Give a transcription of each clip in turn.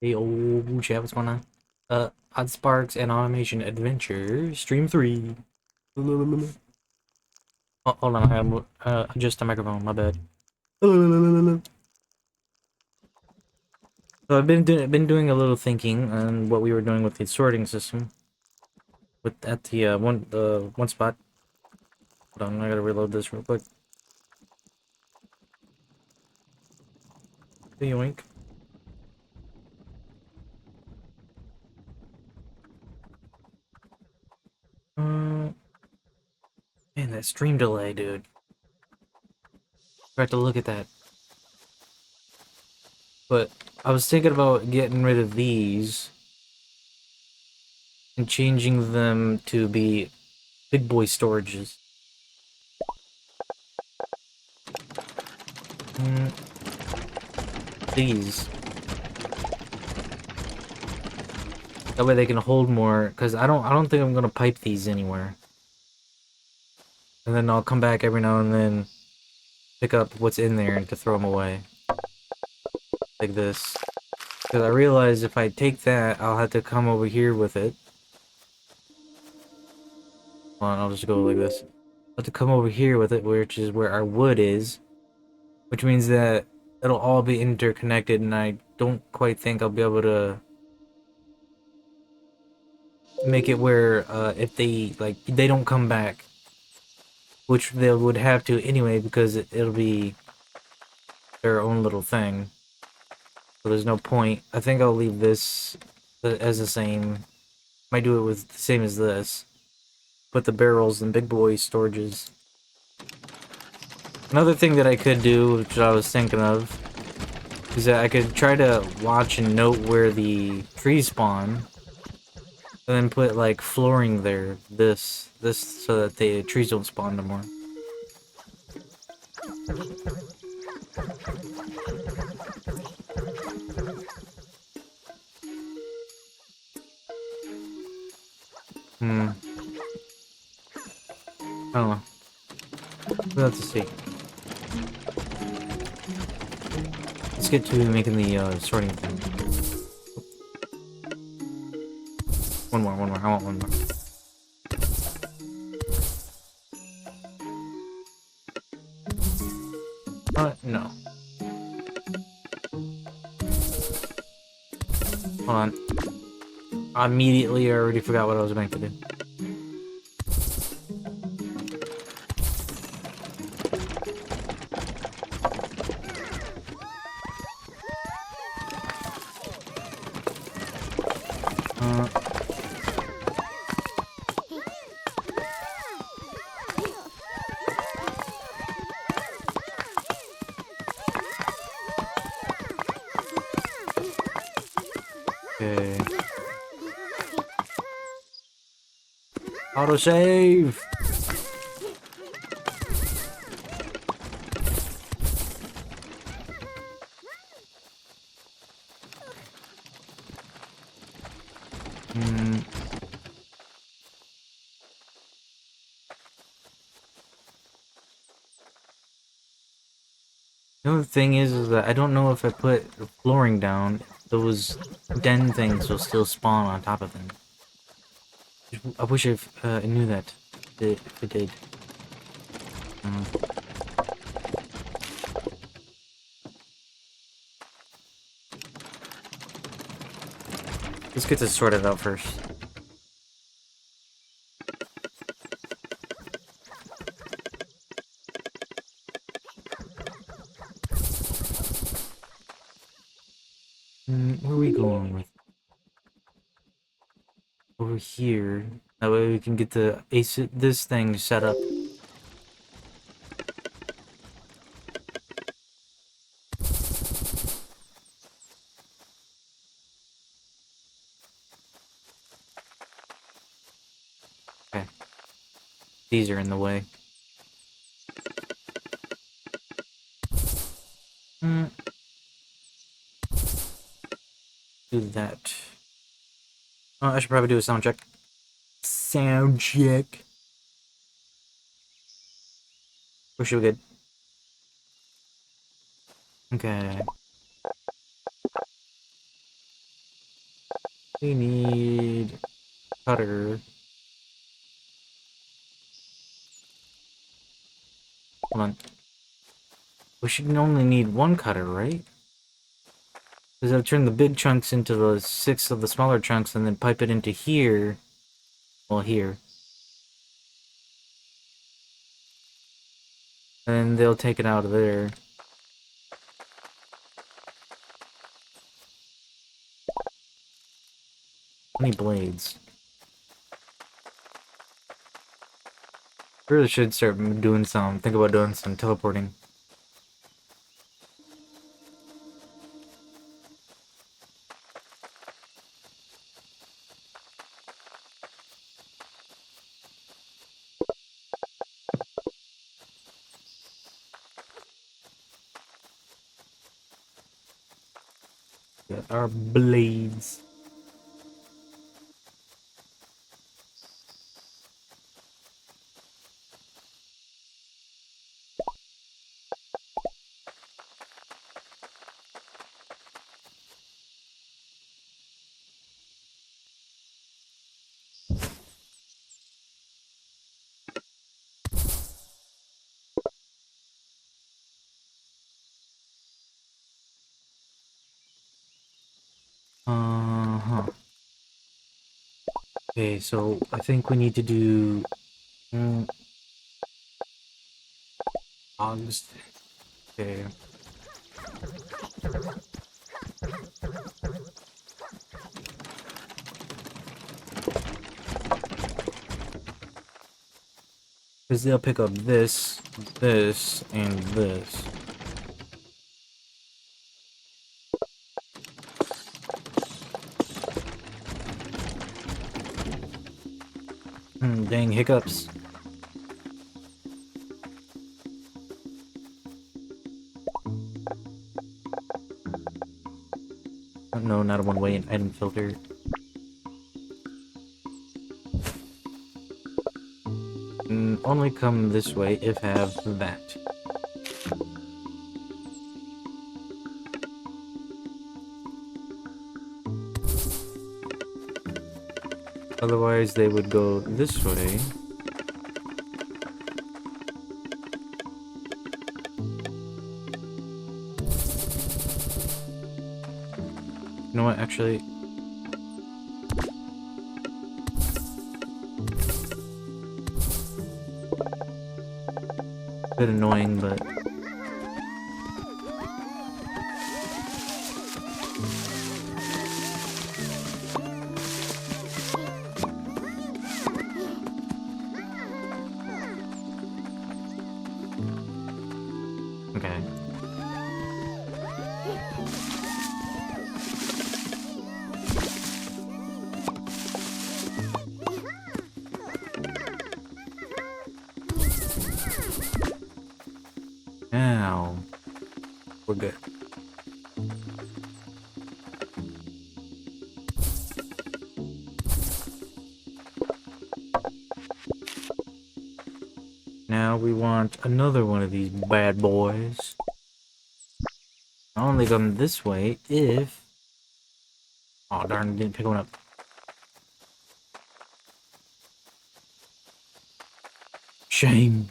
Hey, old chat, what's going on? Oddsparks and Automation Adventure, Stream 3. Oh, hold on, I gotta adjust the microphone, my bad. So I've been doing a little thinking on what we were doing with the sorting system. With at the one spot. Hold on, I gotta reload this real quick. Yoink. Man, that stream delay, dude. I have to look at that. But I was thinking about getting rid of these and changing them to be big boy storages. These. That way they can hold more, because I don't think I'm gonna pipe these anywhere. And then I'll come back every now and then, pick up what's in there and to throw them away. Like this. Because I realize if I take that, I'll have to come over here with it. Hold on, I'll just go like this. I'll have to come over here with it, which is where our wood is. Which means that it'll all be interconnected, and I don't quite think I'll be able to make it where, if they, like, they don't come back. Which they would have to anyway, because it'll be their own little thing. So there's no point. I think I'll leave this as the same. Might do it with the same as this. Put the barrels and big boy storages. Another thing that I could do, which I was thinking of, is that I could try to watch and note where the trees spawn. And then put like flooring there. This so that the trees don't spawn no more. Hmm. I don't know. We'll have to see. Let's get to making the sorting thing. One more. I want one more. No. Hold on. I immediately already forgot what I was meant to do. Uh, okay. Autosave! Hmm. The other thing is that I don't know if I put flooring down, those den things will still spawn on top of them. I wish I knew that. If it did. Uh, let's get this sorted out first. Where are we going with? Over here. That way we can get the this thing set up. Okay. These are in the way. Hmm. Do that. I should probably do a sound check. Sound check. Wish you were good. Okay. We need cutter. Hold on. We should only need one cutter, right? Because I'll turn the big chunks into the 6 of the smaller chunks and then pipe it into here. Well, here. And they'll take it out of there. How many blades? Really should start doing some. Think about doing some teleporting. Got our blades. Uh-huh. Okay, so I think we need to do hogs. Okay. Because they'll pick up this, this, and this. Dang hiccups. No, not a one-way item filter. Only come this way if have that. Otherwise, they would go this way. You know what, actually? A bit annoying, but... Okay. Now... we're good. Now we want another one of these bad boys. I only come this way if... Oh darn, didn't pick one up. Shame.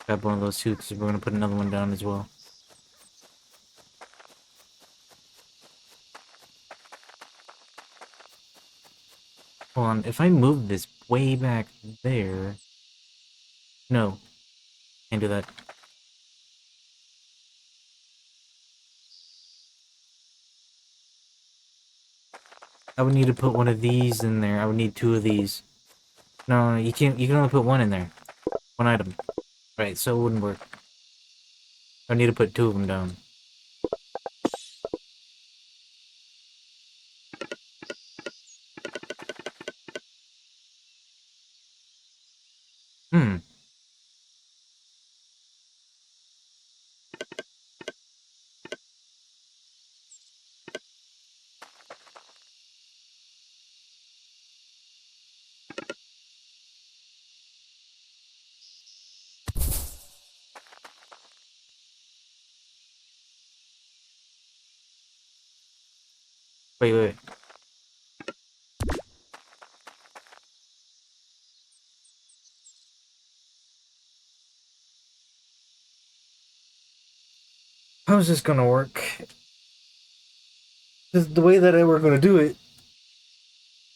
Grab one of those suits, we're gonna put another one down as well. Hold on, if I move this way back there... No, can't do that. I would need to put one of these in there. I would need 2 of these. No, you can't. You can only put 1 in there. 1 item. Right, so it wouldn't work. I need to put 2 of them down. Hmm. Wait, wait. How's this gonna work? The way that we're gonna do it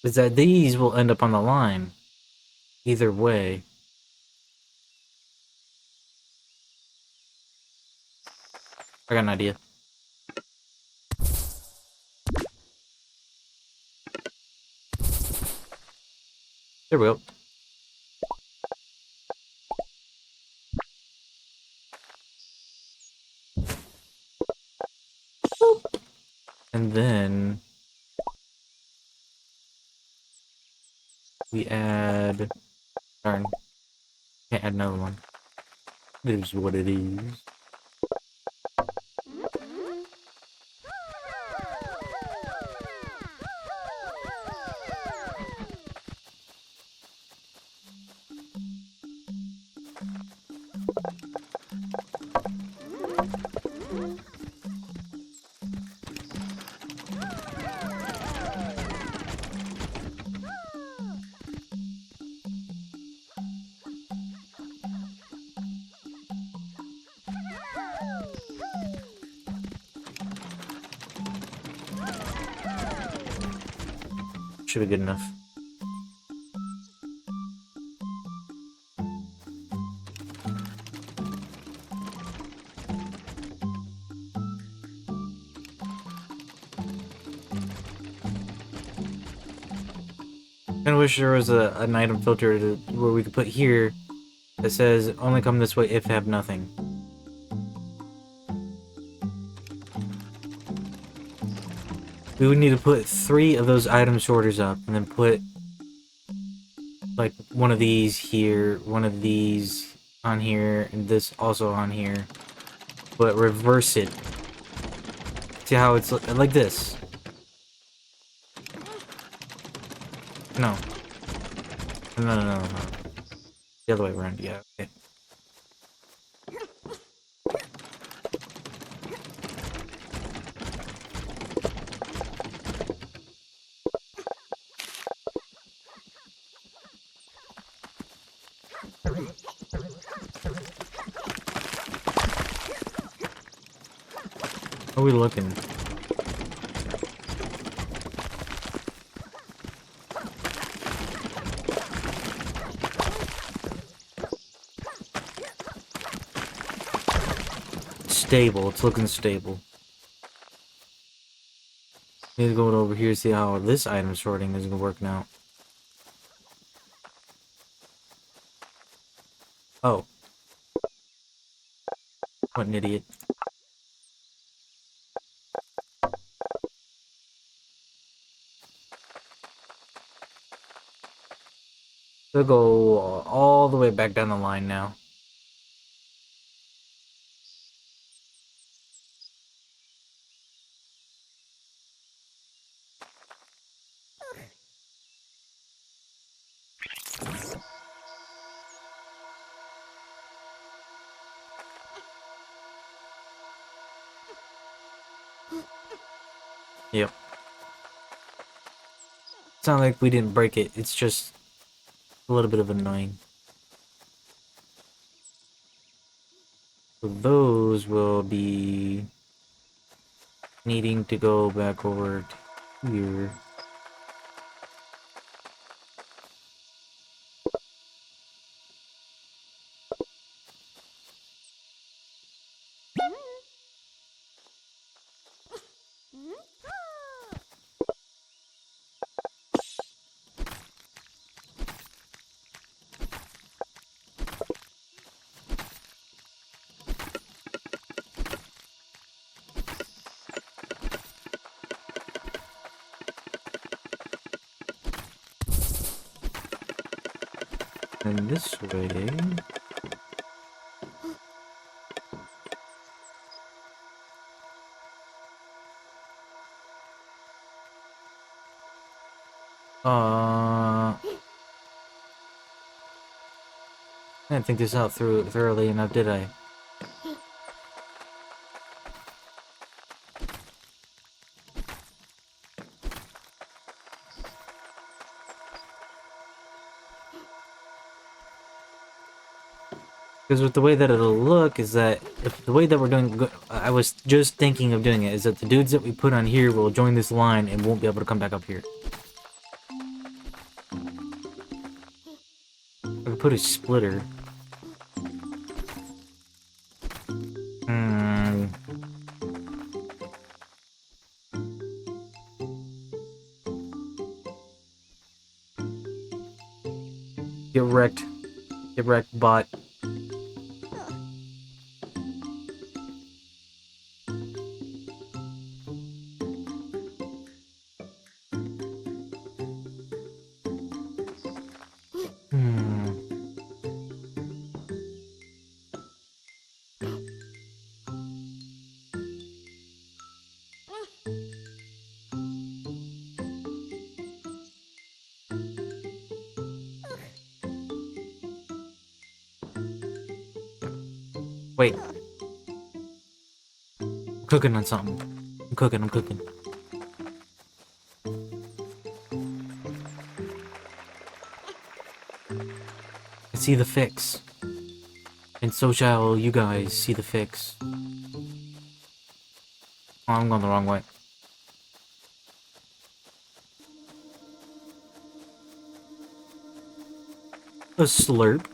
is that these will end up on the line. Either way. I got an idea. There we go. And then we add... Darn. Can't add another one. It is what it is. Should be good enough. I wish there was an item filter where we could put here that says only come this way if have nothing. We would need to put 3 of those item sorters up and then put like one of these here, one of these on here, and this also on here. But reverse it. See how it's like this? No. No. The other way around, yeah, okay. How are we looking? Stable. It's looking stable. Need to go over here and see how this item sorting is gonna work now. Oh. What an idiot. They'll go all the way back down the line now. Yep. It's not like we didn't break it, it's just a little bit of annoying. So those will be needing to go back over to here. And this way. I didn't think this out thoroughly enough, did I? Because with the way that it'll look is that if the way that we're doing, I was just thinking of doing it, is that the dudes that we put on here will join this line and won't be able to come back up here. I could put a splitter. Get wrecked. Get wrecked, bot. Wait. I'm cooking on something. I'm cooking. I see the fix. And so shall you guys see the fix. Oh, I'm going the wrong way. A slurp.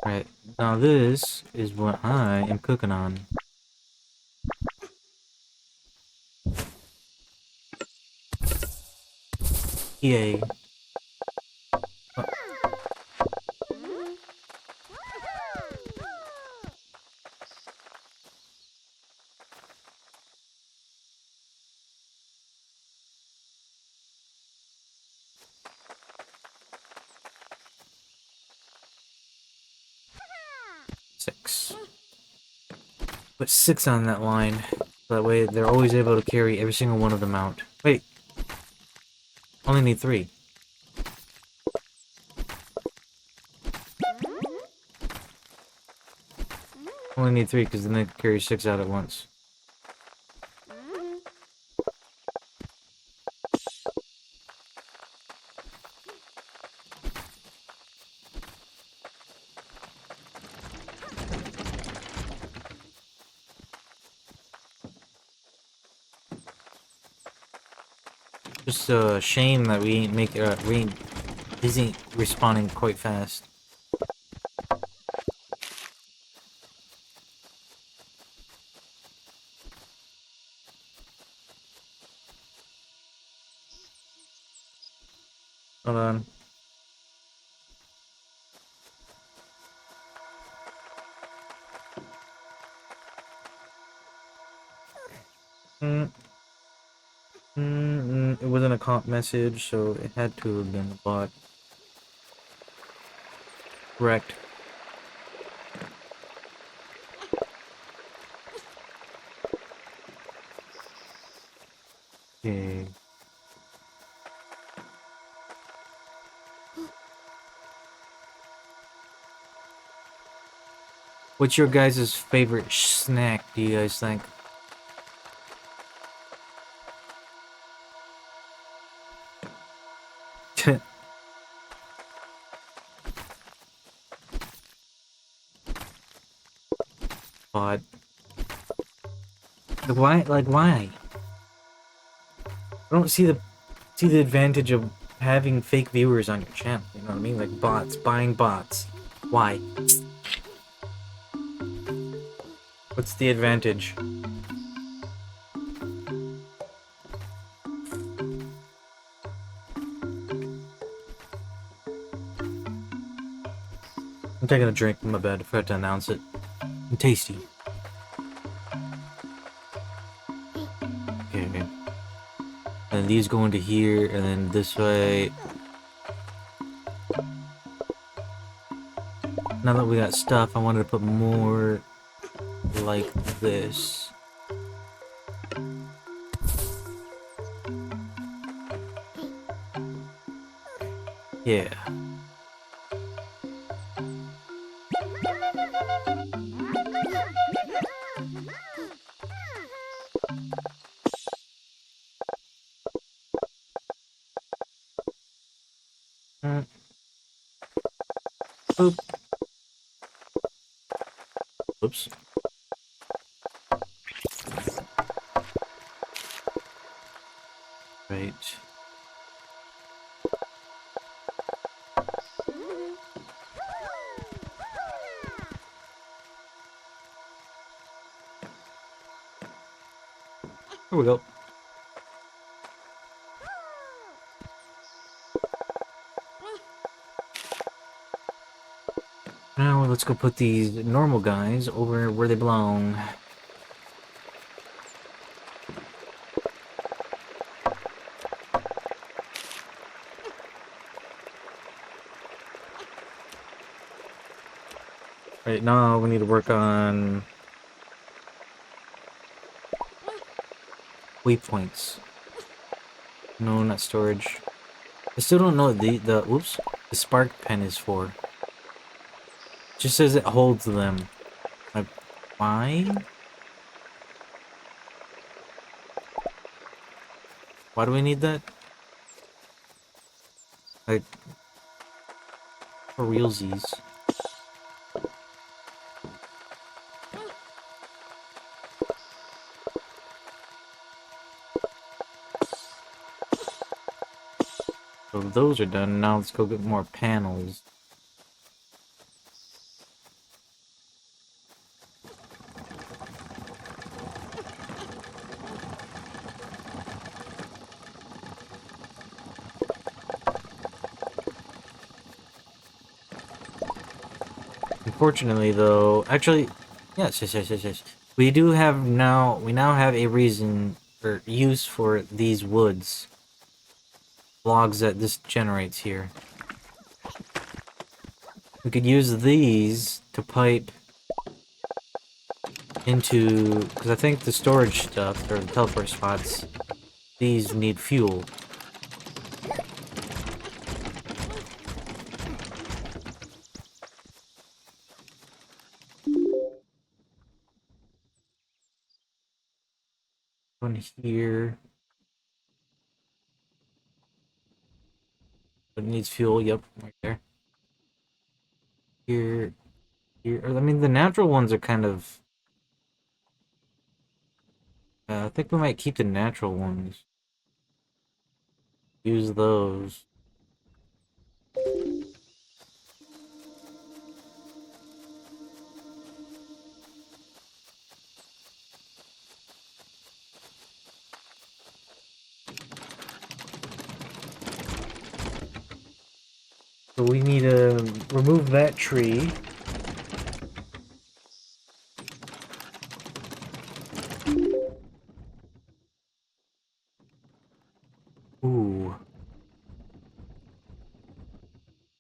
Alright, now this is what I am cooking on. Yay. Oh. 6. Put 6 on that line. So that way they're always able to carry every single one of them out. Wait. Only need 3. Only need 3 because then they carry 6 out at once. Just a shame that we ain't isn't respawning quite fast. Hold on. It wasn't a comp message, so it had to have been a bot. Correct. Okay. What's your guys' favorite snack, do you guys think? Bot. Why? Like, why? I don't see the advantage of having fake viewers on your channel. You know what I mean? Like bots, buying bots. Why? What's the advantage? I'm taking a drink from my bed. I forgot to announce it. I'm tasty. Okay. And these go into here, and then this way. Now that we got stuff, I wanted to put more like this. Yeah. Mm. Oop. Oops. Right. Here we go. Now let's go put these normal guys over where they belong. Right now we need to work on waypoints. No, not storage. I still don't know what the spark pen is for. It just says it holds them. Like, why? Why do we need that? Like, for realsies. So those are done. Now let's go get more panels. Unfortunately, though, actually, yes. We now have a reason or use for these woods logs that this generates here. We could use these to pipe into, because I think the storage stuff or the teleport spots, these need fuel. One here. But it needs fuel, yep, right there. Here, I mean, the natural ones are kind of... I think we might keep the natural ones. Use those. So we need to remove that tree. Ooh.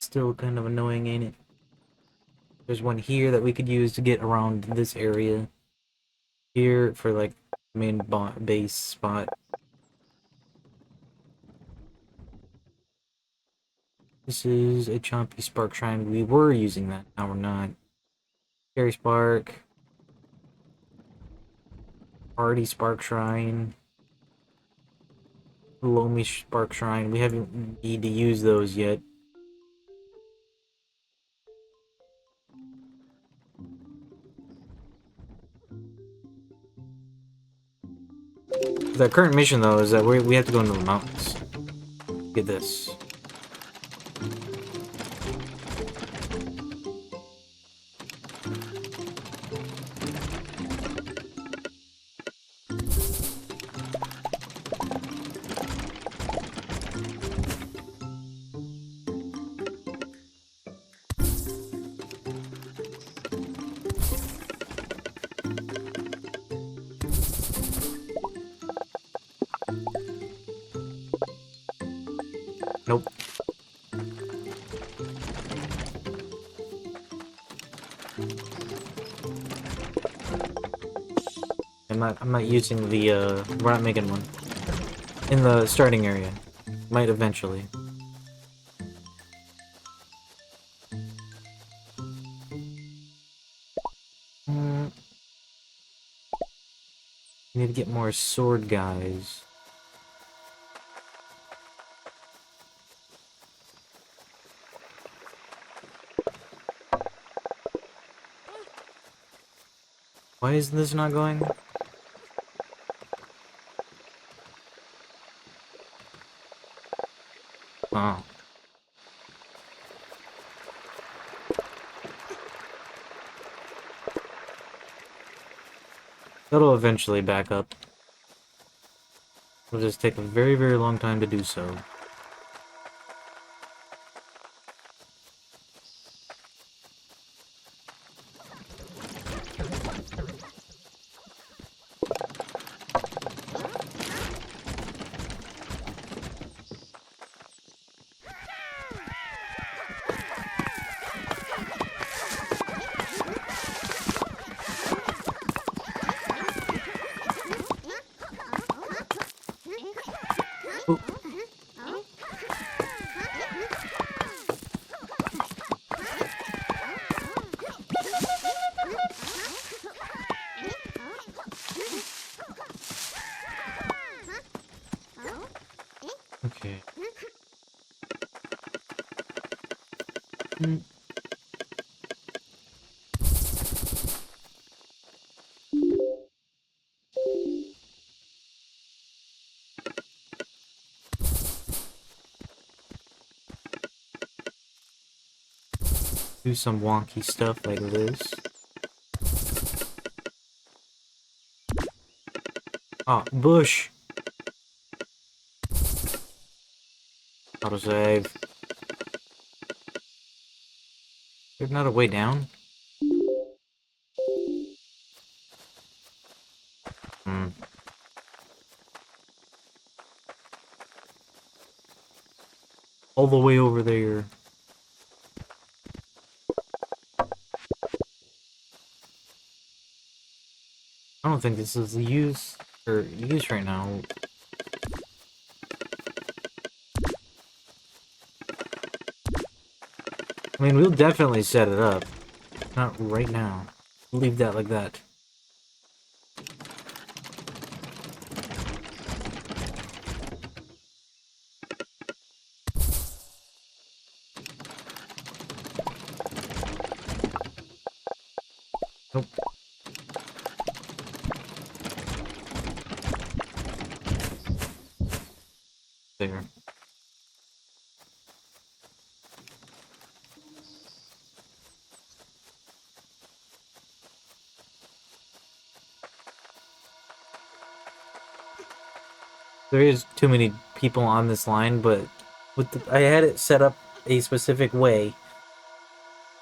Still kind of annoying, ain't it? There's one here that we could use to get around this area. Here for like main base spot. This is a chompy spark shrine. We were using that. Now we're not. Scary spark. Party spark shrine. Loamy spark shrine. We haven't need to use those yet. The current mission though is that we have to go into the mountains. Get this. Nope. I'm not using the we're not making one. In the starting area. Might eventually. Mm, need to get more sword guys. Why is this not going? Oh. That'll eventually back up. It'll just take a very, very long time to do so. Oh, okay. Mm. Do some wonky stuff like this. Ah, bush! Autosave. There's not a way down? Hmm. All the way over there. I don't think this is the use right now. I mean, we'll definitely set it up. Not right now. Leave that like that. Nope. There. There is too many people on this line, but I had it set up a specific way,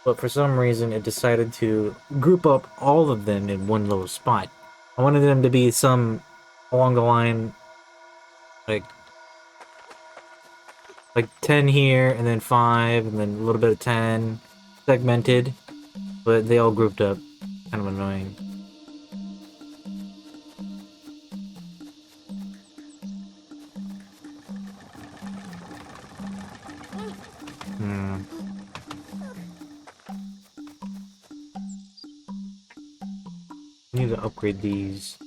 but for some reason it decided to group up all of them in one little spot. I wanted them to be some along the line, like 10 here, and then 5, and then a little bit of 10, segmented, but they all grouped up. Kind of annoying. Hmm. We need to upgrade these.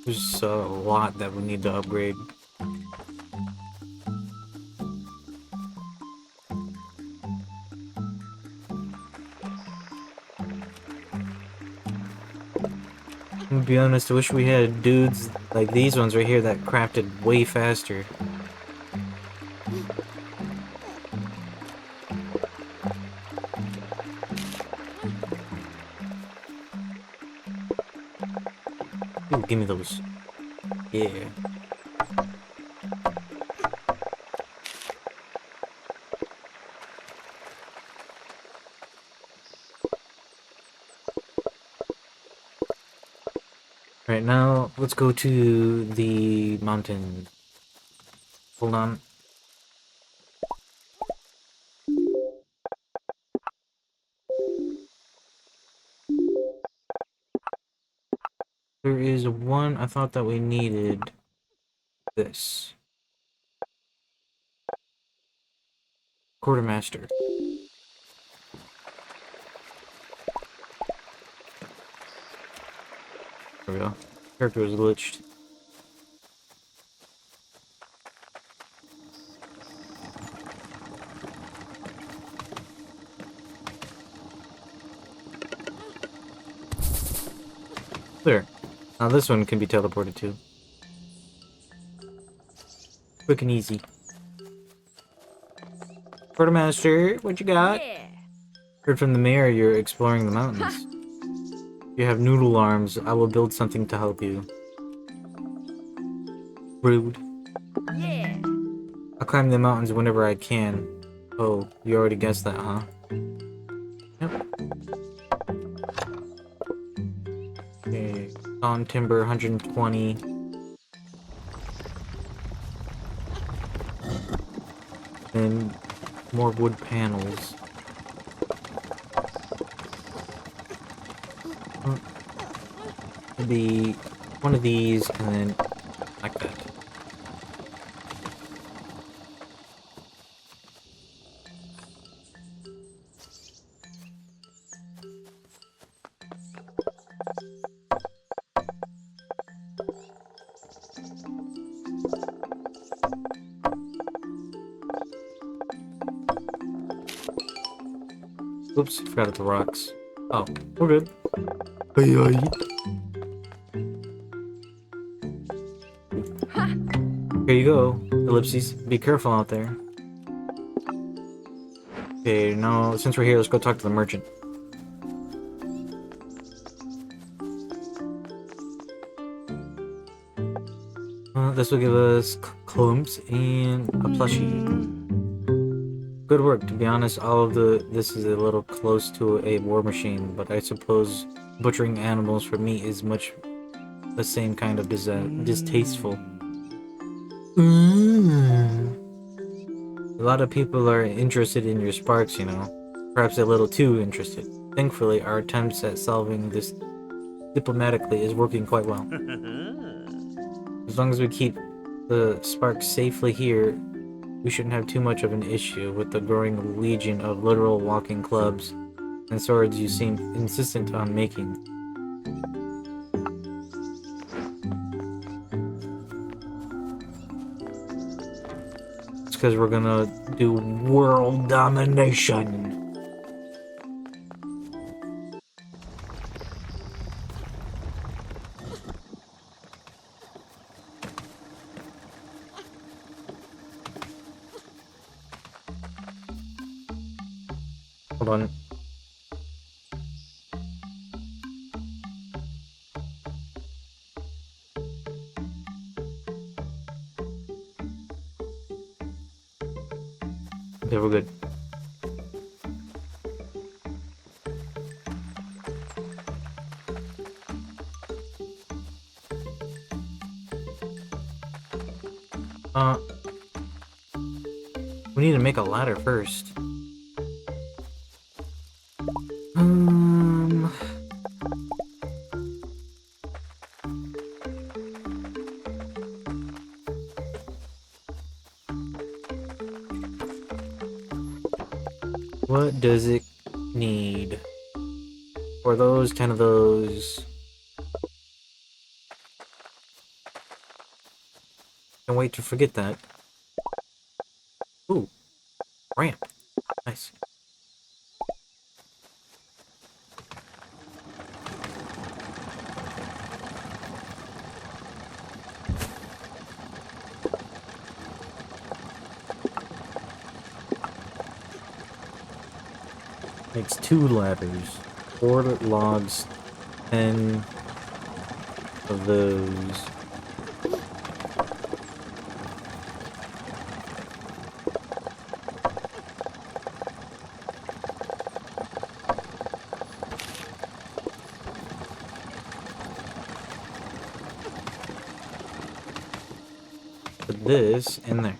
There's a lot that we need to upgrade. I'm gonna be honest, I wish we had dudes like these ones right here that crafted way faster. Ooh, give me those. Yeah. Right now, let's go to the mountain. Hold on. There is one, I thought that we needed this. quartermaster. There we go. Character was glitched. There. Now this one can be teleported to. Quick and easy. Quartermaster, what you got? Yeah. Heard from the mayor you're exploring the mountains. If you have noodle arms, I will build something to help you. Rude. Yeah. I'll climb the mountains whenever I can. Oh, you already guessed that, huh? Yep. Okay. Sawn timber, 120. And more wood panels. Maybe one of these, and then like that. Oops, forgot the rocks. Oh, we're good. Aye, aye. Here you go, ellipses. Be careful out there. Okay, now since we're here, let's go talk to the merchant. This will give us clumps and a plushie. Good work. To be honest, all of this is a little close to a war machine, but I suppose butchering animals for meat is much the same kind of distasteful. A lot of people are interested in your sparks, you know. Perhaps a little too interested. Thankfully, our attempts at solving this diplomatically is working quite well. As long as we keep the sparks safely here, we shouldn't have too much of an issue with the growing legion of literal walking clubs and swords you seem insistent on making. It's because we're gonna do world domination. Hold on. Okay, we're good. We need to make a ladder first. What does it need? For those, 10 of those. Can't wait to forget that. Ooh, ramp. Nice. Makes 2 ladders. 4 logs, 10 of those. Put this in there.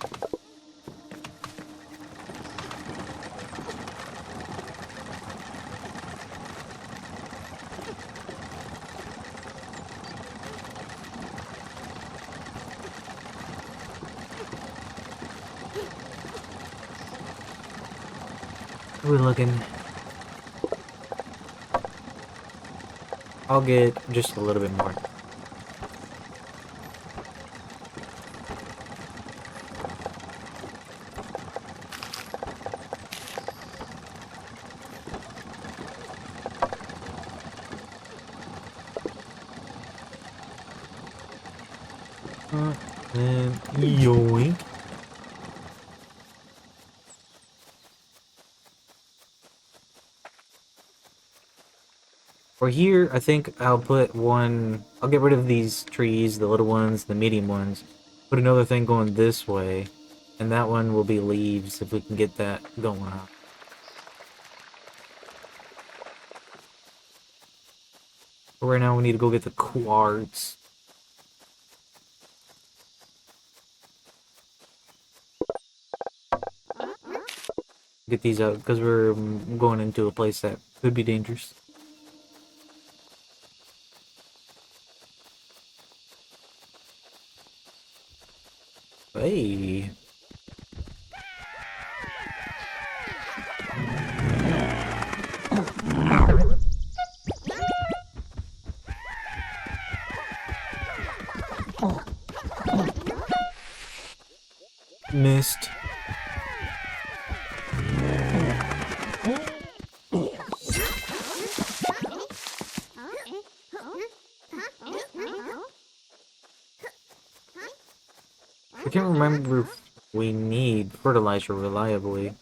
We're looking. I'll get just a little bit more. And yoink. For here, I think I'll put one... I'll get rid of these trees, the little ones, the medium ones. Put another thing going this way. And that one will be leaves, if we can get that going on. But right now, we need to go get the quartz. Get these out, because we're going into a place that could be dangerous. Hey. Missed. I can't remember if we need fertilizer reliably.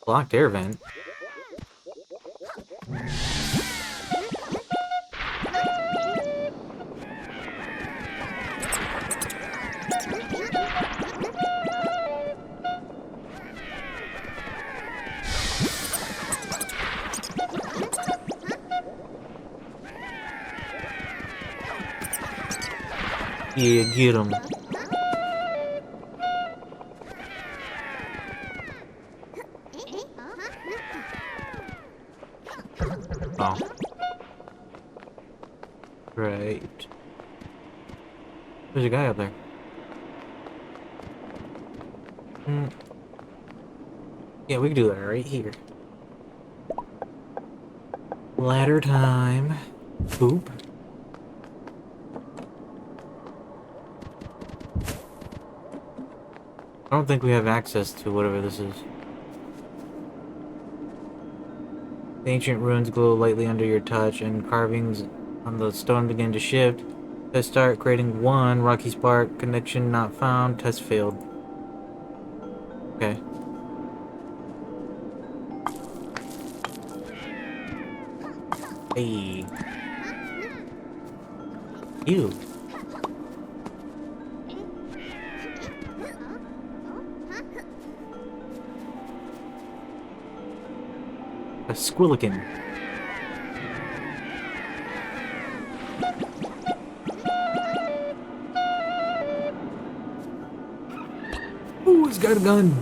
Blocked air vent. Yeah, get him. Oh. Right. There's a guy up there. Yeah, we can do that right here. Ladder time. Boop. I don't think we have access to whatever this is. The ancient ruins glow lightly under your touch, and carvings on the stone begin to shift. Test start, creating one rocky spark. Connection not found. Test failed. Okay. Hey. Ew. A squillican. Ooh, he's got a gun.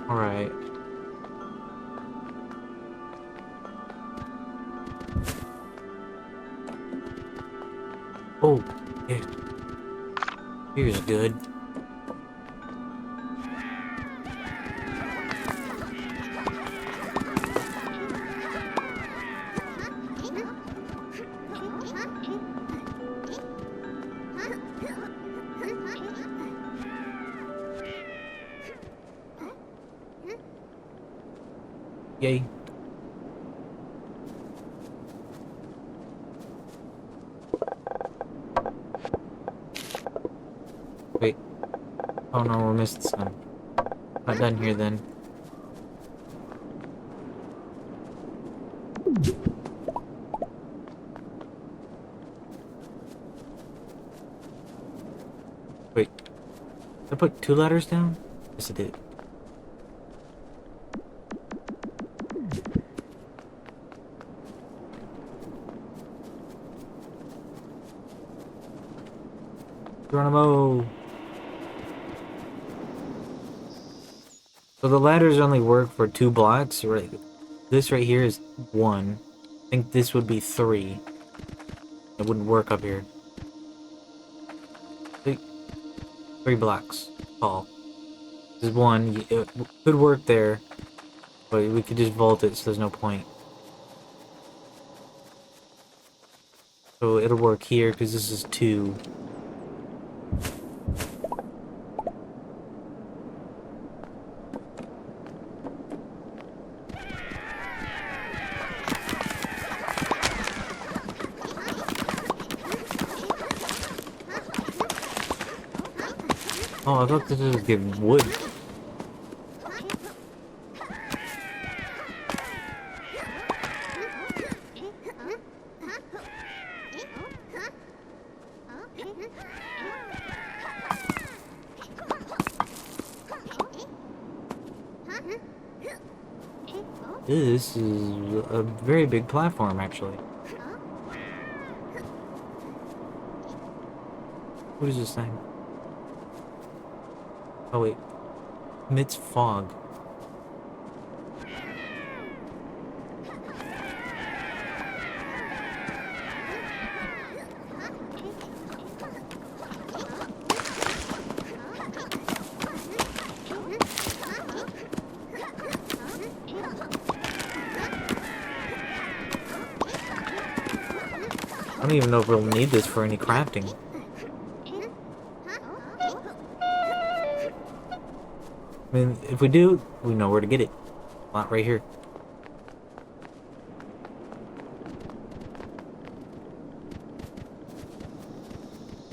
Alright. Oh, yeah. Here's good. Yay. Wait. Oh no, we missed some. Not done here then. Wait. Did I put 2 ladders down? Yes, I did. Geronimo! So the ladders only work for 2 blocks, right? This right here is 1. I think this would be 3. It wouldn't work up here. 3 blocks tall. This is 1. It could work there, but we could just vault it, so there's no point. So it'll work here because this is 2. Oh, I thought this was giving wood. This is a very big platform, actually. What is this thing? Oh wait. Emits fog. I don't even know if we'll need this for any crafting. I mean, if we do, we know where to get it. Not right here.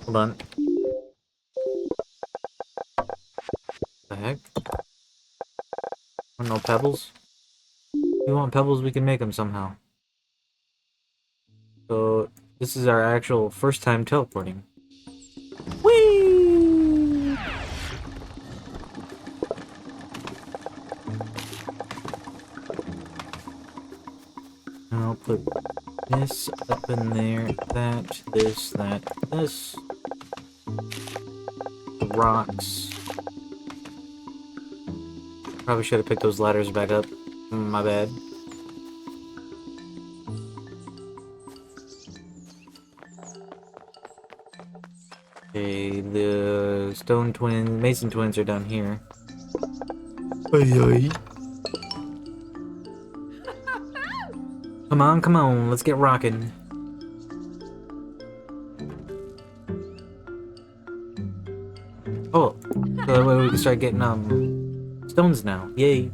Hold on. The heck? Oh, no pebbles? If we want pebbles, we can make them somehow. So, this is our actual first time teleporting. Whee! I'll put this up in there, that, this, this. The rocks. Probably should have picked those ladders back up. My bad. Okay, the stone twins, mason twins are down here. Aye, aye. Come on, let's get rocking. Oh, so that way we can start getting stones now. Yay!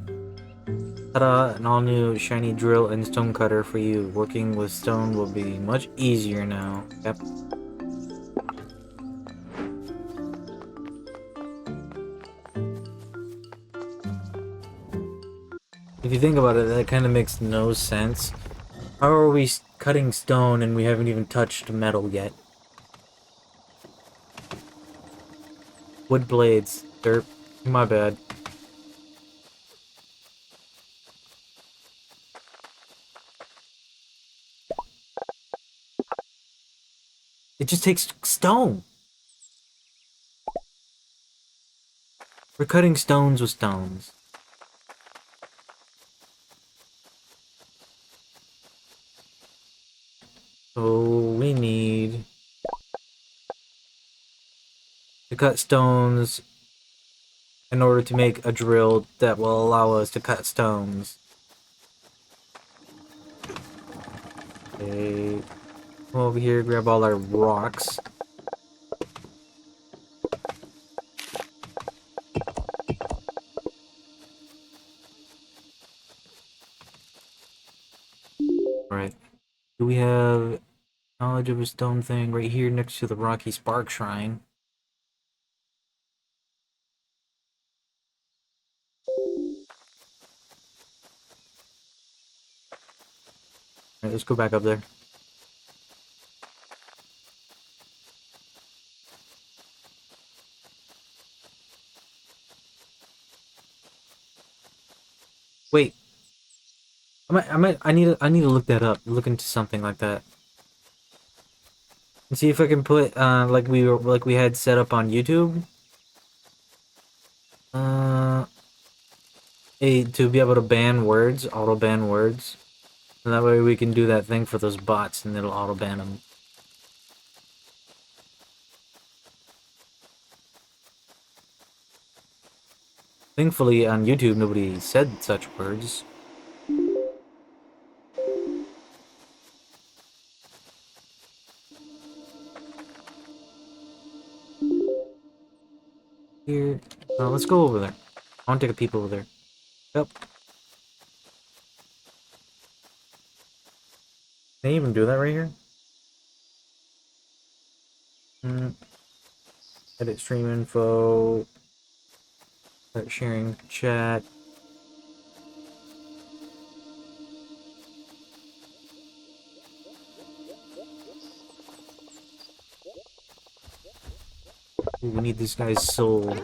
Ta-da! An all-new shiny drill and stone cutter for you. Working with stone will be much easier now. Yep. If you think about it, that kind of makes no sense. How are we cutting stone and we haven't even touched metal yet? Wood blades. Derp. My bad. It just takes stone. We're cutting stones with stones. So we need to cut stones in order to make a drill that will allow us to cut stones. Okay, come over here, grab all our rocks. Alright, do we have knowledge of a stone thing right here next to the Rocky Spark Shrine? Alright, let's go back up there. Wait. I need to look that up. Look into something like that. And see if I can put like we had set up on YouTube. to be able to ban words, auto ban words. And that way we can do that thing for those bots and it'll auto ban them. Thankfully on YouTube nobody said such words. Here. Let's go over there. I want to take a peep over there. Yep. Can I even do that right here? Edit stream info. Start sharing chat. Ooh, we need this guy's soul.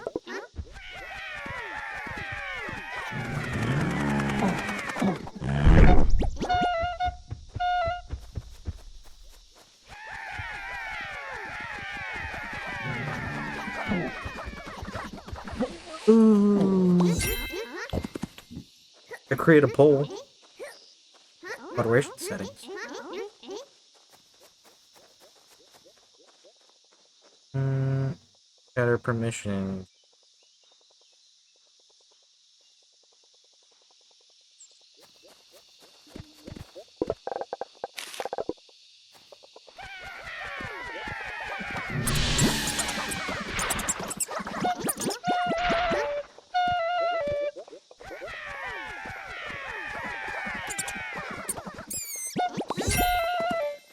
Ooh. I create a poll. Moderation settings. Shatter permission.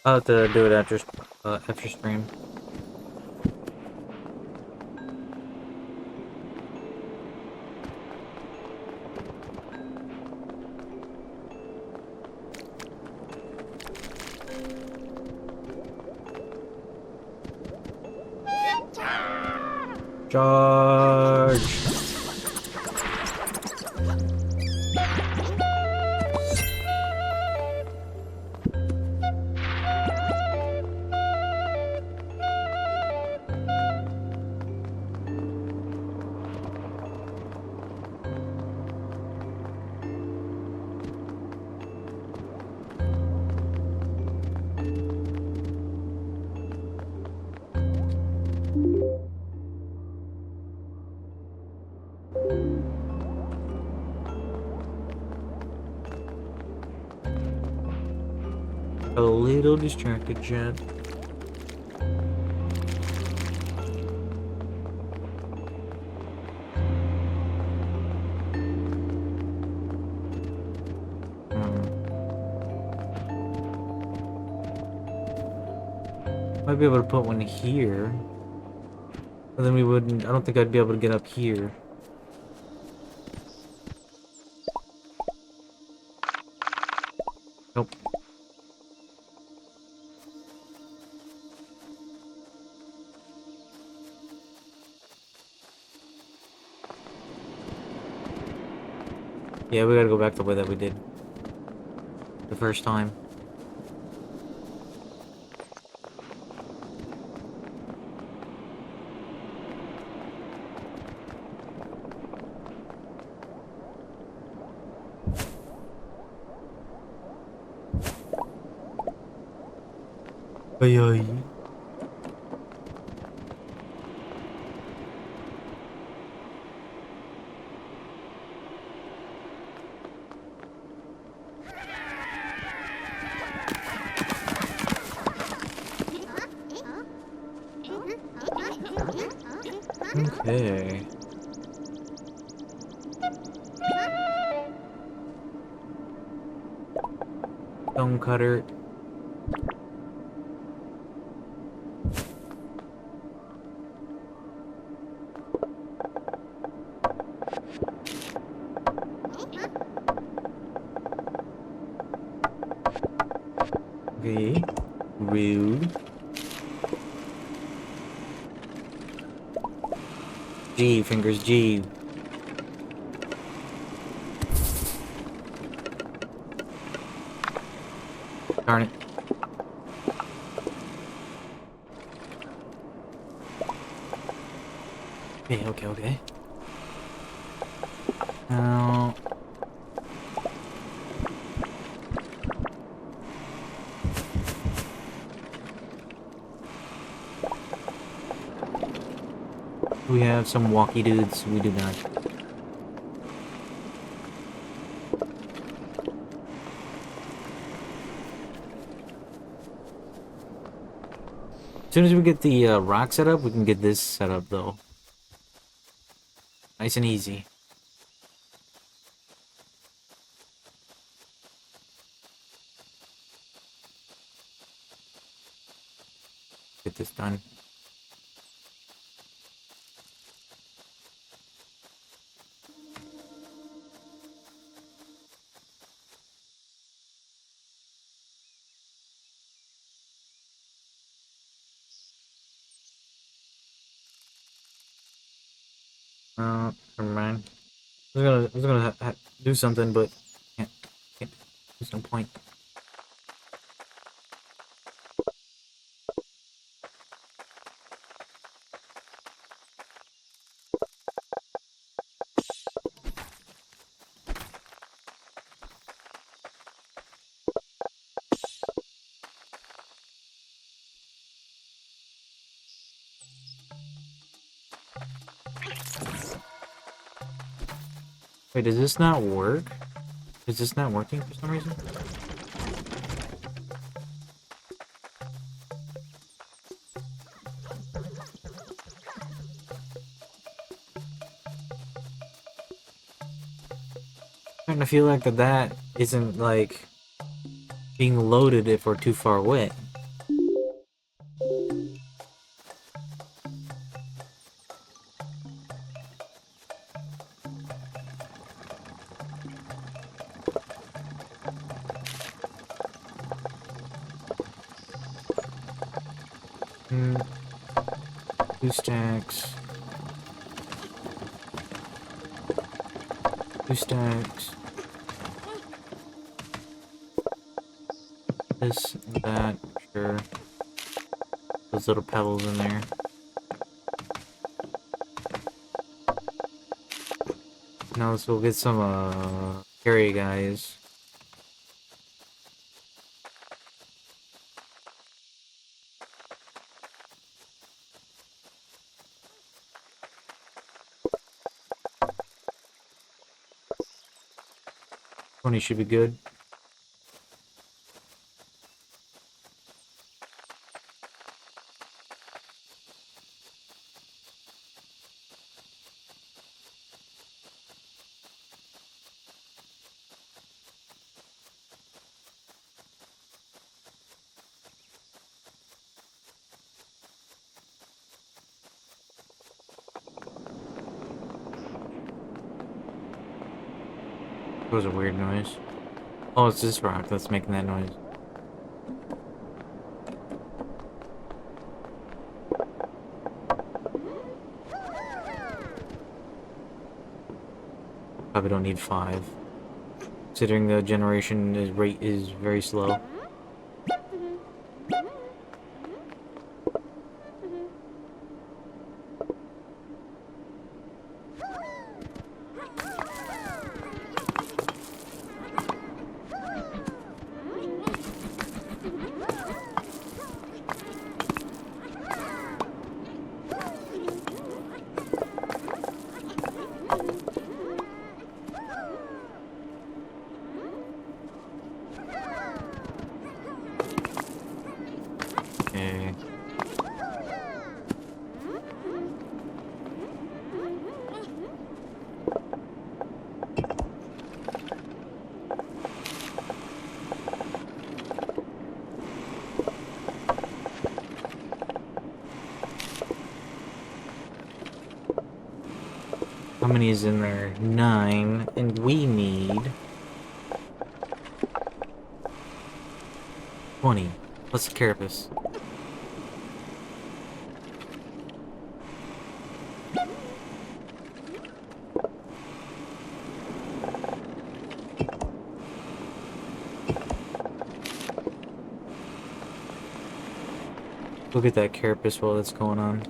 I'll have to do it after stream. Charge! A little distracted, Jen. Might be able to put one here. But then we wouldn't. I don't think I'd be able to get up here. Nope. Yeah, we gotta go back the way that we did the first time. Ay, ay. Okay. Stone cutter. Okay. Rude. G, fingers G. Darn it. Okay. Now, We have some walkie dudes. We do not. As soon as we get the rock set up, we can get this set up, though. Nice and easy. Get this done. Never mind. I was gonna do something, but can't. There's no point. Wait, does this not work? Is this not working for some reason? Starting to feel like that isn't like being loaded if we're too far away. Two stacks. Two stacks. This and that, sure. Those little pebbles in there. Now let's go get some carry guys. Tony should be good. That was a weird noise. Oh, it's this rock that's making that noise. Probably don't need 5. Considering the generation rate is very slow. Okay. How many is in there? 9, and we need 20 plus the carapace. Look at that carapace while that's going on.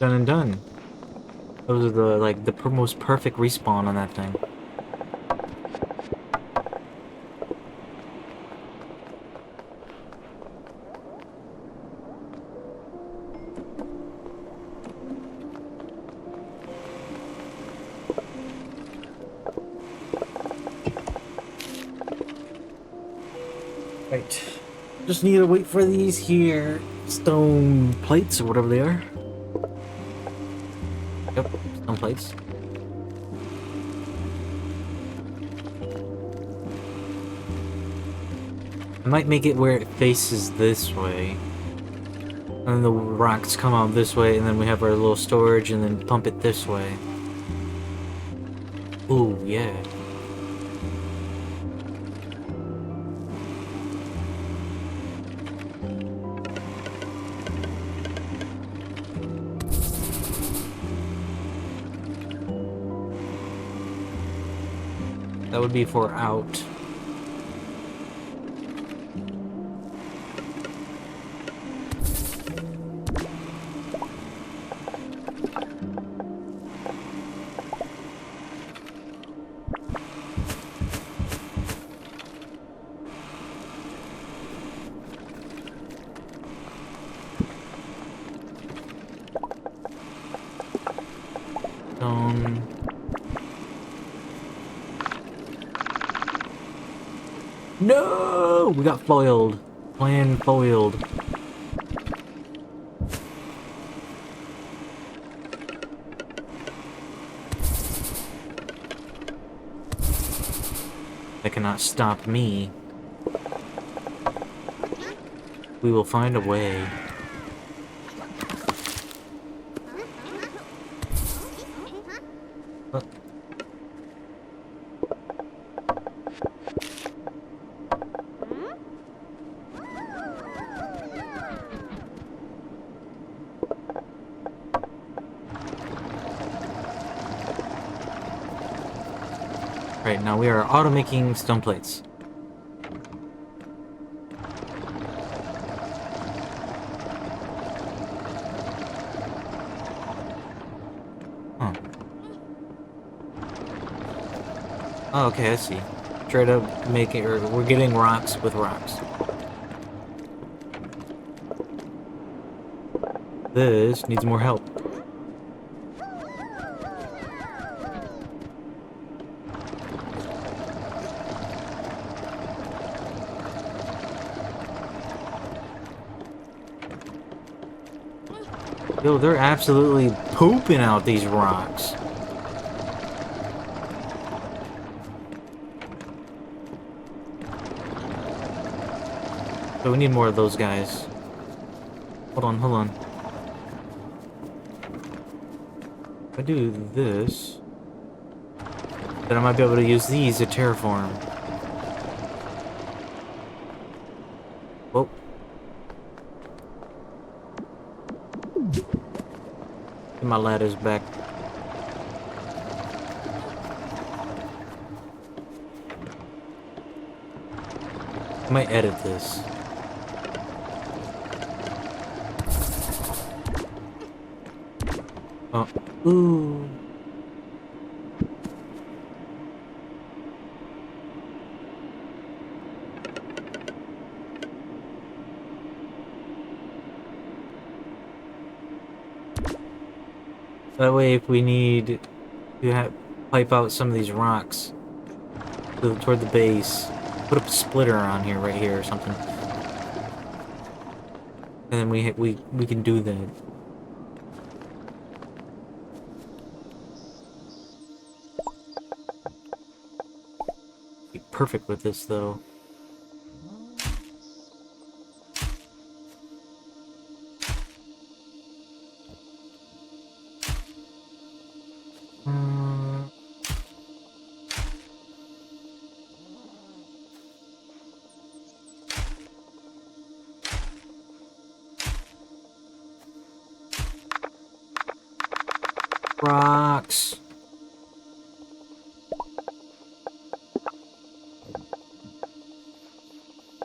Done and done. Those are the, like, the most perfect respawn on that thing. Right. Just need to wait for these here stone plates or whatever they are. Yep, stone plates. I might make it where it faces this way. And then the rocks come out this way, and then we have our little storage, and then pump it this way. Ooh, yeah. That would be for out. No! We got foiled. Plan foiled. They cannot stop me. We will find a way. Right, now we are auto-making stone plates. Huh. Oh, okay, I see. Straight up making, or we're getting rocks with rocks. This needs more help. Yo, they're absolutely pooping out these rocks. So we need more of those guys. Hold on, hold on. If I do this, then I might be able to use these to terraform. Whoa. Get my ladders back. I might edit this. Oh. Ooh. That way, if we need to pipe out some of these rocks toward the base, put a splitter on here, right here, or something, and then we can do that. Be perfect with this, though. Rocks.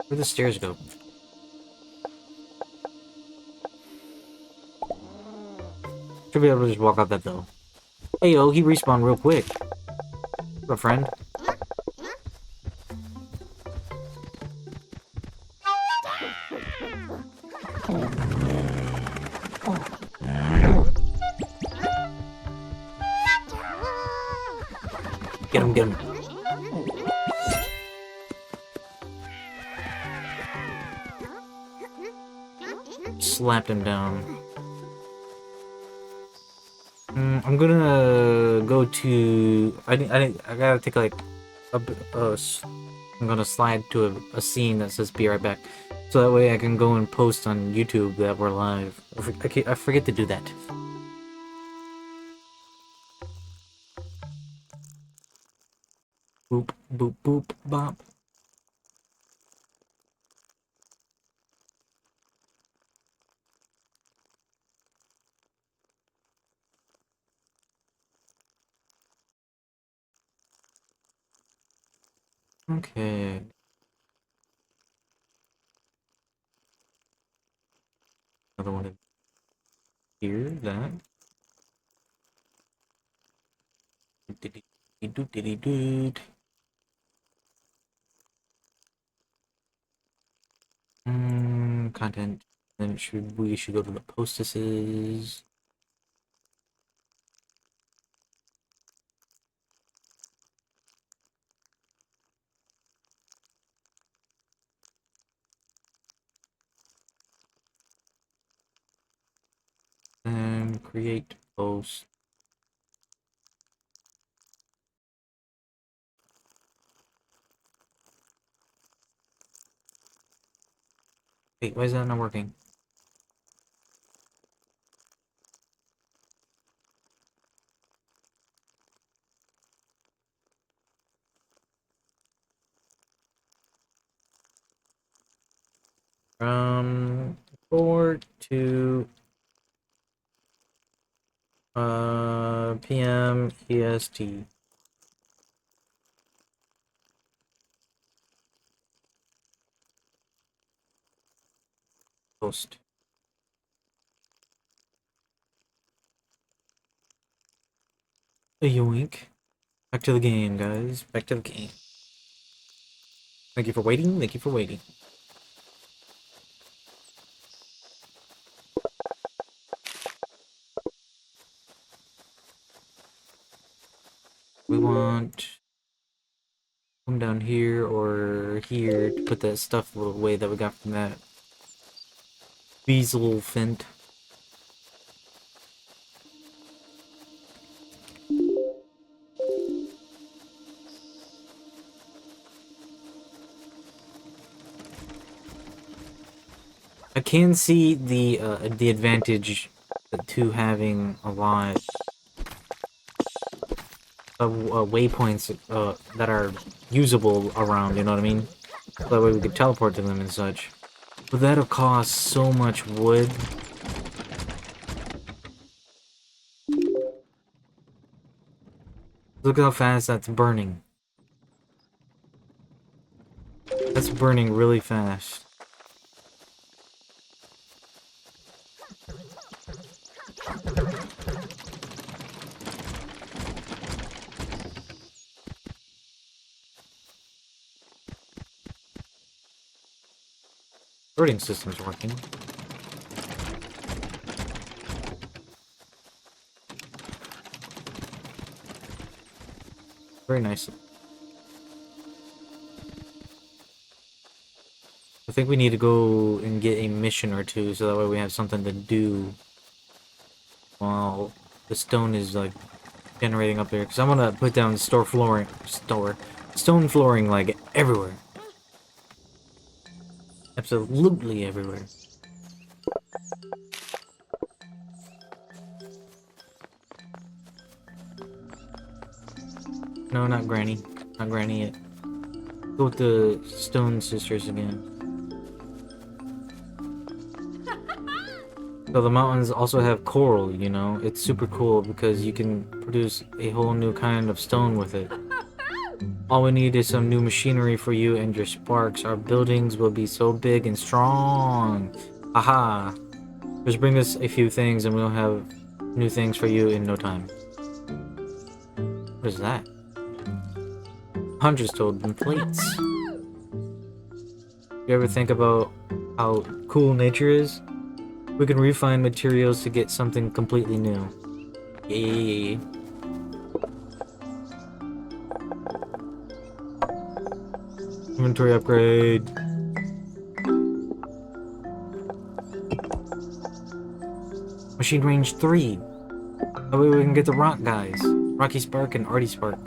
Where'd the stairs go? Should Should be able to just walk out that door. Hey yo, he respawned real quick. What up, friend? Get him, get him. Slapped him down. I'm gonna go to. I gotta take like I'm gonna slide to a scene that says "Be right back," so that way I can go and post on YouTube that we're live. I forget to do that. Boop boop boop bop. Okay. Another one here. That. Doot. Content. Then we should go to the postesses. And create post. Wait, why is that not working? From 4 to PM EST. Post. A yoink. Back to the game, guys. Back to the game. Thank you for waiting. Thank you for waiting. We want come down here or here to put that stuff away that we got from that weasel fint. I can see the advantage to having a lot of waypoints that are usable around, you know what I mean? So that way we could teleport to them and such. But that'll cost so much wood. Look how fast that's burning. That's burning really fast. Sorting system's working. Very nice. I think we need to go and get a mission or two so that way we have something to do while the stone is like generating up there. Because I want to put down stone flooring like everywhere. Absolutely everywhere. No, not Granny. Not Granny yet. Go with the Stone Sisters again. So the mountains also have coral, you know? It's super cool because you can produce a whole new kind of stone with it. All we need is some new machinery for you and your sparks. Our buildings will be so big and strong. Aha! Just bring us a few things and we'll have new things for you in no time. What is that? Hundreds told them plates. You ever think about how cool nature is? We can refine materials to get something completely new. Yay. Inventory upgrade. Machine range 3. That way we can get the rock guys. Rocky Spark and Artie Spark.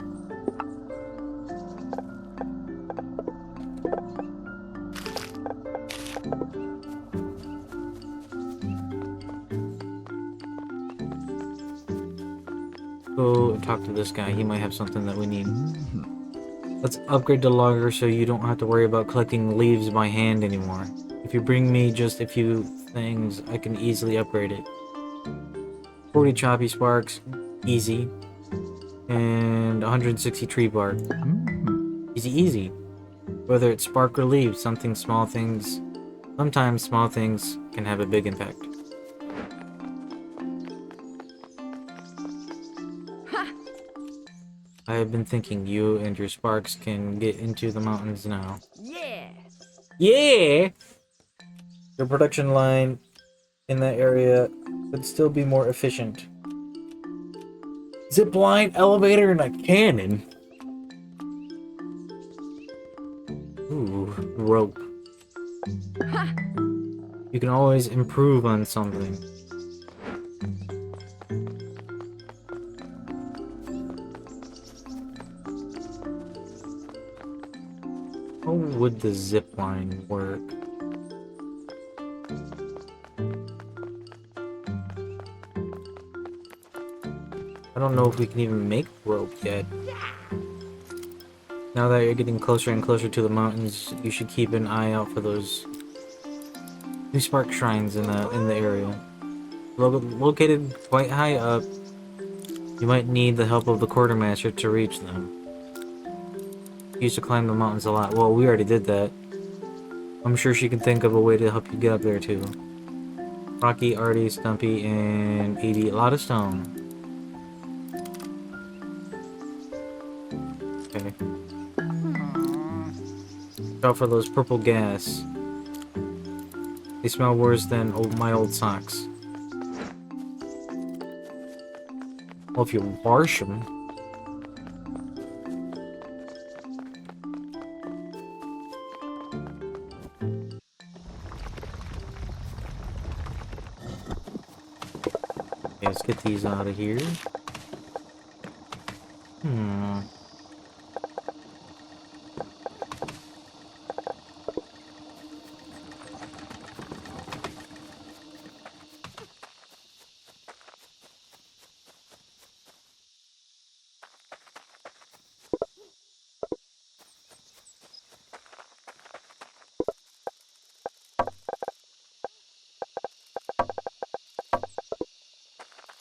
Go and talk to this guy. He might have something that we need. Let's upgrade the logger so you don't have to worry about collecting leaves by hand anymore. If you bring me just a few things, I can easily upgrade it. 40 choppy sparks, easy. And 160 tree bark. Easy, easy. Whether it's spark or leaves, sometimes small things can have a big impact. I have been thinking you and your sparks can get into the mountains now. Yeah. Yeah! Your production line in that area could still be more efficient. Zip line, elevator, and a cannon. Ooh, rope. You can always improve on something. How would the zip line work? I don't know if we can even make rope yet. Now that you're getting closer and closer to the mountains, you should keep an eye out for those new spark shrines in the area. Located quite high up, you might need the help of the quartermaster to reach them. He used to climb the mountains a lot. Well, we already did that. I'm sure she can think of a way to help you get up there too. Rocky, Artie, Stumpy, and Edie. A lot of stone. Okay. Watch out for those purple gas. They smell worse than my old socks. Well, if you wash them. Okay, let's get these out of here.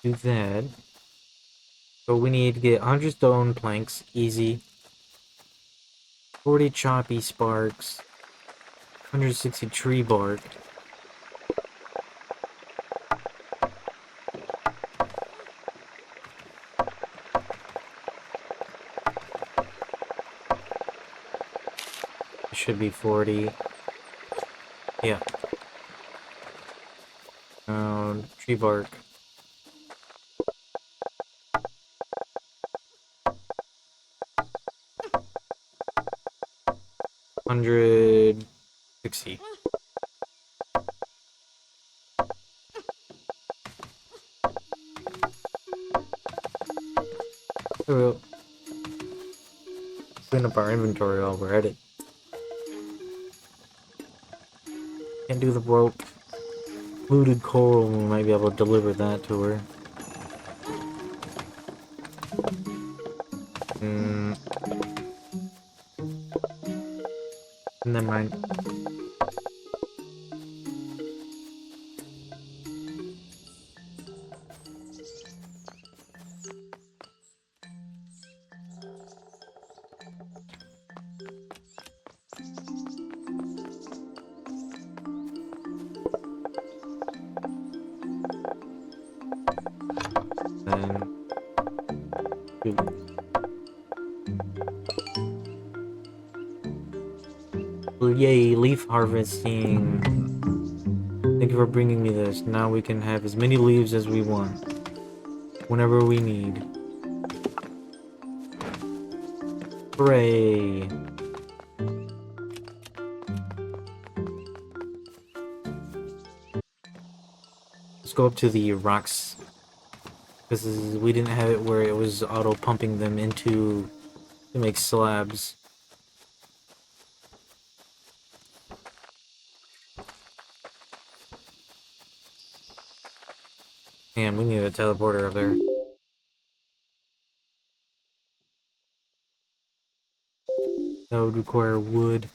Do that. So we need to get 100 stone planks, easy. 40 choppy sparks. 160 tree bark. It should be 40. Yeah. Tree bark. 160. We'll clean up our inventory while we're at it. Can't do the rope. Fluted coral, we might be able to deliver that to her. Never mind. Yay, leaf harvesting. Thank you for bringing me this. Now we can have as many leaves as we want. Whenever we need. Hooray! Let's go up to the rocks. Because we didn't have it where it was auto-pumping them into to make slabs. Man, we need a teleporter up there. That would require wood.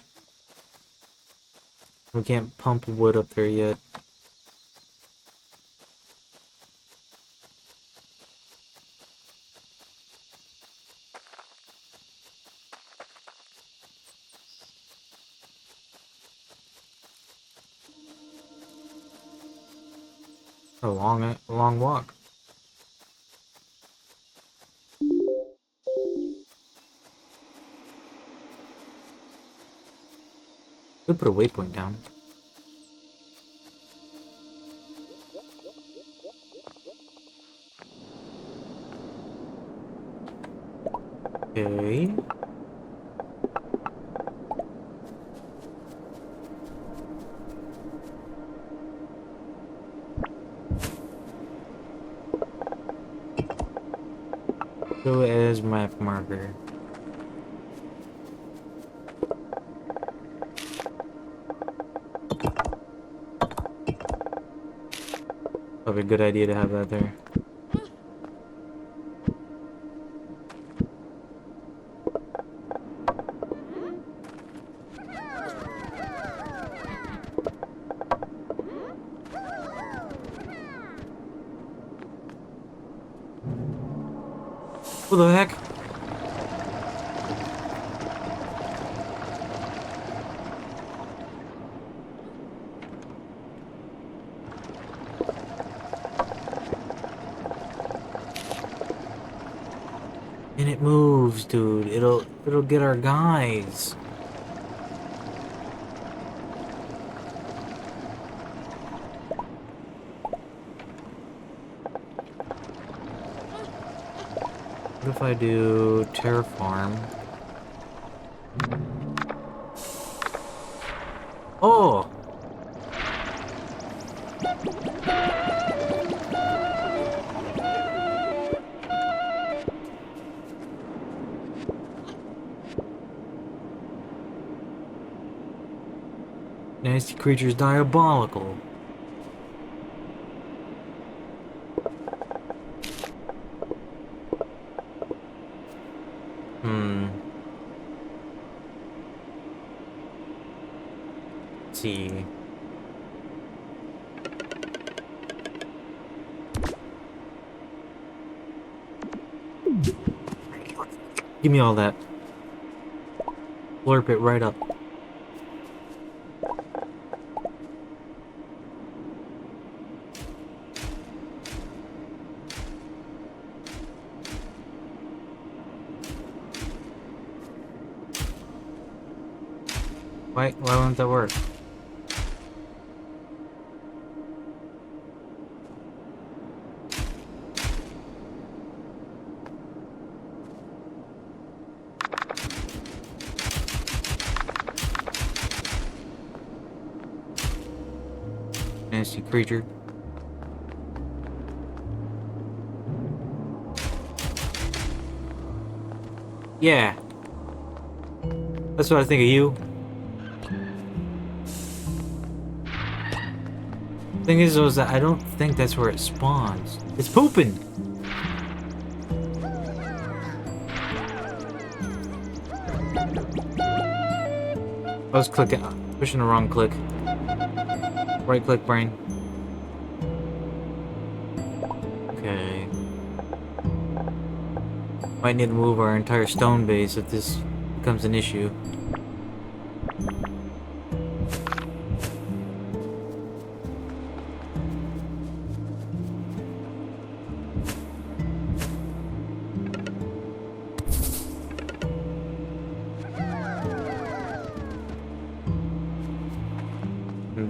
We can't pump wood up there yet. A long walk. Could put a waypoint down. Okay. Go as map marker. Probably a good idea to have that there. What the heck? And it moves, dude. It'll get our guys. What if I do terraform? Oh! Nasty creature's diabolical. Let's see. Give me all that. Slurp it right up. Why won't that work? Nasty creature. Yeah. That's what I think of you. Thing is, though, is that I don't think that's where it spawns. It's pooping! I was clicking, pushing the wrong click. Right click, brain. Okay. Might need to move our entire stone base if this becomes an issue.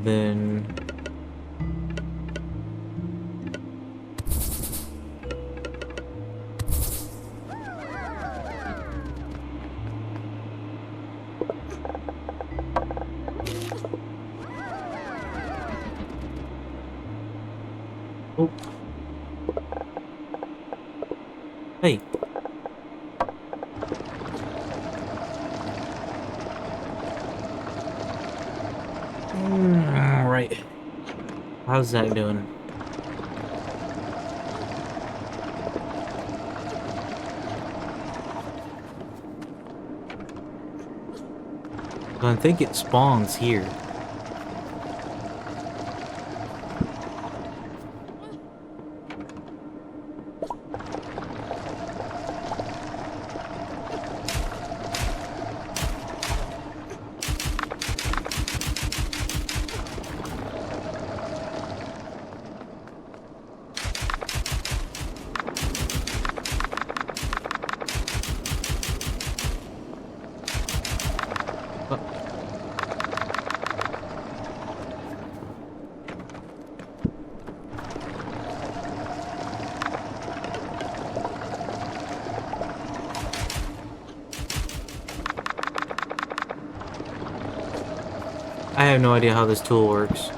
then... Oh. Hey. Right. How's that doing? I think it spawns here. I have no idea how this tool works.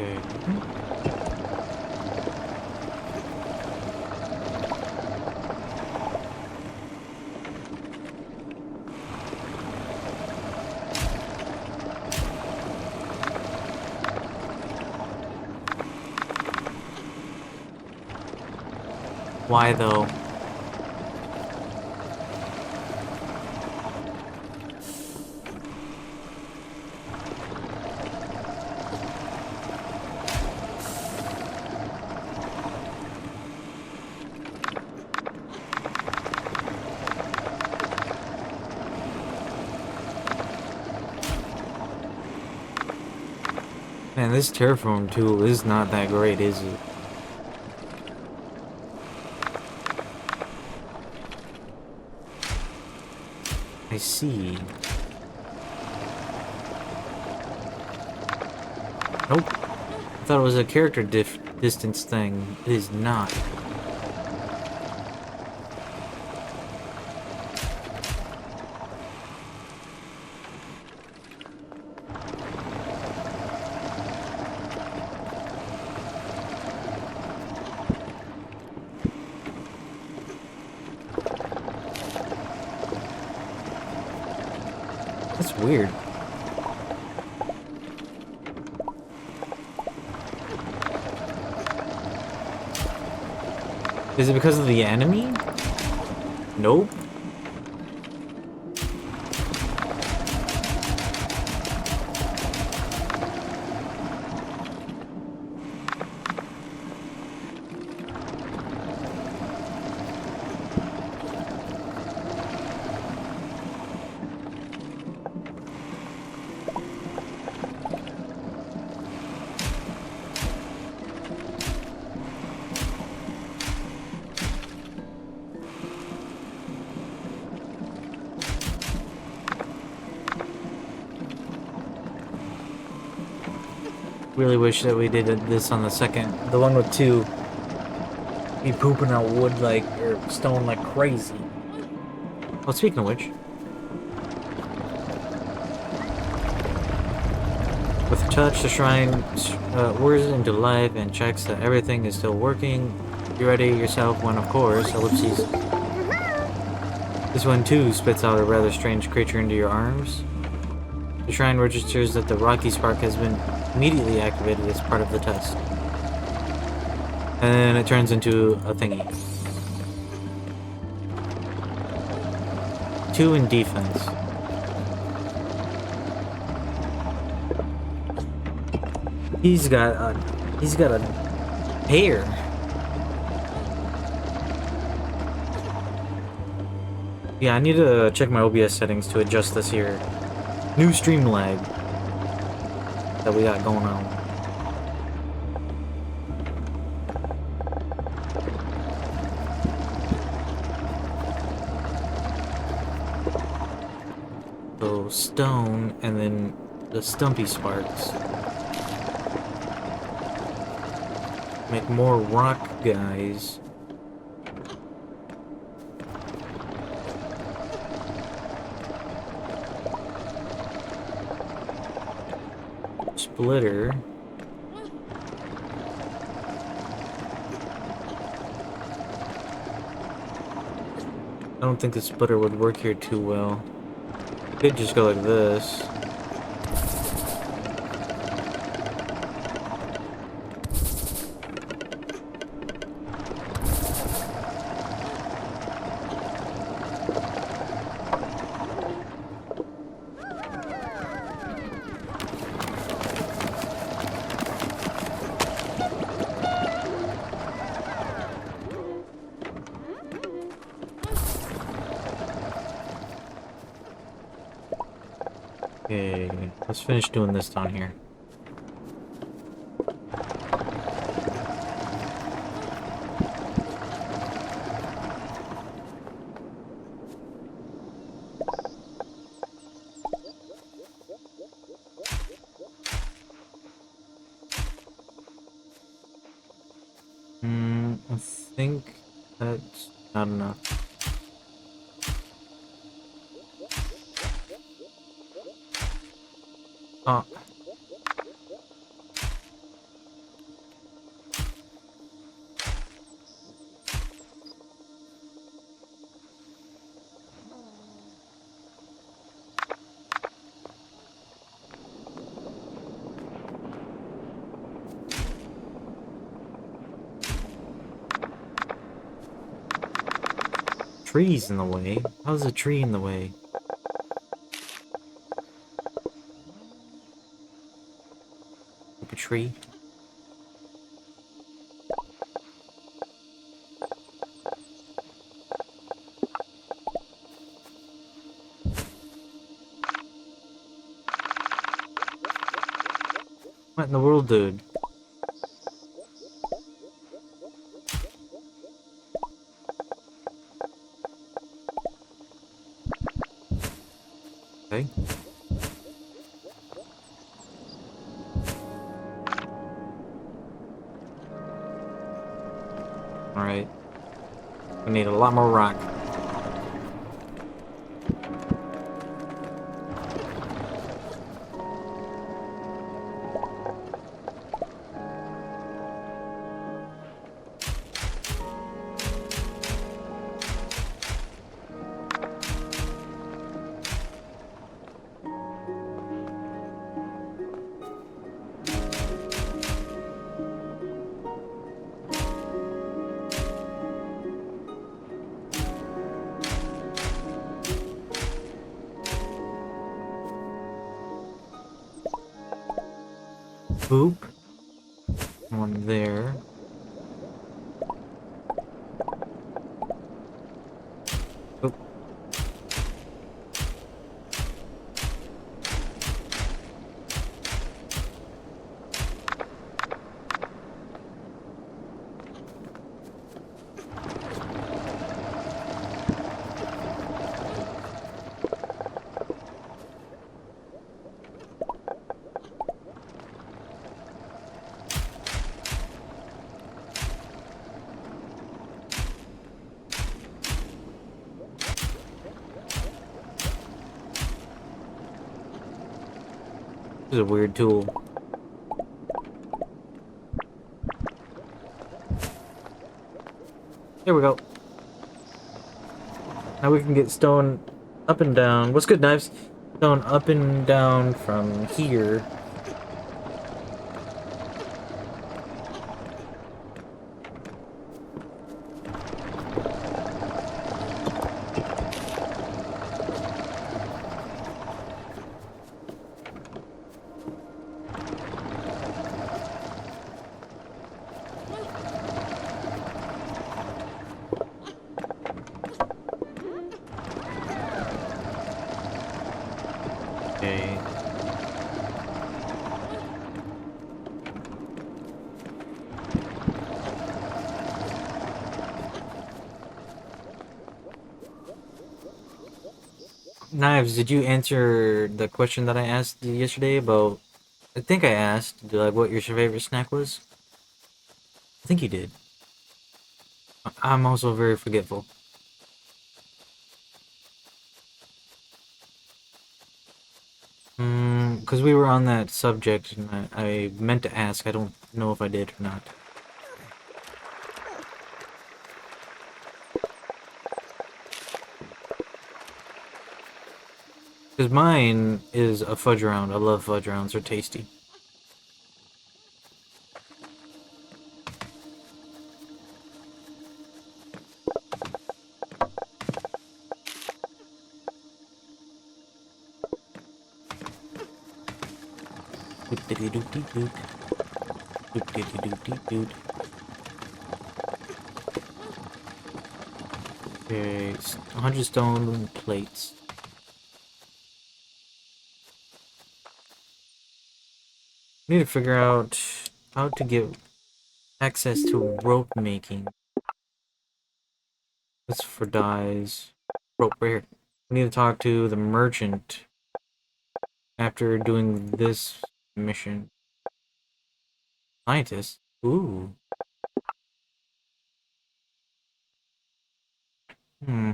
Okay. Why though? Man, this terraform tool is not that great, is it? I see. Nope. I thought it was a character distance thing. It is not. That's weird. Is it because of the enemy? Nope. Really wish that we did this on the one with two. Be pooping out wood like, or stone like crazy. Well, speaking of which. With touch, the shrine whirs into life and checks that everything is still working. Be ready yourself when, of course, ellipses. This one too spits out a rather strange creature into your arms. The shrine registers that the rocky spark has been immediately activated as part of the test. And then it turns into a thingy. 2 in defense. He's got a hair. Yeah, I need to check my OBS settings to adjust this here. New stream lag that we got going on. So stone and then the stumpy sparks. Make more rock guys. Splitter. I don't think the splitter would work here too well. Could just go like this. Okay, let's finish doing this down here. I think that's not enough. Oh. Trees in the way? How's a tree in the way? A tree? What in the world, dude? Okay. Alright. We need a lot more rock. Boop. One there. Oop. This is a weird tool. There we go. Now we can get stone up and down. What's good, Knives? Stone up and down from here. Knives, did you answer the question that I asked you yesterday about... I think I asked, like, what your favorite snack was? I think you did. I'm also very forgetful. Because we were on that subject, and I meant to ask. I don't know if I did or not. Because mine is a fudge round. I love fudge rounds. They're tasty. Okay, 100 stone plates. Need to figure out how to get access to rope making. That's for dyes. Rope right here. We need to talk to the merchant after doing this mission. Scientist? Ooh. Hmm.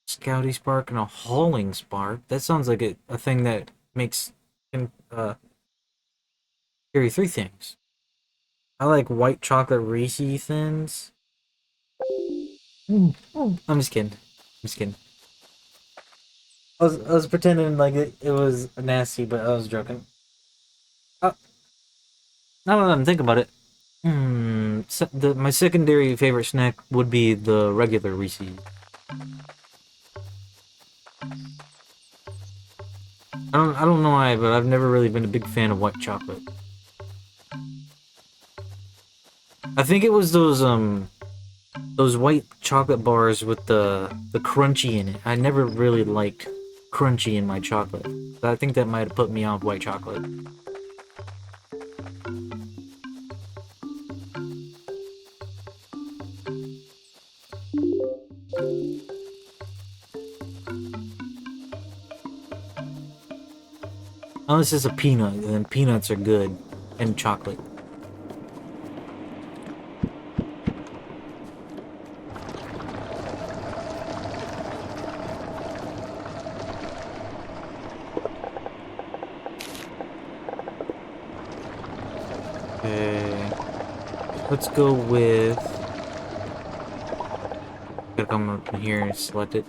Scouty spark and a hauling spark. That sounds like a thing that makes can carry three things. I like white chocolate Reese thins. I'm just kidding. I'm just kidding. I was pretending like it was nasty, but I was joking. Uh, Now that I'm thinking about it, my secondary favorite snack would be the regular Reese's. I don't know why, but I've never really been a big fan of white chocolate. I think it was those white chocolate bars with the crunchy in it. I never really liked crunchy in my chocolate. I think that might have put me off white chocolate. Unless it's a peanut, then peanuts are good. And chocolate. Okay. Let's go with... Gotta come up in here and select it.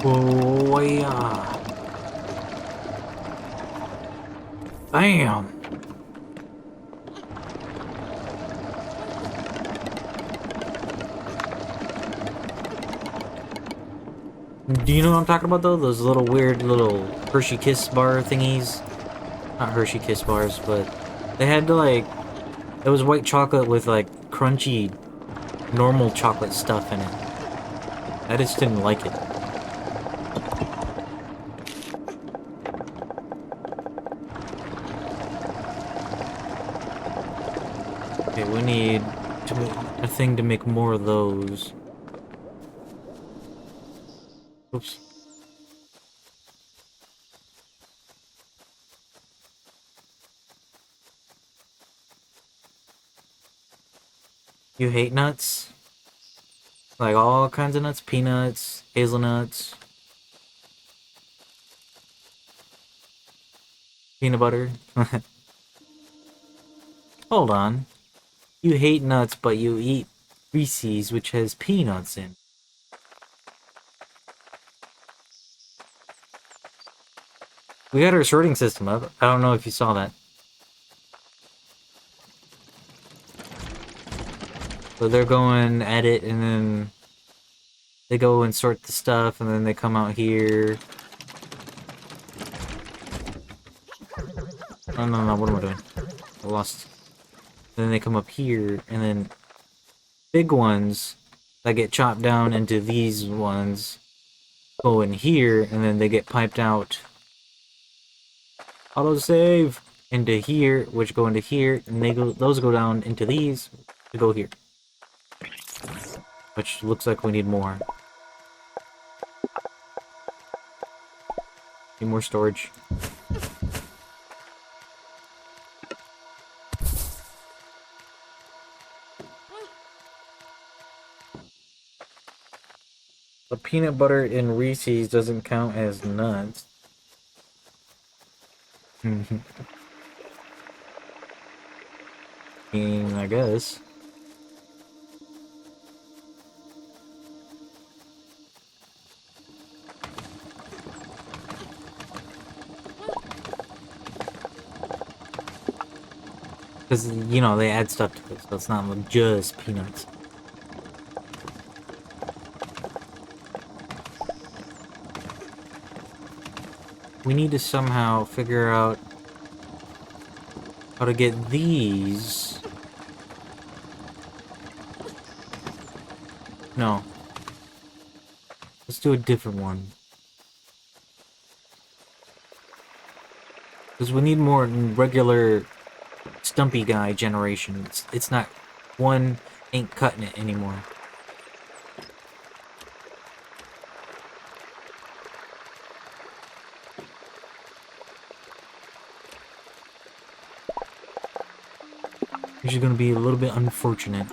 Oh, yeah. Bam! Do you know what I'm talking about, though? Those little weird little Hershey Kiss bar thingies? Not Hershey Kiss bars, but they had to, like... It was white chocolate with, like, crunchy, normal chocolate stuff in it. I just didn't like it. Okay, we need a thing to make more of those. Oops. You hate nuts? Like all kinds of nuts? Peanuts, hazelnuts, peanut butter? Hold on. You hate nuts, but you eat Reese's, which has peanuts in. We got our sorting system up. I don't know if you saw that. So they're going at it, and then they go and sort the stuff, and then they come out here. Oh, no, what am I doing? I lost. Then they come up here, and then big ones that get chopped down into these ones go in here, and then they get piped out. Autosave into here, which go into here, and those go down into these to go here. Which looks like we need more. Need more storage. The peanut butter in Reese's doesn't count as nuts. I guess. Because, you know, they add stuff to it, so it's not just peanuts. We need to somehow figure out how to get these. No. Let's do a different one. Because we need more regular stumpy guy generation. It's not... One ain't cutting it anymore. Which is going to be a little bit unfortunate.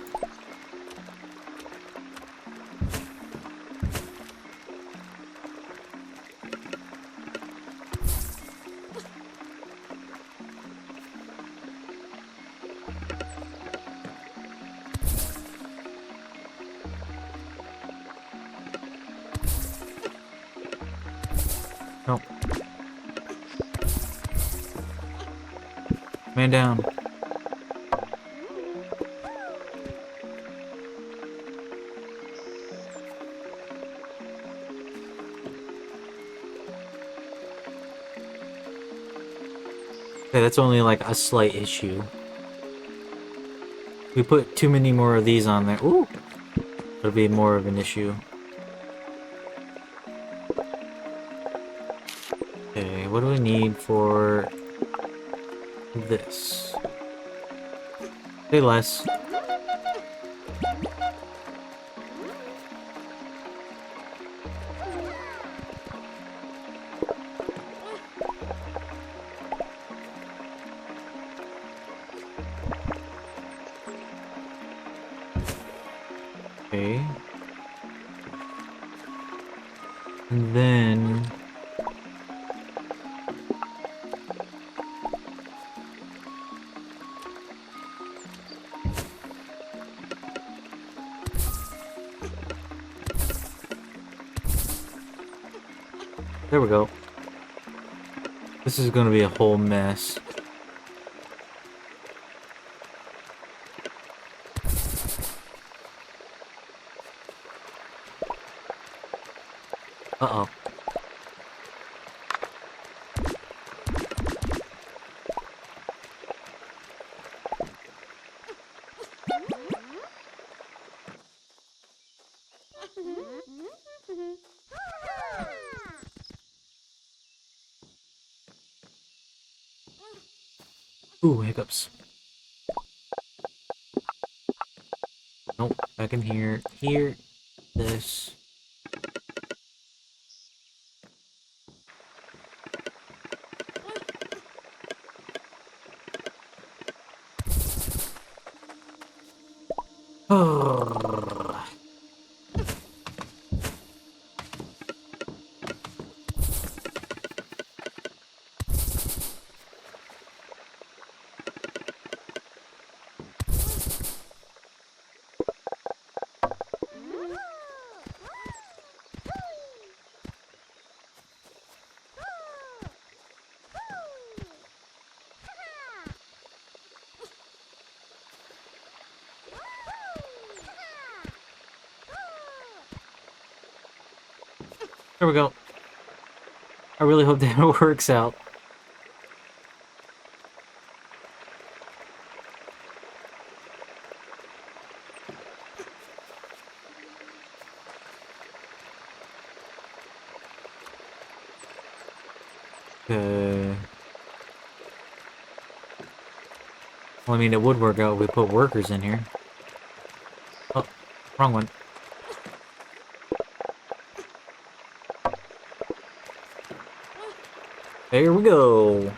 Nope. Man down. Okay, that's only like a slight issue. We put too many more of these on there. Ooh! It'll be more of an issue. Okay, what do we need for this? Say less. Okay. And then... There we go. This is gonna be a whole mess. Uh-oh. Ooh, hiccups. Nope, back in here. Here. This. Oh. There we go. I really hope that works out. Okay. Well, I mean, it would work out if we put workers in here. Oh, Wrong one. There we go.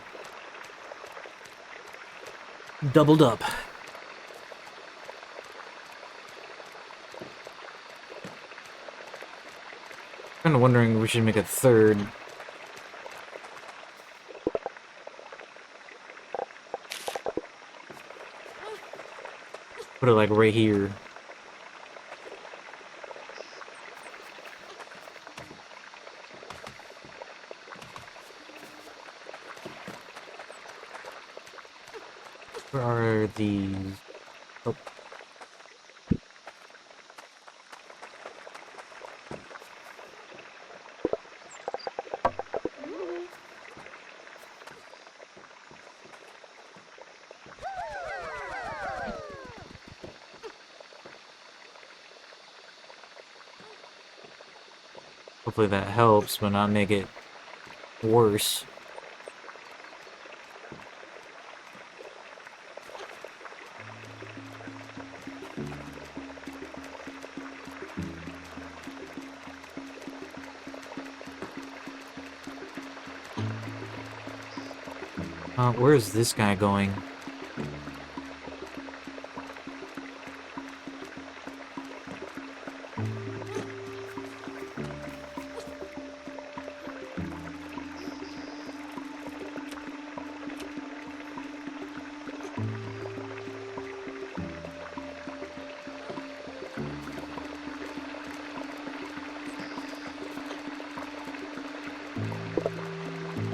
Doubled up. Kind of wondering if we should make a third. Put it like right here. Where are these? Oh. Hopefully that helps, but not make it worse. Where is this guy going?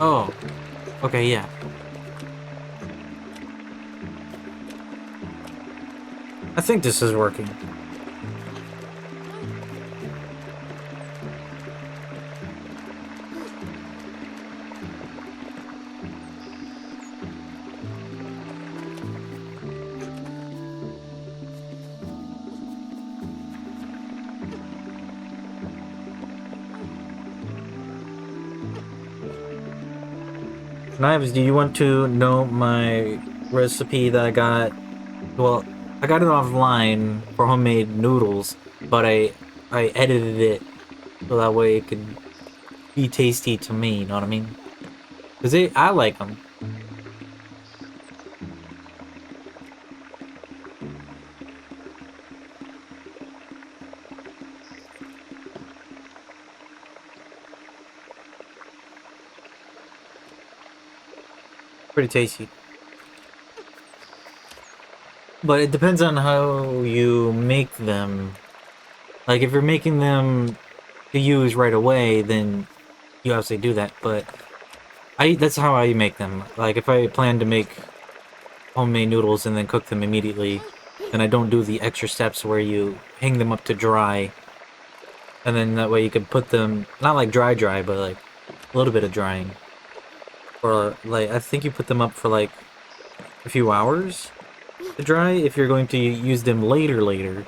Oh, okay, yeah. I think this is working. Knives, do you want to know my recipe that I got? Well, I got it offline for homemade noodles, but I edited it so that way it could be tasty to me, you know what I mean? Because I like them. Pretty tasty. But it depends on how you make them. Like, if you're making them to use right away, then you obviously do that, but that's how I make them. Like, if I plan to make homemade noodles and then cook them immediately, then I don't do the extra steps where you hang them up to dry, and then that way you can put them, not like dry, but like a little bit of drying. Or, like, I think you put them up for like a few hours to dry if you're going to use them later.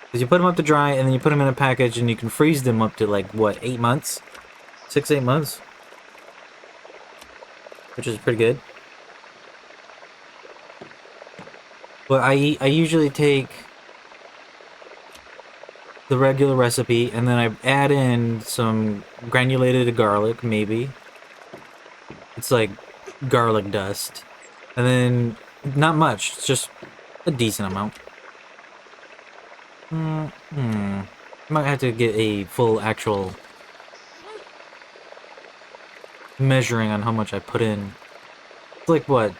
Because you put them up to dry, and then you put them in a package, and you can freeze them up to, like, what, 8 months? 6, 8 months? Which is pretty good. But I usually take the regular recipe, and then I add in some granulated garlic, maybe. It's like garlic dust. And then, not much, it's just a decent amount. Might have to get a full actual measuring on how much I put in. It's like, what?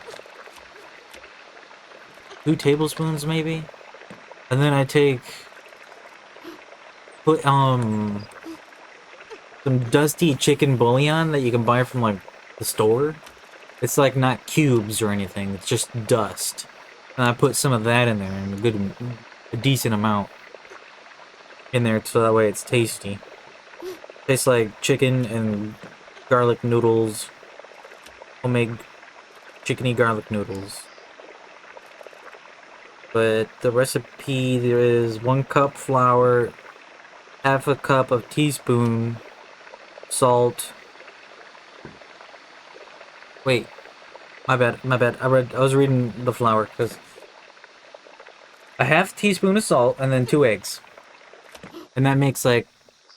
2 tablespoons, maybe? And then I put, some dusty chicken bouillon that you can buy from, like, the store. It's, like, not cubes or anything, it's just dust. And I put some of that in there, and a decent amount in there, so that way it's tasty. Tastes like chicken and garlic noodles. Homemade chickeny garlic noodles. But the recipe, there is 1 cup flour, half a cup of teaspoon salt. Wait, my bad. I was reading the flour because a half teaspoon of salt and then 2 eggs. And that makes like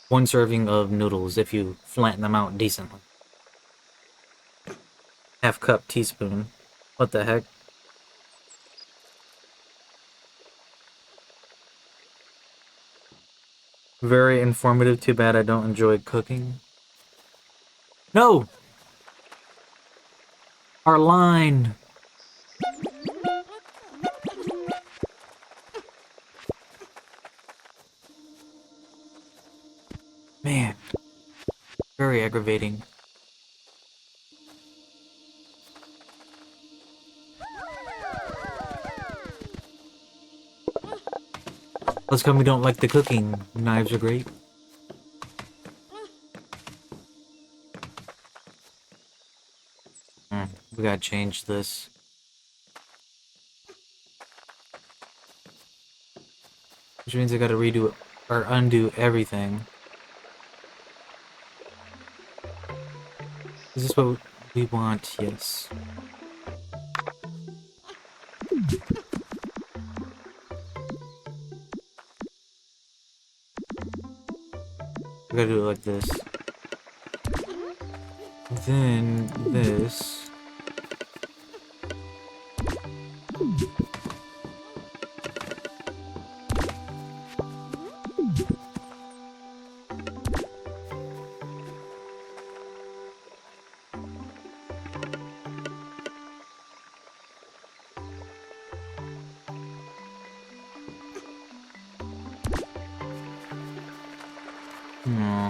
1 serving of noodles if you flatten them out decently. Half cup teaspoon. What the heck? Very informative. Too bad I don't enjoy cooking. No! Our line! Man, very aggravating. Let's come we don't like the cooking. Knives are great. We gotta change this. Which means I gotta redo it, or undo everything. Is this what we want? Yes. We gotta do it like this. Then this. Hmm.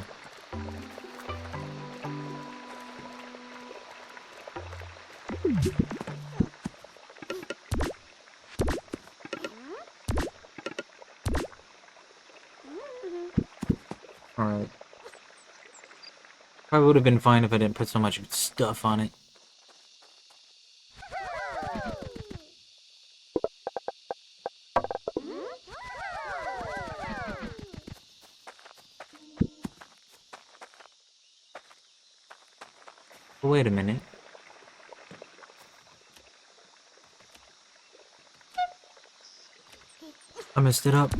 Alright. Probably would have been fine if I didn't put so much stuff on it. But wait a minute. I messed it up.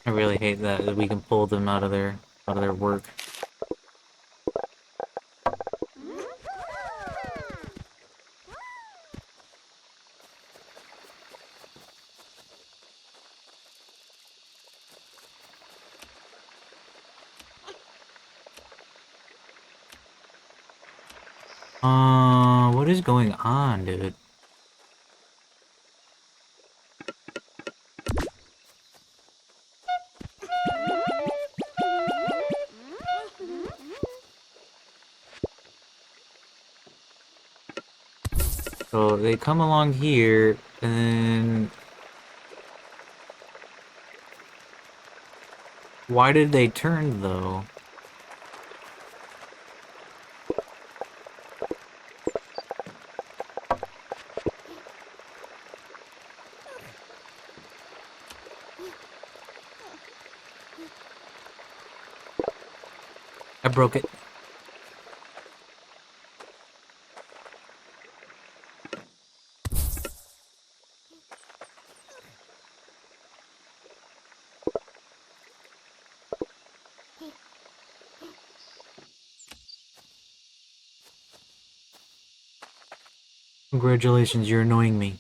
I really hate that we can pull them out of their work. What is going on, dude? So they come along here, and then why did they turn though? I broke it. Congratulations, you're annoying me.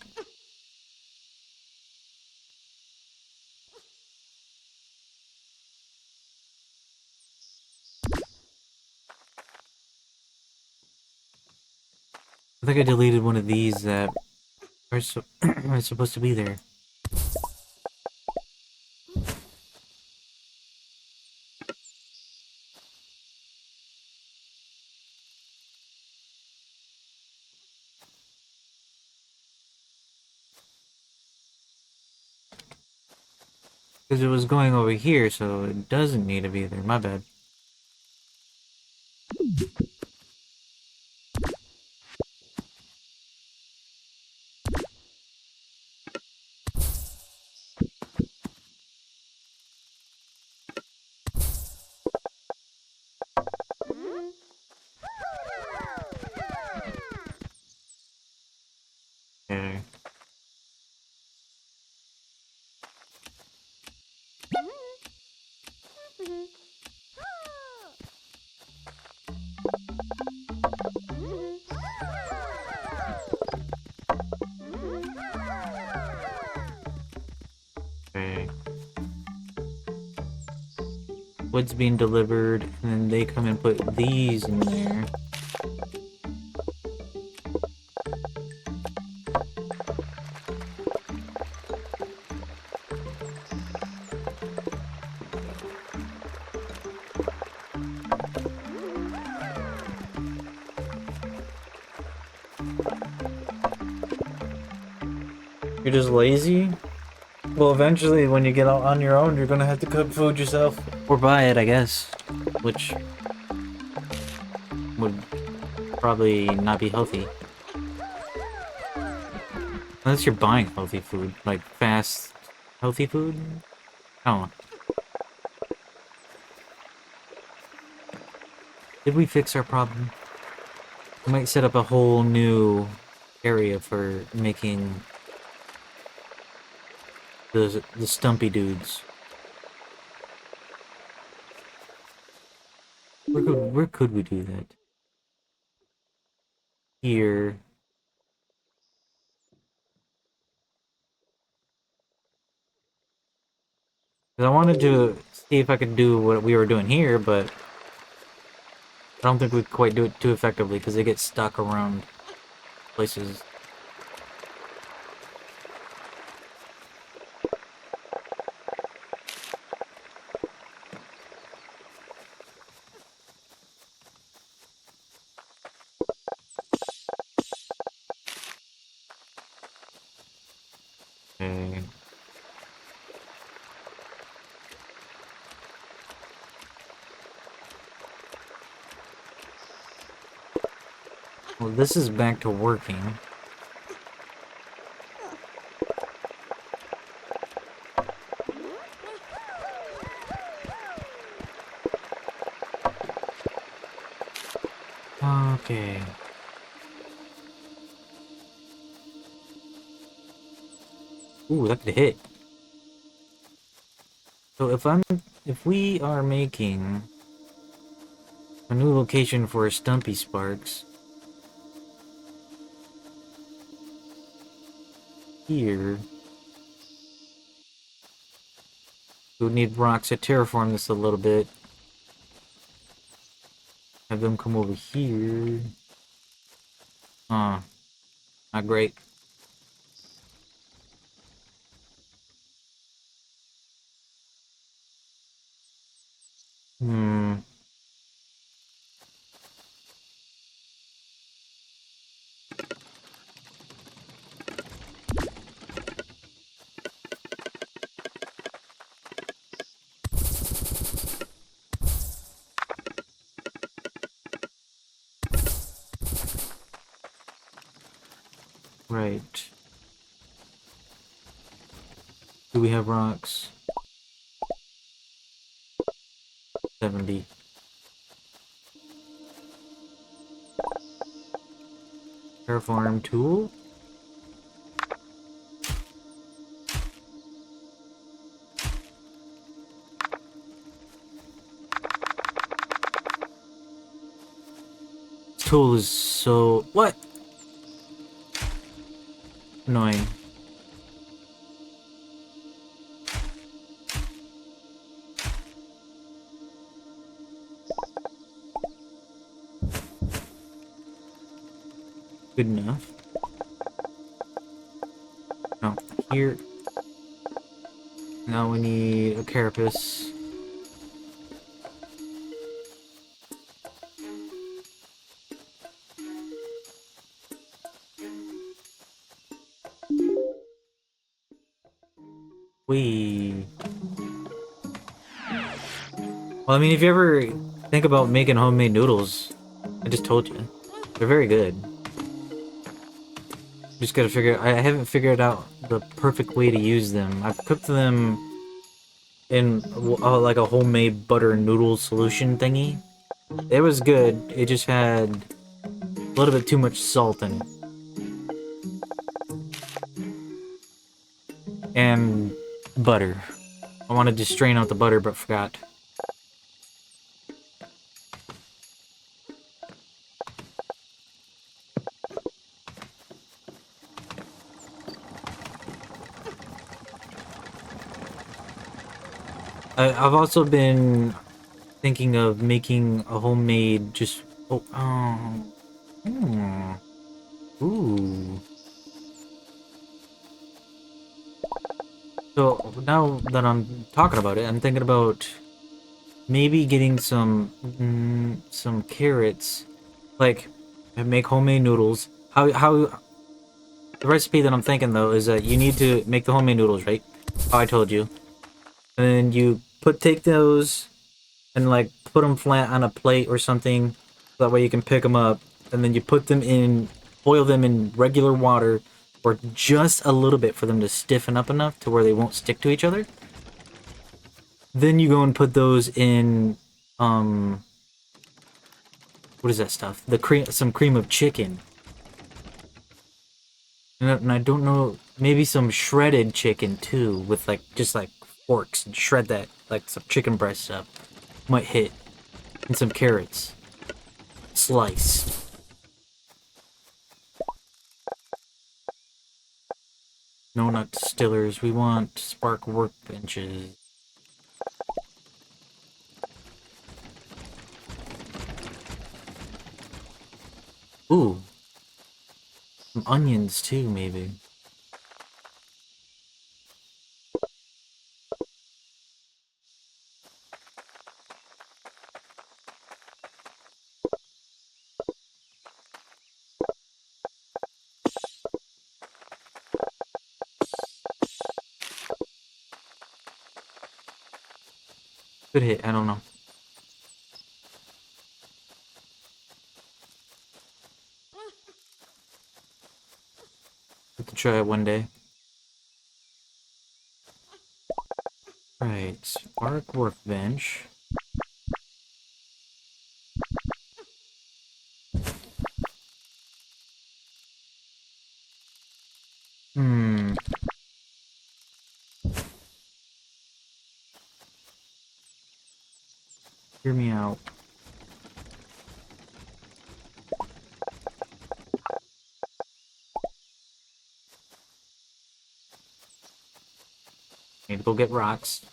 I think I deleted one of these that are supposed to be there. Because it was going over here, so it doesn't need to be there. My bad. wood's being delivered, and then they come and put these in there. You're just lazy? Well, eventually, when you get out on your own, you're gonna have to cook food yourself. Or buy it, I guess. Which would probably not be healthy. Unless you're buying healthy food. Like, fast, healthy food? I don't know. Did we fix our problem? We might set up a whole new area for making the stumpy dudes. Where could we do that? Here. Because I wanted to see if I could do what we were doing here, but I don't think we could quite do it too effectively because they get stuck around places. Okay. Well, this is back to working. Okay. Ooh, that could hit. So if we are making a new location for Stumpy Sparks here, we would need rocks to terraform this a little bit. Have them come over here. Not great. Hmm. Right. Do we have rocks? 70. Terraform tool? Tool is so... What? Annoying. Good enough. No, here. Now we need a carapace. We. Well, I mean, if you ever think about making homemade noodles, I just told you. They're very good. Just gotta figure... I haven't figured out the perfect way to use them. I've cooked them in like a homemade butter noodle solution thingy. It was good. It just had a little bit too much salt in it. And butter. I wanted to strain out the butter, but forgot. I've also been thinking of making a homemade just ooh. So now that I'm talking about it, I'm thinking about maybe getting some carrots, like and make homemade noodles. How the recipe that I'm thinking though is that you need to make the homemade noodles, right? How I told you, and then you take those and like put them flat on a plate or something. That way you can pick them up, and then you put them in, boil them in regular water, or just a little bit for them to stiffen up enough to where they won't stick to each other. Then you go and put those in, um, what is that stuff? The cream, some cream of chicken. And I don't know, maybe some shredded chicken too, with like, just like forks and shred that, like some chicken breast up. Might hit. And some carrots. Slice. No nut stillers. We want spark workbenches. Ooh. Some onions too, maybe. Good hit, I don't know. We can try it one day. Right, spark workbench. Hmm. Hear me out. Need to go get rocks.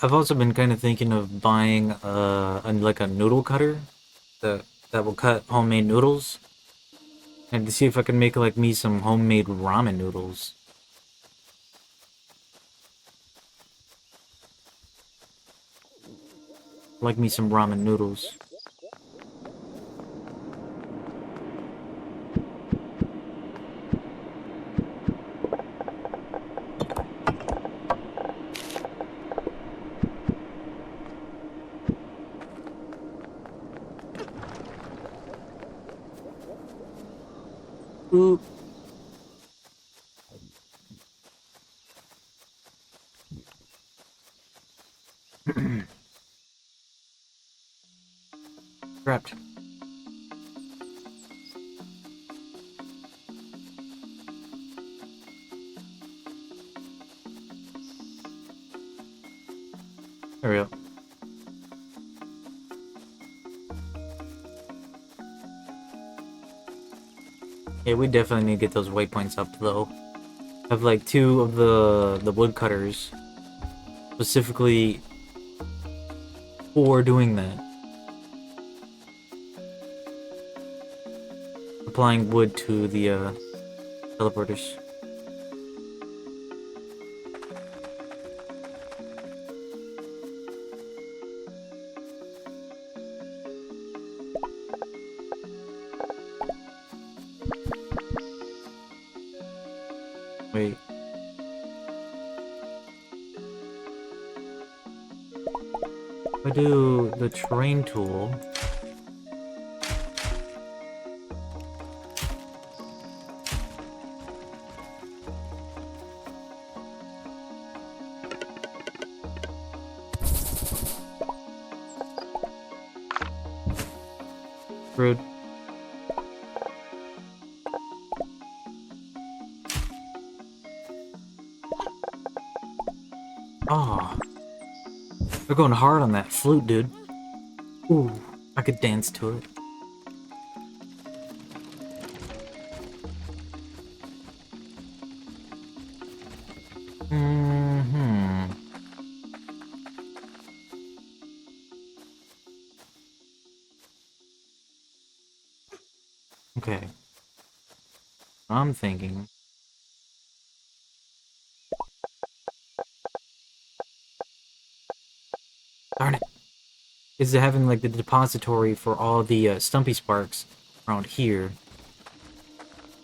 I've also been kind of thinking of buying like a noodle cutter that will cut homemade noodles, and to see if I can make like me some homemade ramen noodles. Like me some ramen noodles. Ooh. Trapped. There we go. Yeah, we definitely need to get those waypoints up though. I have like two of the woodcutters specifically for doing that. Applying wood to the teleporters. Wait. If I do the terrain tool. Rude. Oh, they're going hard on that flute, dude. Ooh, I could dance to it. Mm-hmm. Okay. I'm thinking. Darn it. Is having like the depository for all the Stumpy Sparks around here.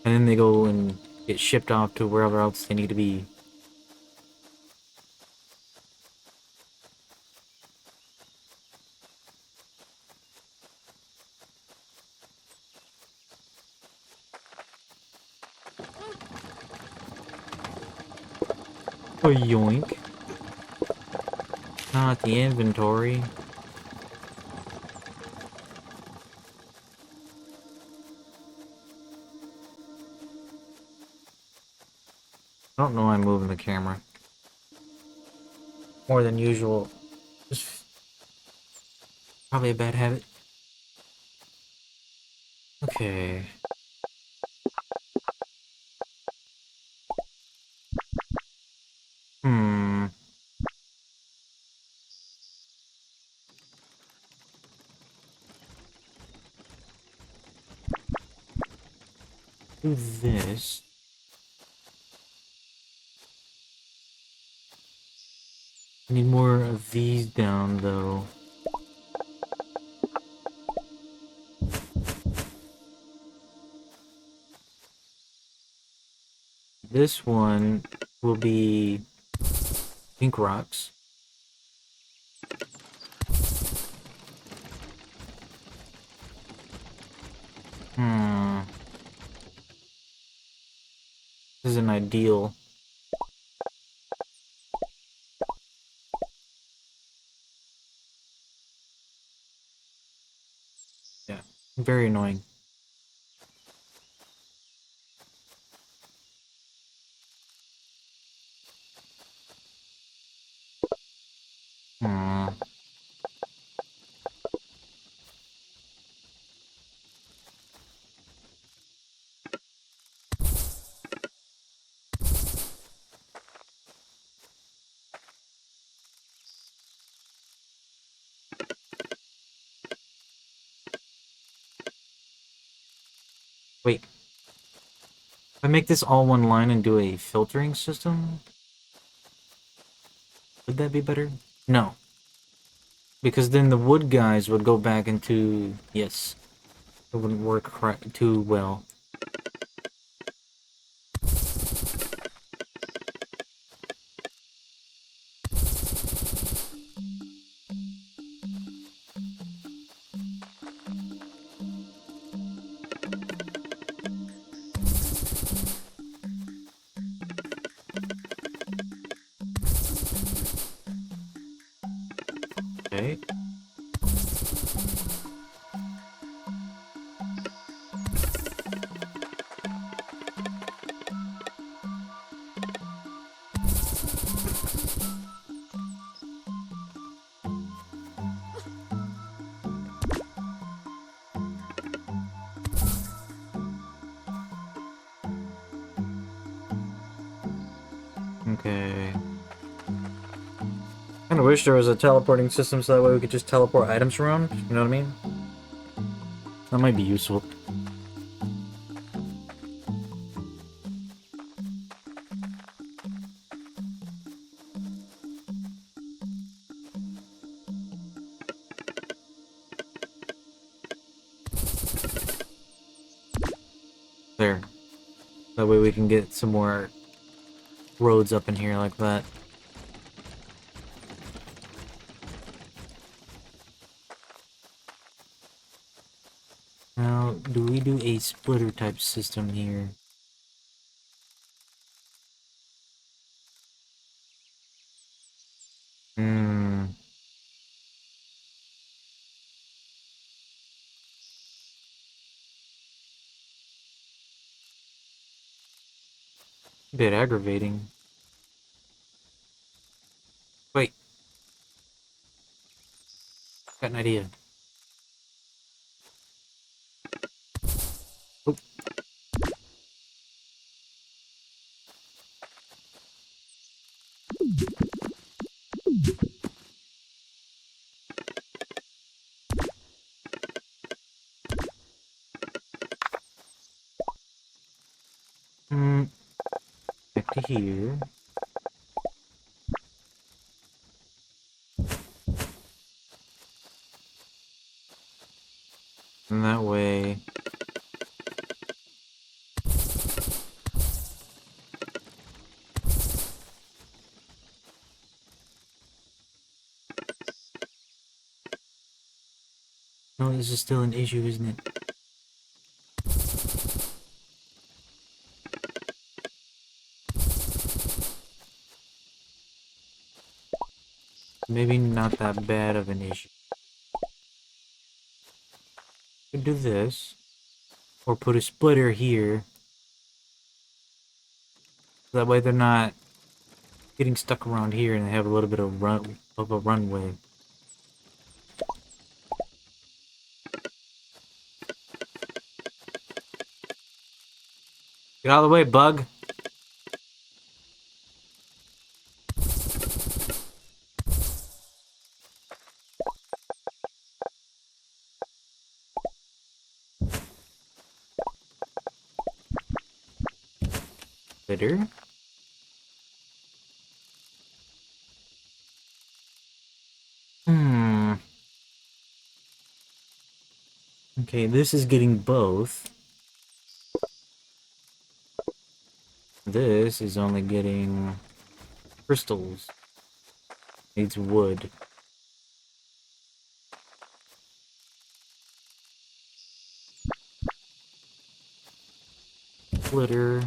And then they go and get shipped off to wherever else they need to be. Oh, yoink. Not the inventory. I don't know why I'm moving the camera. More than usual. Just probably a bad habit. Okay. Hmm. Do this. I need more of these down, though. This one will be pink rocks. Hmm. This isn't ideal. Yeah. Very annoying. Hmm. Wait. If I make this all one line and do a filtering system, would that be better? No. Because then the wood guys would go back into... Yes. It wouldn't work too well. Okay. Okay. Kinda wish there was a teleporting system so that way we could just teleport items around, you know what I mean? That might be useful. There. That way we can get some more roads up in here like that. Now, do we do a splitter type system here? Hmm. A bit aggravating. Got an idea. Oop. Back to here. And that way... No, this is still an issue, isn't it? Maybe not that bad of an issue. Could do this. Or put a splitter here. That way they're not getting stuck around here and they have a little bit of a runway. Get out of the way, bug! Splitter. Okay, this is getting both. This is only getting crystals. Needs wood. Splitter.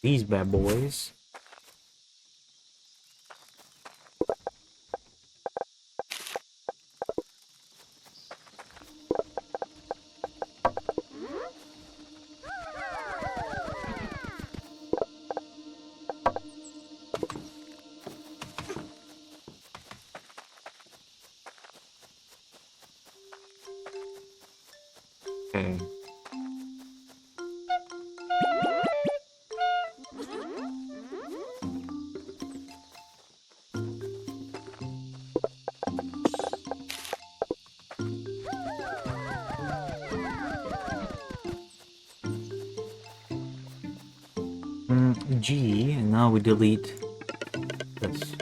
These bad boys. Okay. G, and now we delete this.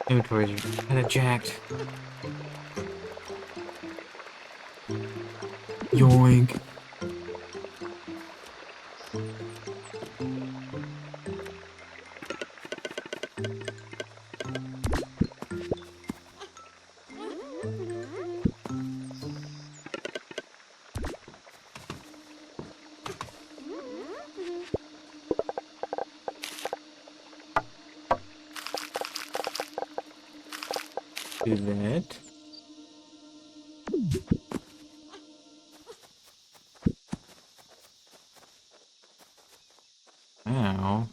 Inventories are kinda jacked. Yoink. Do that. Now.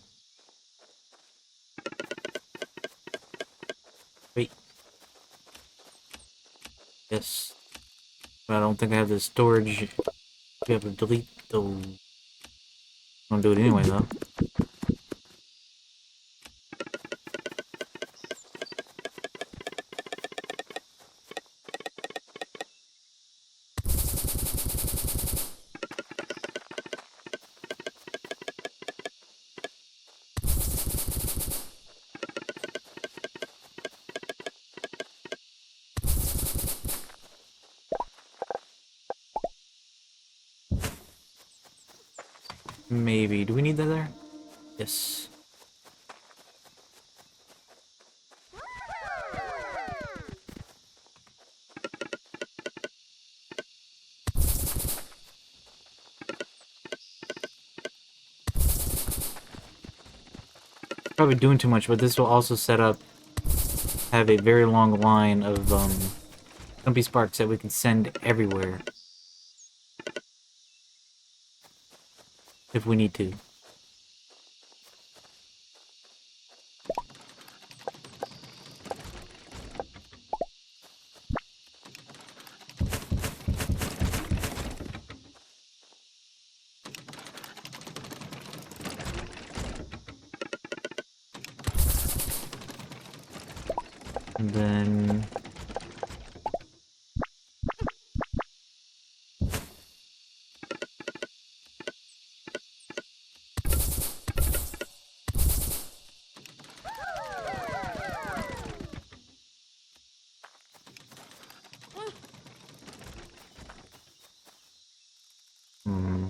Wait. Yes. But I don't think I have the storage. We have to delete those. I'll do it anyway, though. Maybe. Do we need that there? Yes. probably doing too much, but this will also have a very long line of Stumpy Sparks that we can send everywhere if we need to. And then... Hmm.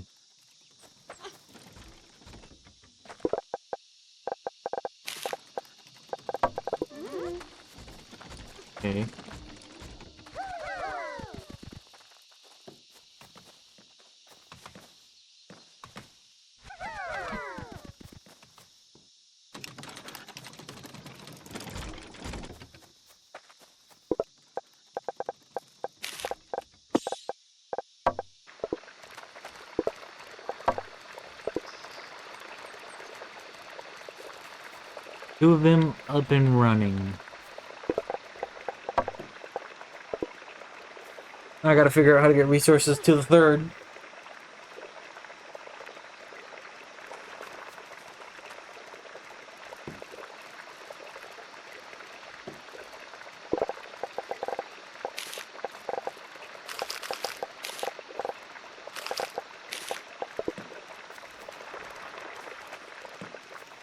Okay. Two of them up and running. I gotta figure out how to get resources to the third.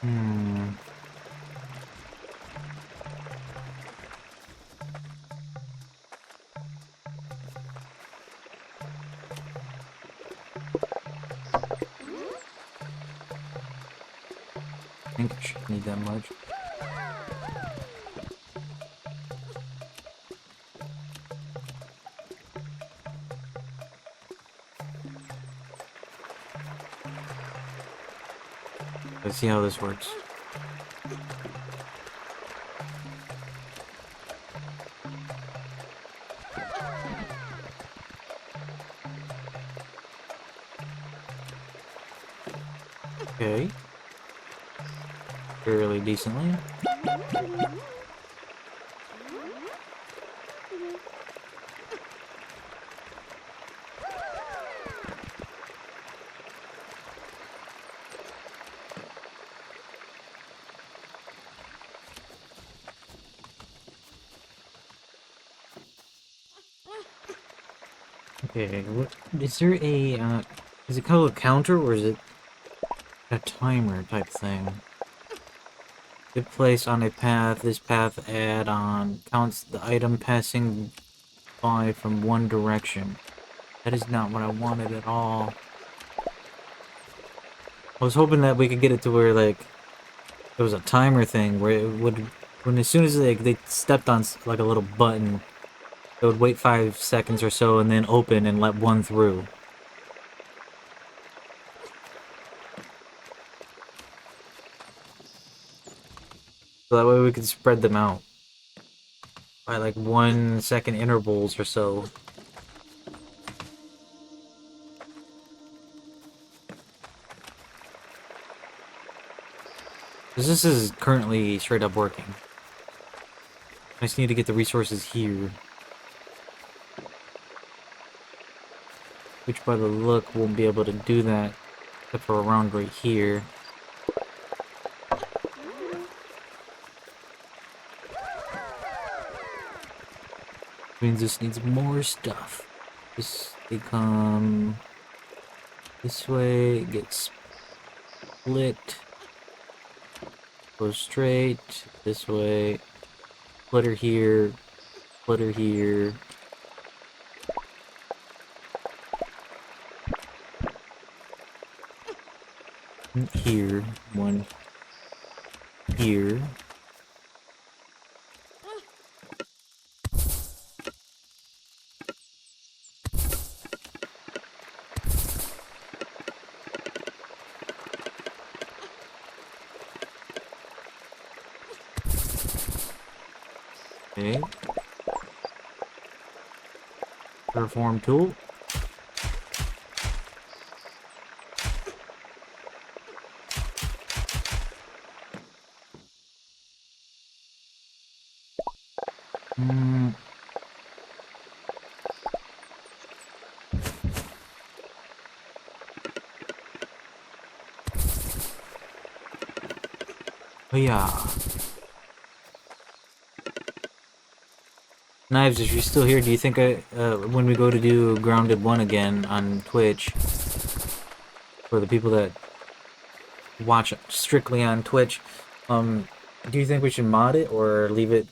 Hmm. I think I should need that much. Let's see how this works. Okay. Fairly decently. Okay, what is there is it called a counter or is it a timer type thing? If placed on a path, this path add-on counts the item passing by from one direction. That is not what I wanted at all. I was hoping that we could get it to where, like, there was a timer thing where it would, when as soon as they stepped on, like, a little button, it would wait 5 seconds or so and then open and let one through. So that way we could spread them out by, like, 1 second intervals or so. Because this is currently straight up working. I just need to get the resources here. Which by the look won't be able to do that except for around right here. Means this needs more stuff. This they come this way, it gets split, go straight, this way, splitter here, splitter here. Here, one here. Okay. Perform tool. Hmm. Oh yeah. Knives, if you're still here, do you think when we go to do Grounded 1 again on Twitch, for the people that watch strictly on Twitch, do you think we should mod it or leave it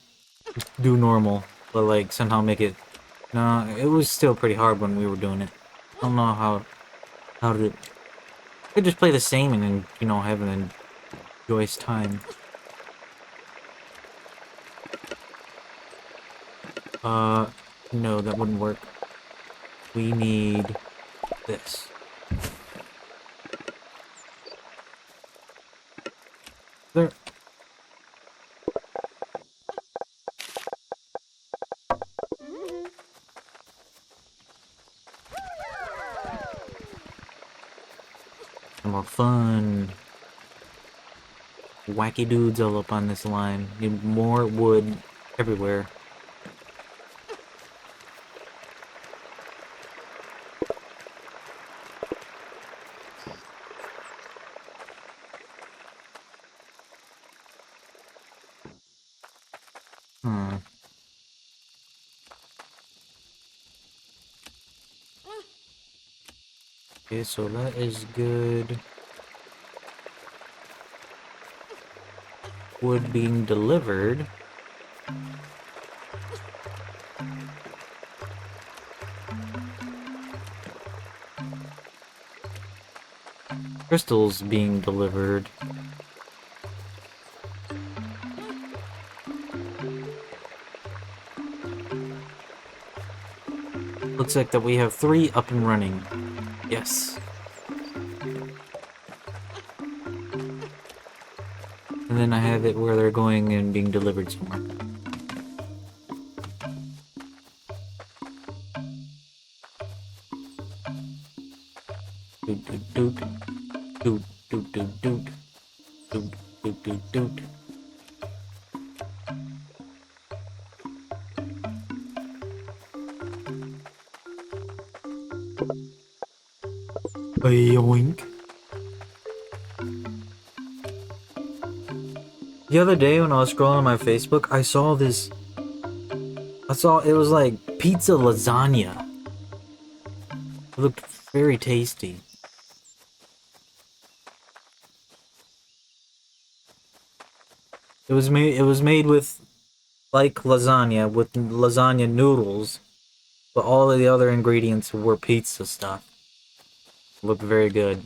do normal, but like somehow make it? No, it was still pretty hard when we were doing it. I don't know how to. I could just play the same and then have an enjoyous time. No, that wouldn't work. We need this. There. Some more fun. Wacky dudes all up on this line. Need more wood everywhere. Hmm. Okay, so that is good. Wood being delivered. Crystals being delivered. Looks like that we have 3 up and running. Yes. And then I have it where they're going and being delivered somewhere. Doot doot doot. Doot doot doot doot. Doot doot doot doot. Yoink. The other day when I was scrolling on my Facebook, I saw it was like pizza lasagna. It looked very tasty. It was made with like lasagna with lasagna noodles, but all of the other ingredients were pizza stuff. It looked very good.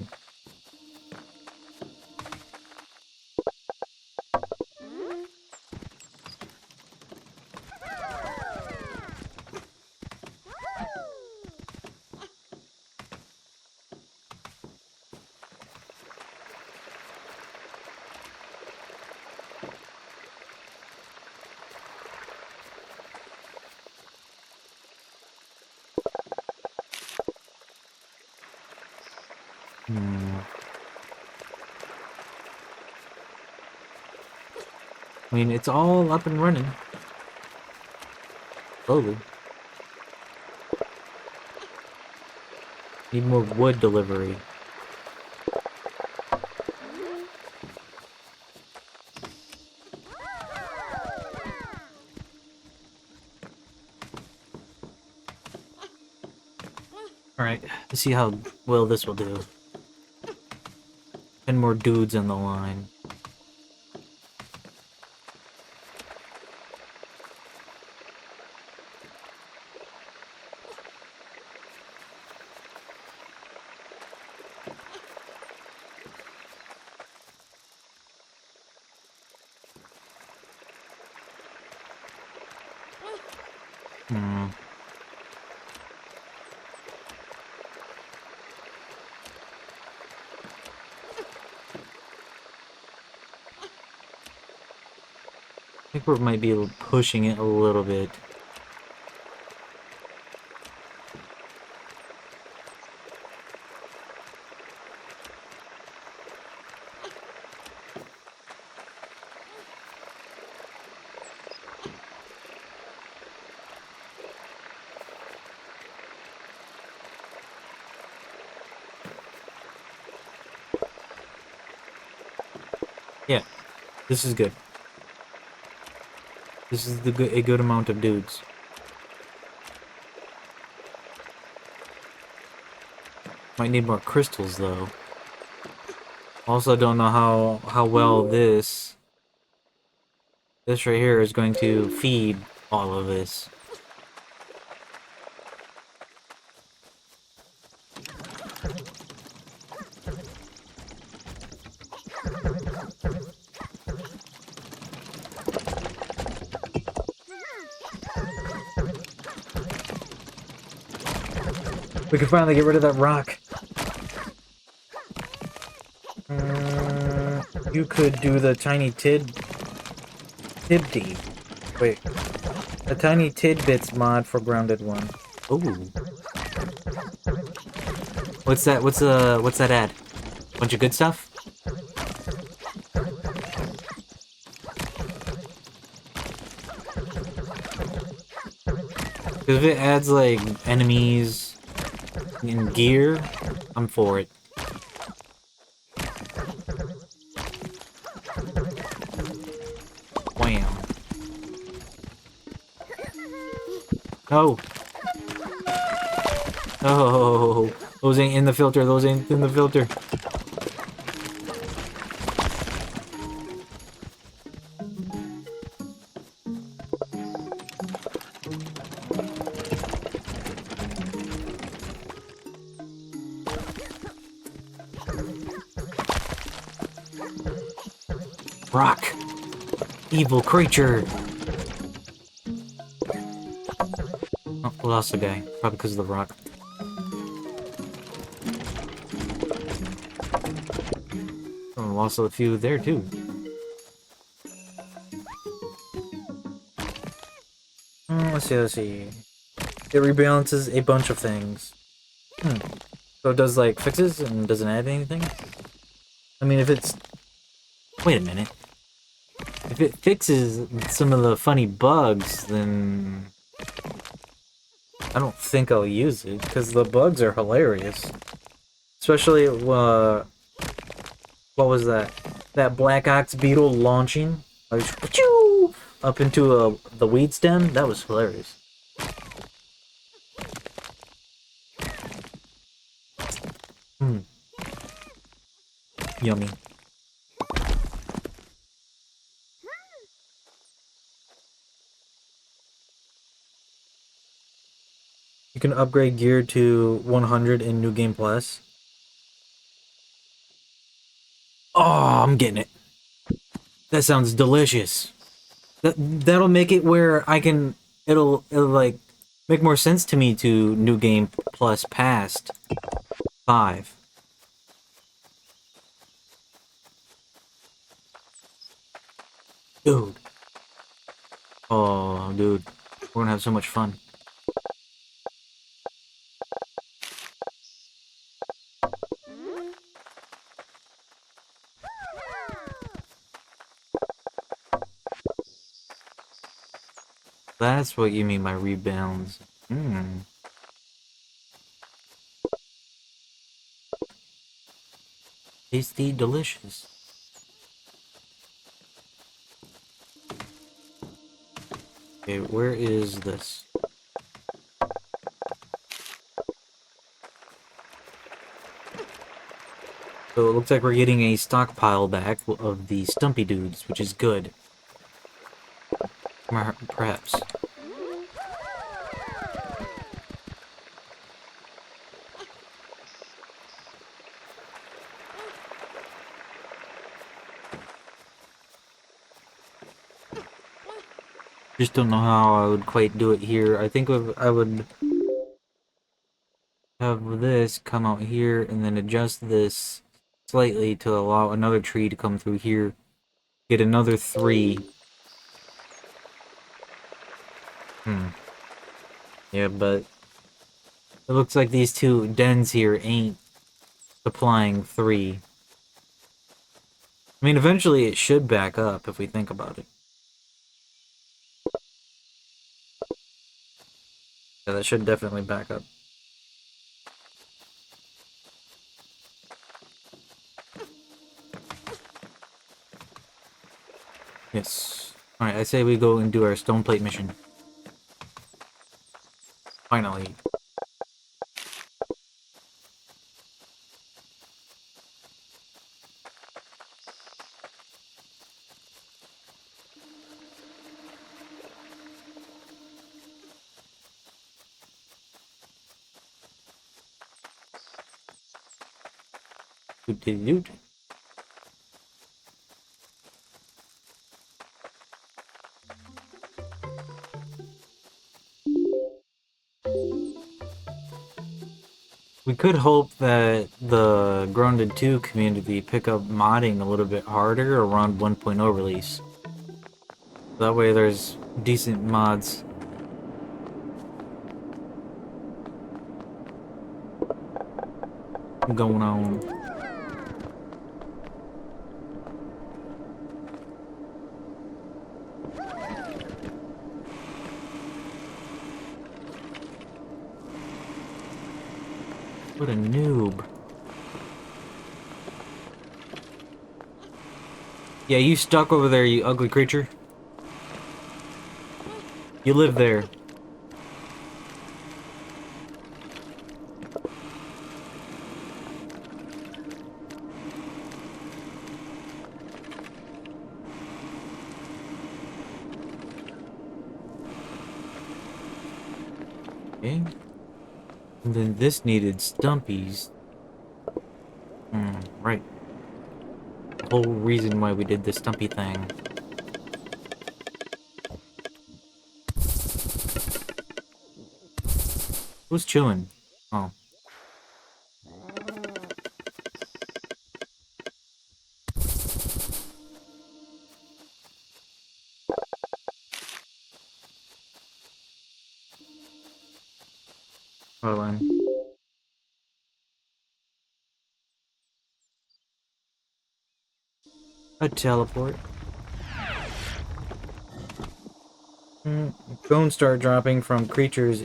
Hmm. I mean, it's all up and running. Slowly. Need more wood delivery. Alright, let's see how well this will do. 10 more dudes on the line. Hmm. think we might be pushing it a little bit. Yeah, this is good. This is a good amount of dudes. Might need more crystals though. Also, don't know how well this right here is going to feed all of this. We can finally get rid of that rock. You could do the tiny tidbit. Wait, a tiny tidbits mod for grounded one. Ooh. What's that? What's that ad? Bunch of good stuff? If it adds like enemies and gear, I'm for it. Wham. No. Oh, those ain't in the filter. Those ain't in the filter. Rock. Evil creature. Oh, we lost a guy. Probably because of the rock. Oh, lost a few there too. Let's see. It rebalances a bunch of things. So it does like fixes and doesn't add anything? I mean, if it's... Wait a minute. If it fixes some of the funny bugs, then... I don't think I'll use it, because the bugs are hilarious. Especially, what was that? That black ox beetle launching? Like, up into the weed stem? That was hilarious. Yummy. You can upgrade gear to 100 in New Game Plus. Oh, I'm getting it. That sounds delicious. That'll make it where I can... It'll like make more sense to me to New Game Plus past 5. Dude. Oh, dude. We're gonna have so much fun. That's what you mean by rebounds. Tasty, delicious. Okay, where is this? So it looks like we're getting a stockpile back of the stumpy dudes, which is good. Perhaps. Just don't know how I would quite do it here. I think I would have this come out here and then adjust this slightly to allow another tree to come through here. Get another 3. Yeah, but it looks like these two dens here ain't supplying 3. I mean, eventually it should back up if we think about it. Yeah, that should definitely back up. Yes. Alright, I say we go and do our stone plate mission. Finally. Doot. We could hope that the Grounded 2 community pick up modding a little bit harder around 1.0 release. That way there's decent mods. Going on. What a noob. Yeah, you stuck over there, you ugly creature. You live there. Okay. And then this needed stumpies. Right. The whole reason why we did the stumpy thing. Who's chewing? Oh. Caroline. A teleport. Bones start dropping from creatures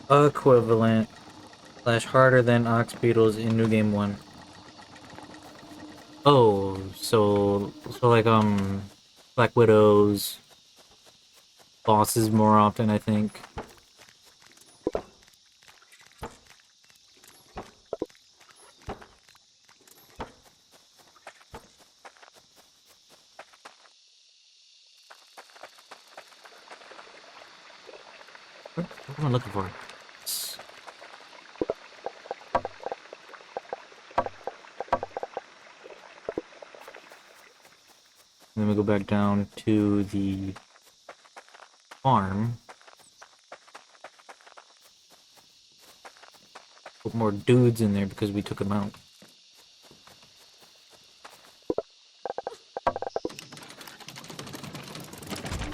equivalent / harder than ox beetles in New Game 1. Oh, so like Black Widows, bosses more often, I think. What am I looking for? And then we go back down to the farm. Put more dudes in there because we took them out.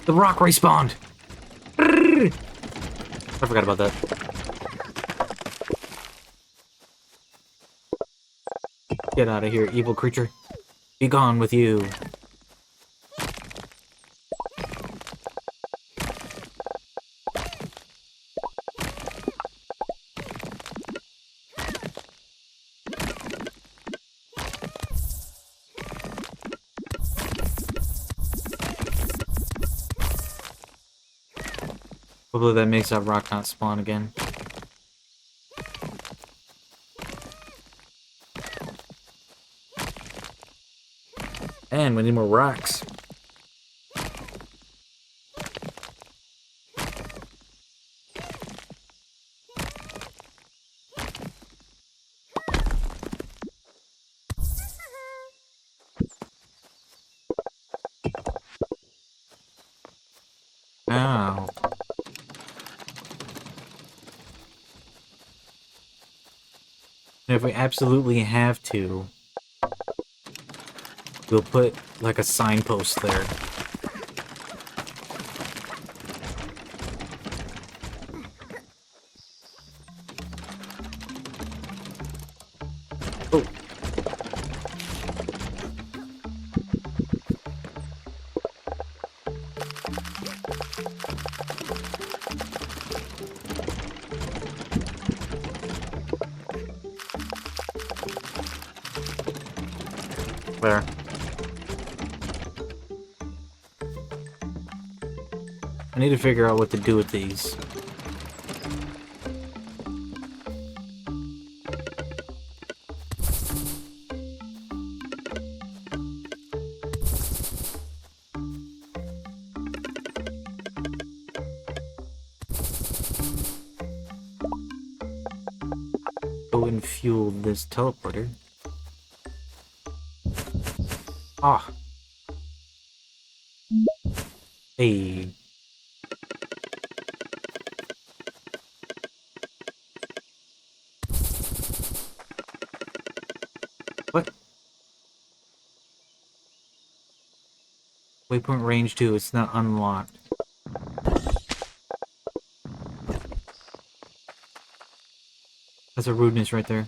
The rock respawned! I forgot about that. Get out of here, evil creature. Be gone with you. Hopefully that makes that rock not spawn again. And we need more rocks. Ow. And if we absolutely have to, we'll put like a signpost there. Where? I need to figure out what to do with these. Go and fuel this teleporter. Ah. Hey. What? Waypoint range 2, it's not unlocked. That's a rudeness right there.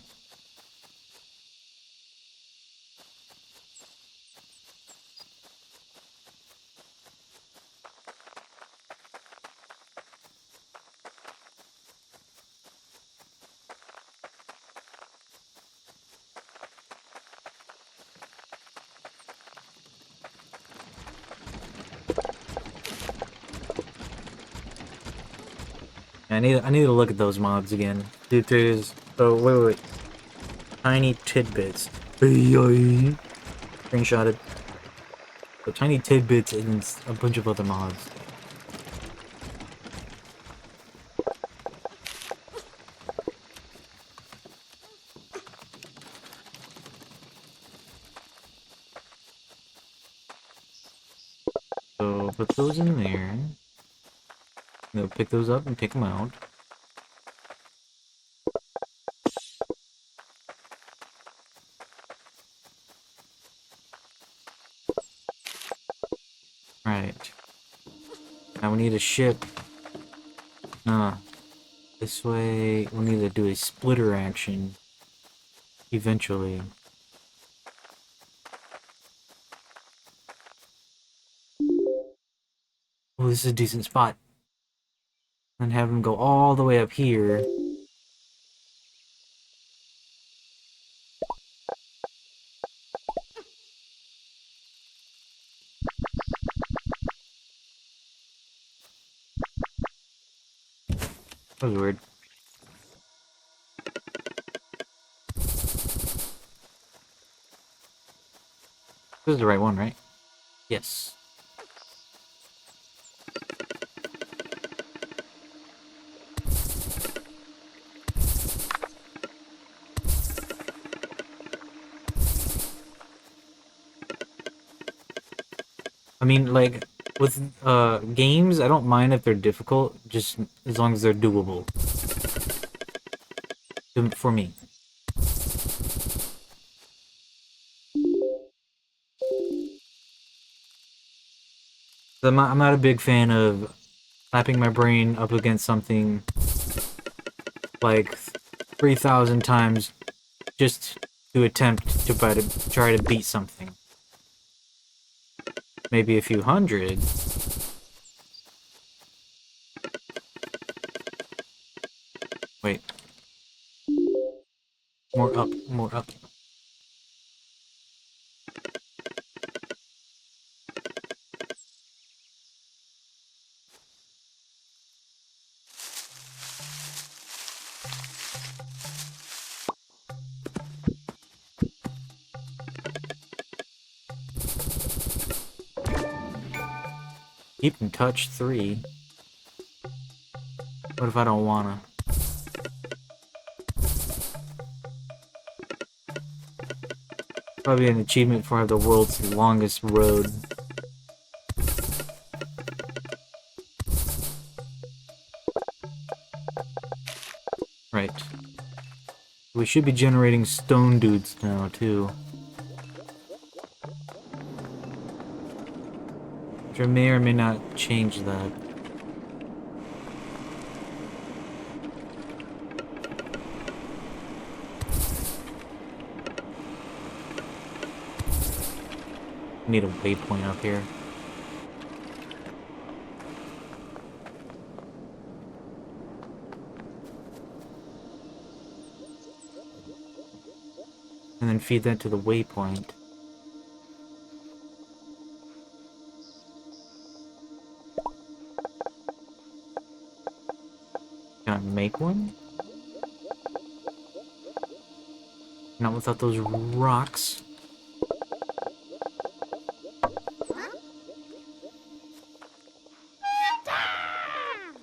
I need to look at those mobs again. Dude, there's wait. Tiny tidbits. Screenshotted. So tiny tidbits and a bunch of other mobs. So put those in there. Pick those up and pick them out. Right. Now we need a ship. This way we need to do a splitter action. Eventually. Oh, this is a decent spot. And have them go all the way up here. That was weird. This is the right one, right? Yes. I mean, like, with games, I don't mind if they're difficult, just as long as they're doable. For me. I'm not a big fan of slapping my brain up against something like 3,000 times just to attempt to try to beat something. Maybe a few hundred. Wait. More up, more up. Keep in touch 3. What if I don't wanna? Probably an achievement for the world's longest road. Right. We should be generating stone dudes now, too. Which I may or may not change that. Need a waypoint up here. And then feed that to the waypoint. I make one? Not without those rocks.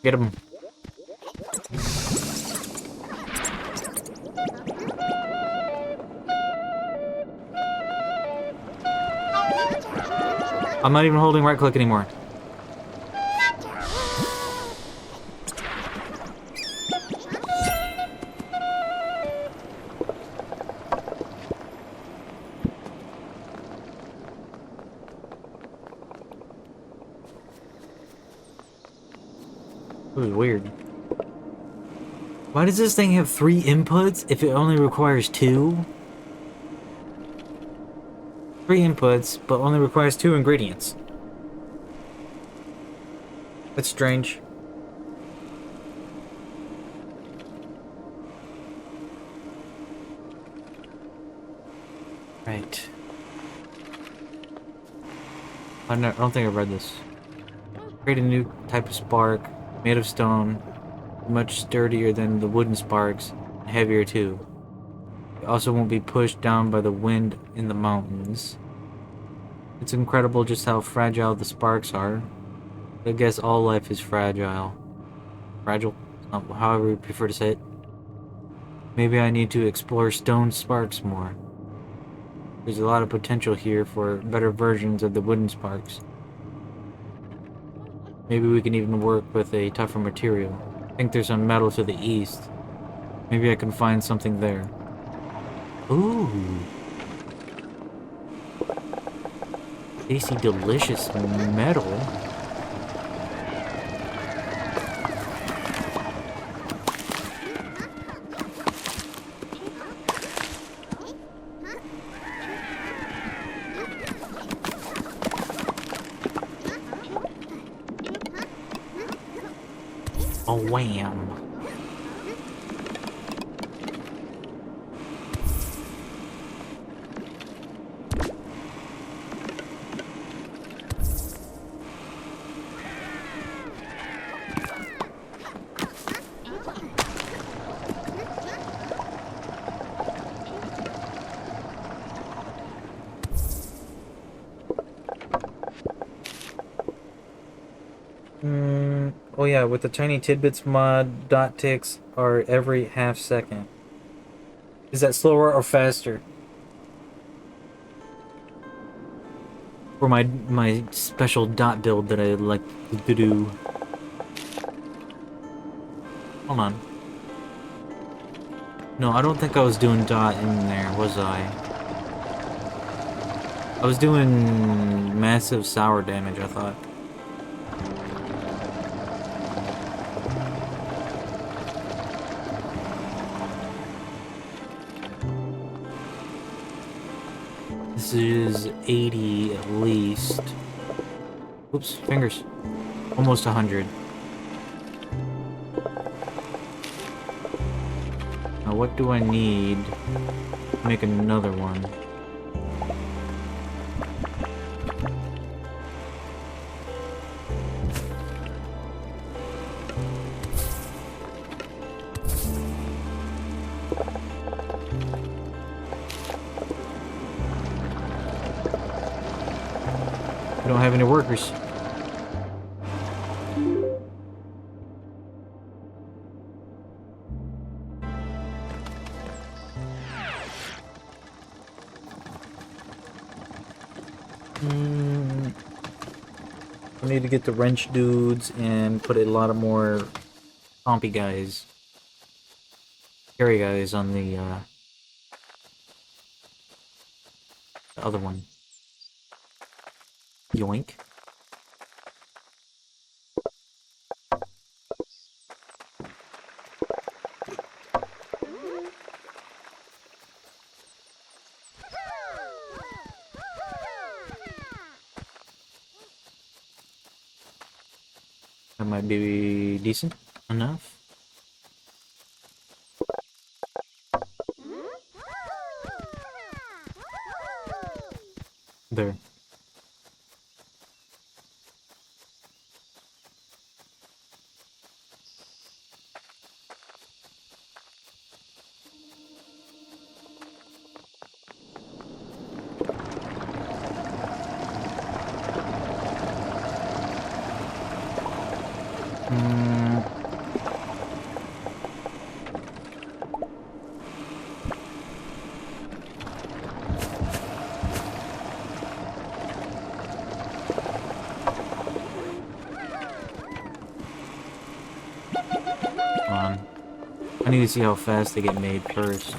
Get him. I'm not even holding right click anymore. It was weird. Why does this thing have 3 inputs if it only requires 2? 3 inputs, but only requires 2 ingredients. That's strange. Right. I don't think I read this. Create a new type of spark, made of stone, much sturdier than the wooden sparks, and heavier too. It also won't be pushed down by the wind in the mountains. It's incredible just how fragile the sparks are. I guess all life is fragile. Fragile? However you prefer to say it. Maybe I need to explore stone sparks more. There's a lot of potential here for better versions of the wooden sparks. Maybe we can even work with a tougher material. I think there's some metal to the east. Maybe I can find something there. Ooh. Tasty, delicious metal. Oh, wham. Oh yeah, with the Tiny Tidbits mod, dot ticks are every half second. Is that slower or faster? For my special dot build that I like to do. Hold on. No, I don't think I was doing dot in there, was I? I was doing massive sour damage, I thought. This is 80 at least. Oops, fingers. Almost 100. Now what do I need to make another one? I don't have any workers. I need to get the wrench dudes and put a lot of more stompy guys, carry guys on the other one. Yoink. That might be decent enough. There. Hmm. Come on. I need to see how fast they get made first.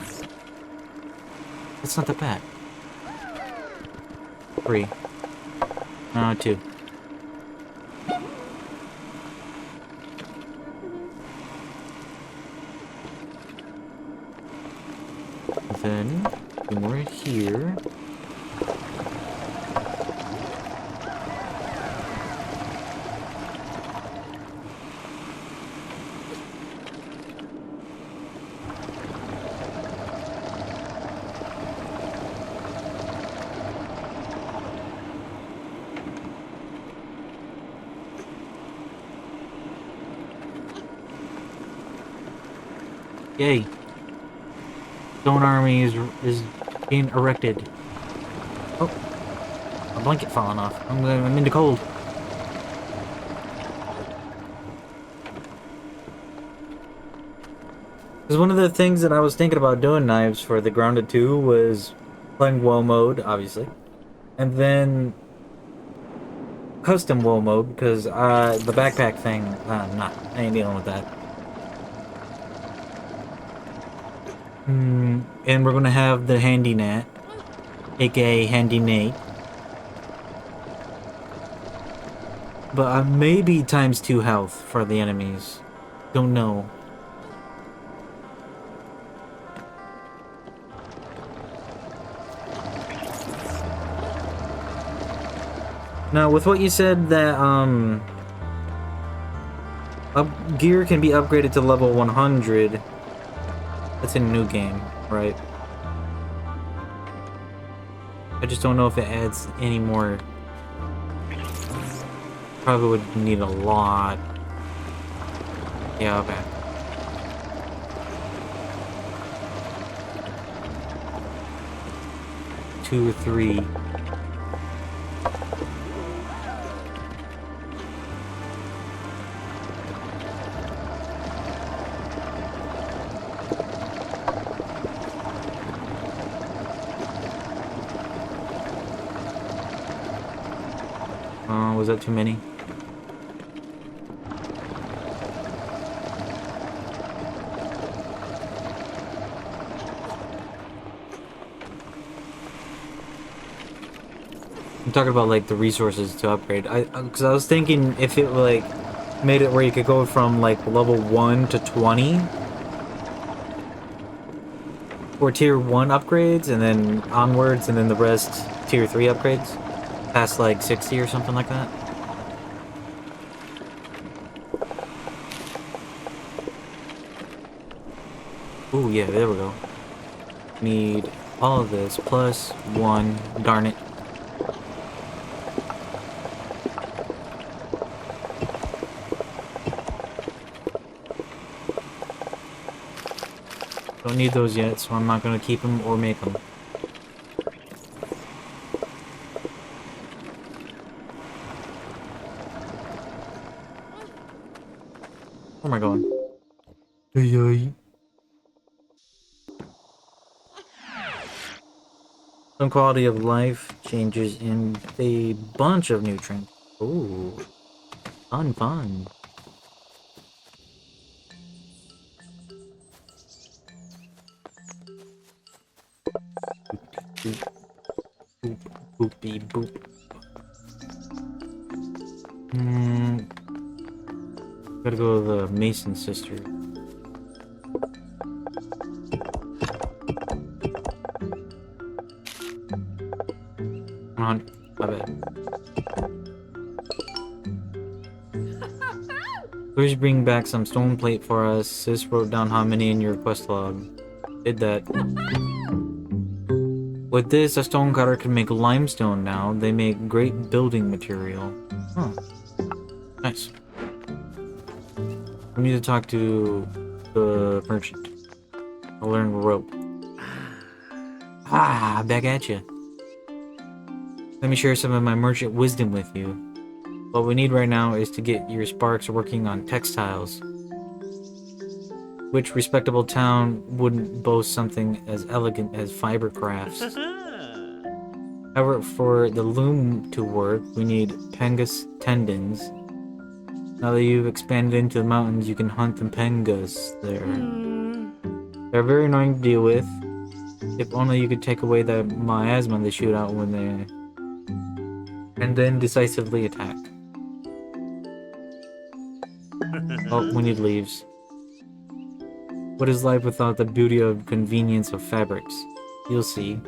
That's not that bad. 3. 2. Then 2 more here. Yay. Stone army is being erected. Oh, a blanket falling off. I'm in the cold. Because one of the things that I was thinking about doing knives for the Grounded 2 was playing WoW mode, obviously. And then custom WoW mode, because the backpack thing, nah, I ain't dealing with that. And we're gonna have the Handy Nat, aka Handy Nate. But maybe times 2 health for the enemies. Don't know. Now, with what you said that, gear can be upgraded to level 100, that's in a new game, right? I just don't know if it adds any more. Probably would need a lot. Yeah, okay. Two or 3. Was that too many? I'm talking about like the resources to upgrade. Because I was thinking if it like made it where you could go from like level 1 to 20 for tier 1 upgrades and then onwards, and then the rest tier 3 upgrades past like 60 or something like that. Ooh, yeah, there we go. Need all of this plus 1. Darn it. Don't need those yet, so I'm not gonna keep them or make them. Where am I going? Ay. Some quality of life changes in a bunch of nutrients. Ooh, fun. Boop, boop, boopy boop. Gotta go to the Mason sister. Come on, my bad. Please bring back some stone plate for us. Sis wrote down how many in your quest log. Did that. With this, a stone cutter can make limestone now. They make great building material. Huh. Nice. We need to talk to the merchant. I'll learn rope. Ah, back at you. Let me share some of my merchant wisdom with you. What we need right now is to get your sparks working on textiles. Which respectable town wouldn't boast something as elegant as fiber crafts? However, for the loom to work, we need pangas tendons. Now that you've expanded into the mountains, you can hunt the pangas there. They're very annoying to deal with. If only you could take away the miasma they shoot out when they... and then decisively attack. Oh, we need leaves. What is life without the beauty of convenience of fabrics? You'll see.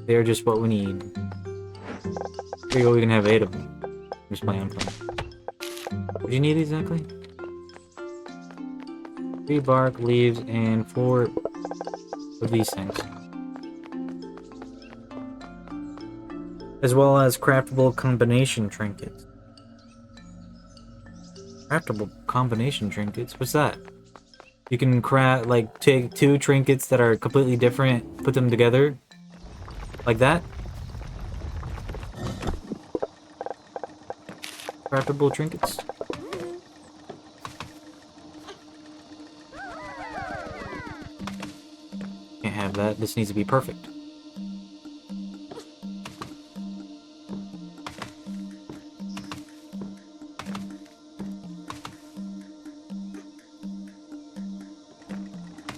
They are just what we need. Here you go, we can have 8 of them. I'm just playing, I'm playing. What do you need exactly? 3 bark, leaves, and 4 of these things. As well as craftable combination trinkets. Craftable combination trinkets? What's that? You can craft, like, take 2 trinkets that are completely different, put them together. Like that? Craftable trinkets? Can't have that. This needs to be perfect.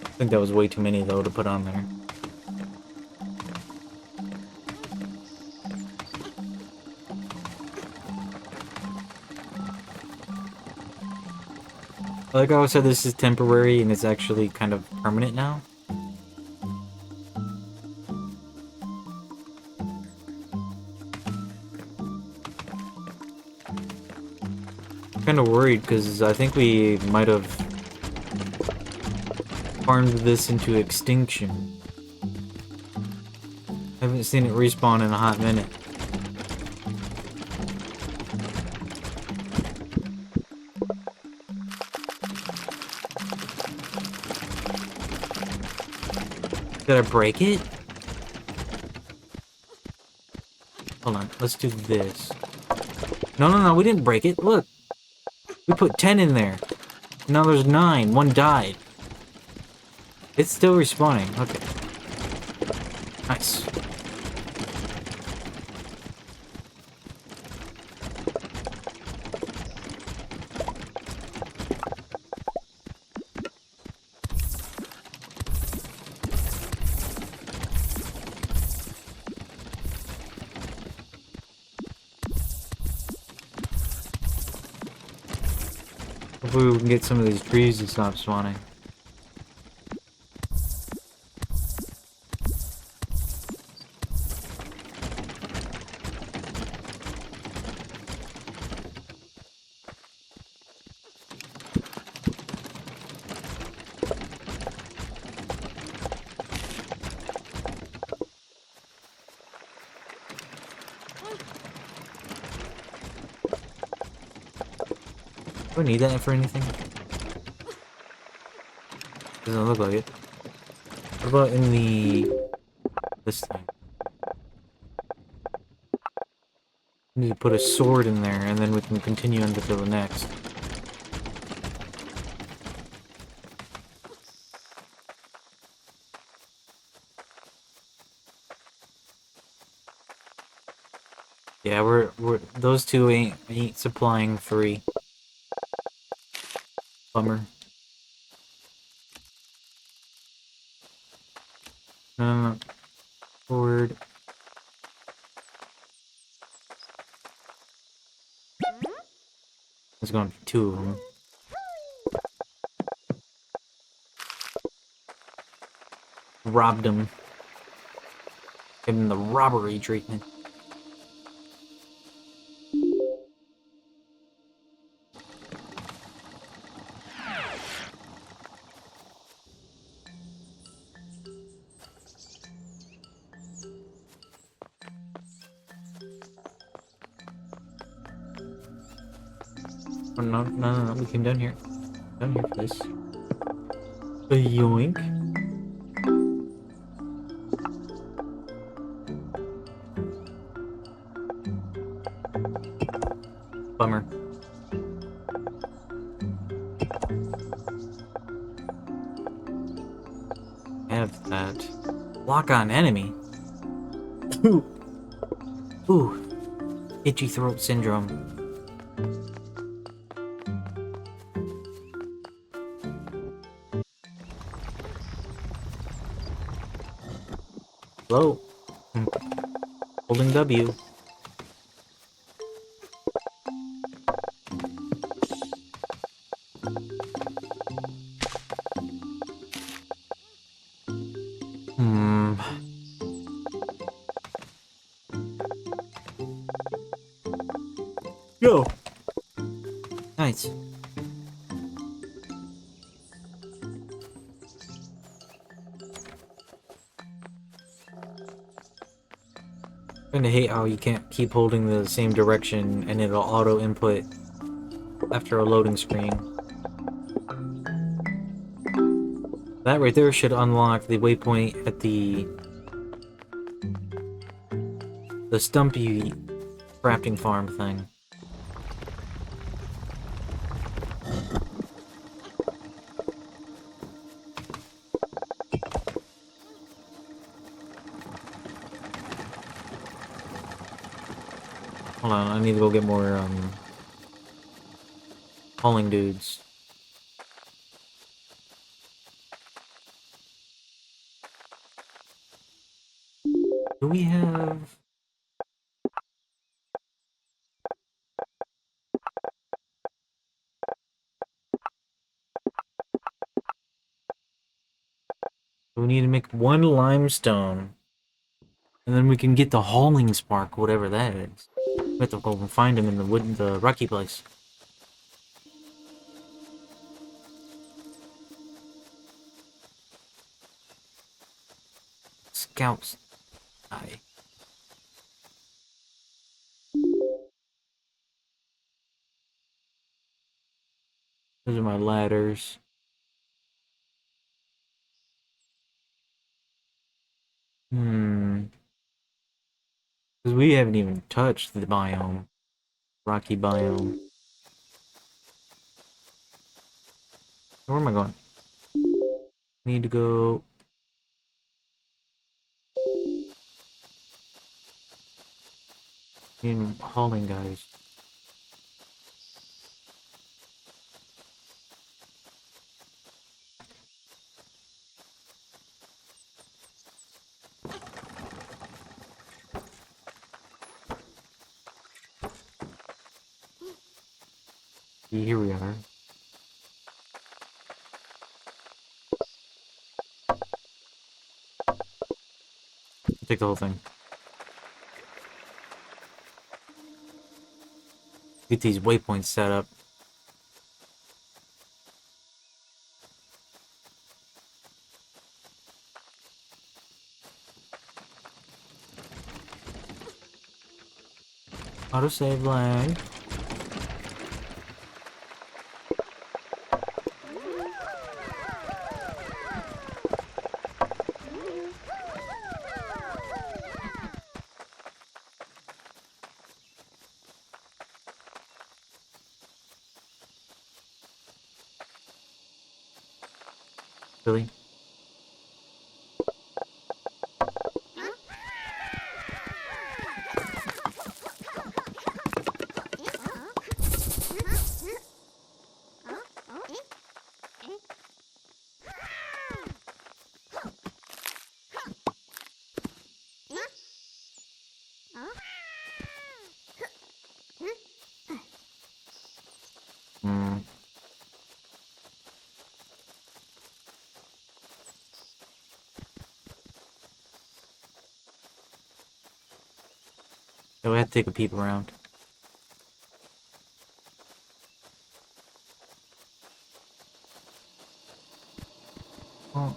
I think that was way too many, though, to put on there. Like I said, this is temporary, and it's actually kind of permanent now. I'm kind of worried, because I think we might have farmed this into extinction. I haven't seen it respawn in a hot minute. Did I break it? Hold on, let's do this. No, we didn't break it. Look, we put 10 in there. Now there's 9. 1 died. It's still respawning. Okay. Nice. Hopefully we can get some of these trees to stop spawning. Do I need that for anything? Doesn't look like it. What about in the... this thing? We need to put a sword in there, and then we can continue on to the next. Yeah, we're those two ain't supplying 3. Bummer. No. Forward. There's going to be 2 of them. Robbed him. Give him the robbery treatment. Oh, no, we came down here. Down here, please. A yoink. Bummer. Have that. Lock on enemy. Ooh. Ooh. Itchy throat syndrome. Hello. Holding W. Hmm. Go. Nice. Kinda hate how you can't keep holding the same direction and it'll auto input after a loading screen. That right there should unlock the waypoint at the Stumpy crafting farm thing. Hold on, I need to go get more hauling dudes. Do we have... We need to make one limestone. And then we can get the hauling spark, whatever that is. We have to go and find him in the rocky place. Scouts. Aye. Those are my ladders. Because we haven't even touched the biome. Rocky biome. Where am I going? Need to go... Need hauling guys. Here we are. Take the whole thing. Get these waypoints set up. Autosave lag. Really? So we have to take a peep around. Oh.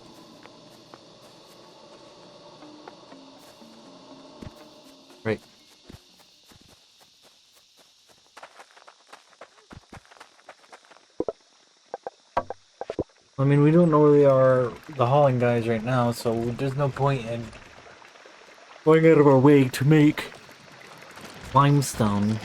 Right. I mean, we don't know where they are, the hauling guys right now, so there's no point in going out of our way to make limestone.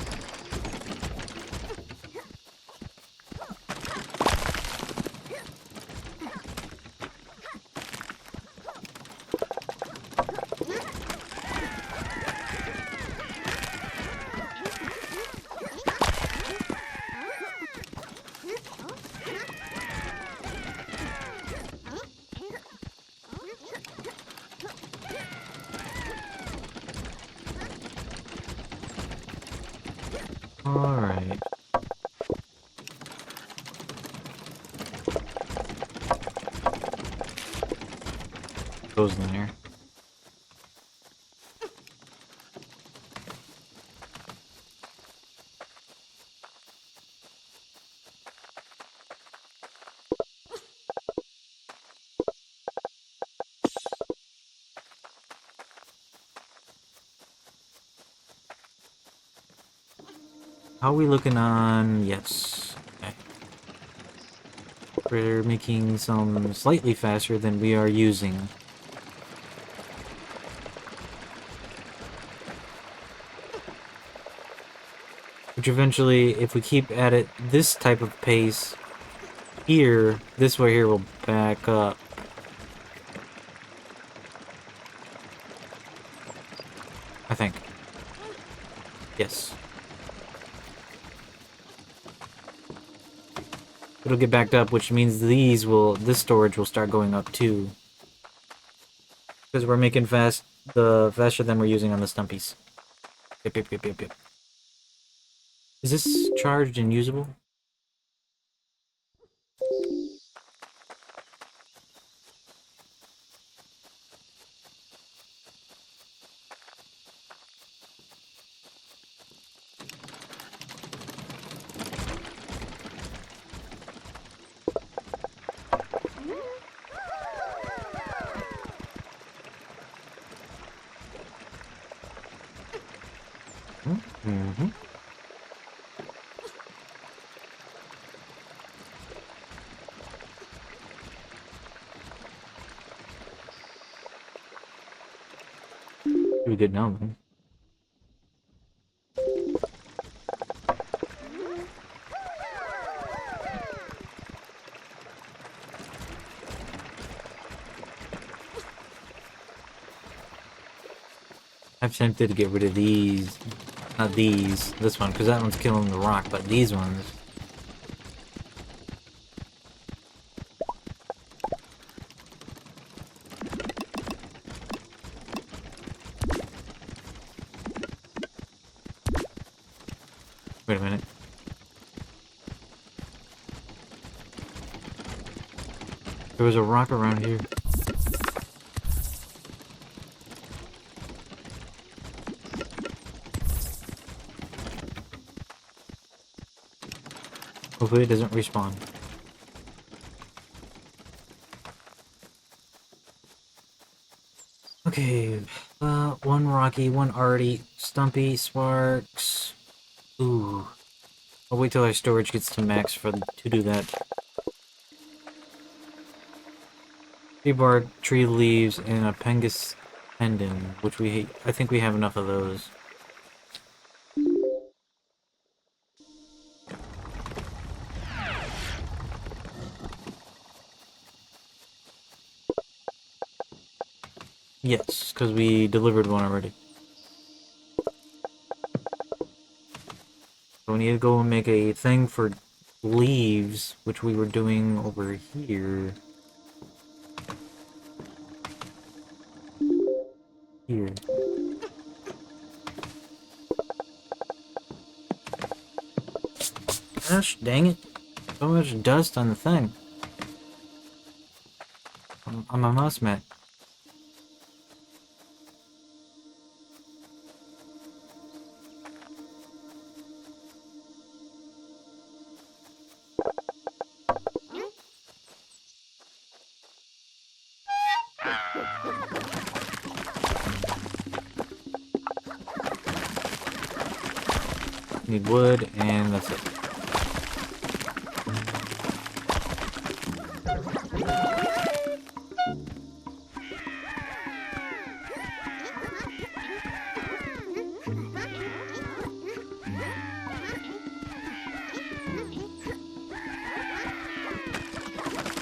Alright. Goes in there. How are we looking on? Yes. Okay. We're making some slightly faster than we are using. Which eventually, if we keep at it this type of pace here, this way here will back up. I think. Yes. It'll get backed up, which means this storage will start going up too. Because we're making faster than we're using on the stumpies. Yep, yep, yep, yep, yep. Is this charged and usable? Mm-hmm. Pretty good now, man. I'm tempted to get rid of these. Not these. This one, because that one's killing the rock, but these ones. Wait a minute. There was a rock around here. Hopefully it doesn't respawn. Okay, one Rocky, one Artie, Stumpy, Sparks. Ooh. I'll wait till our storage gets to max to do that. Tree bark, tree leaves, and a Pengus tendon, which we hate. I think we have enough of those. Yes, because we delivered one already. So we need to go and make a thing for leaves, which we were doing over here. Here. Gosh, dang it. So much dust on the thing. I'm a mouse mat. Need wood, and that's it.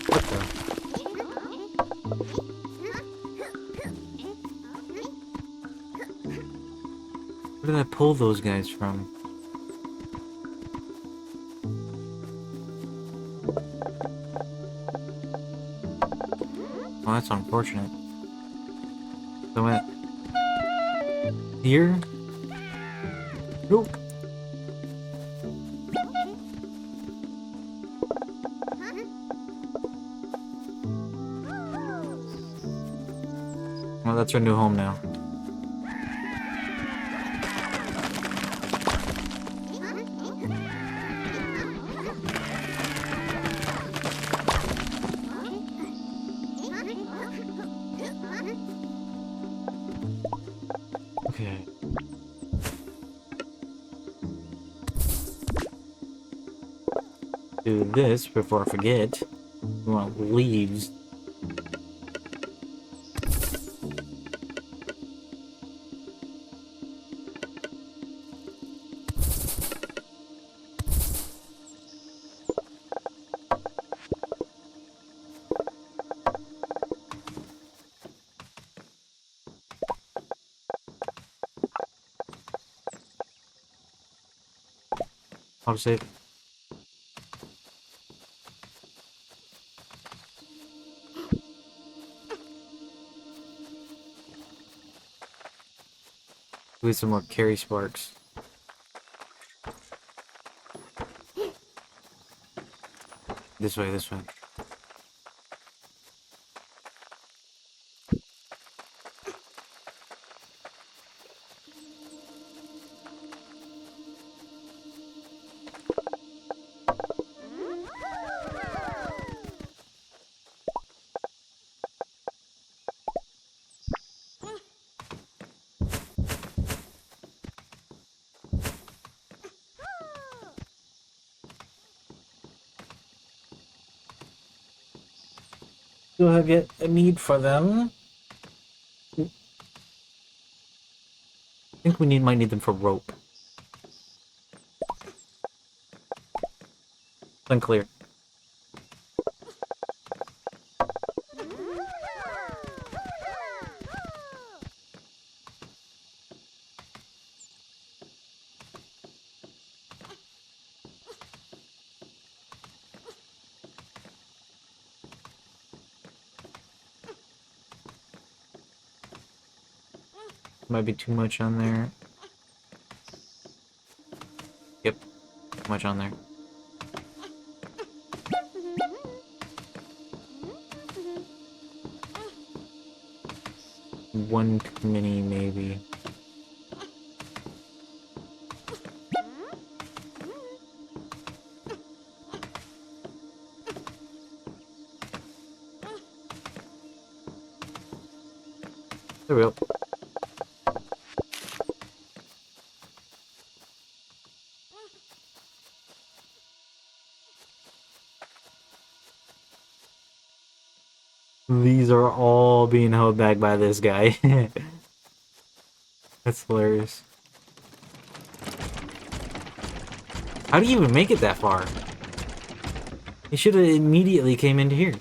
What the? Where did I pull those guys from? Well, that's unfortunate. So I went here. Nope. that's our new home now. Okay. Do this before I forget. We want leaves. I'll save. Do some more carry sparks. This way, this way. Do I get a need for them? I think we might need them for rope. Unclear. Might be too much on there. Yep, too much on there. One too many, maybe. There we go. These are all being held back by this guy. That's hilarious. How do you even make it that far? He should have immediately came into here.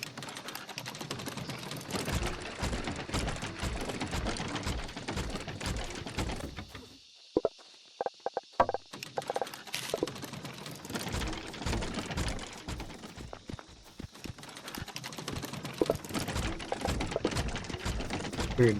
Weird.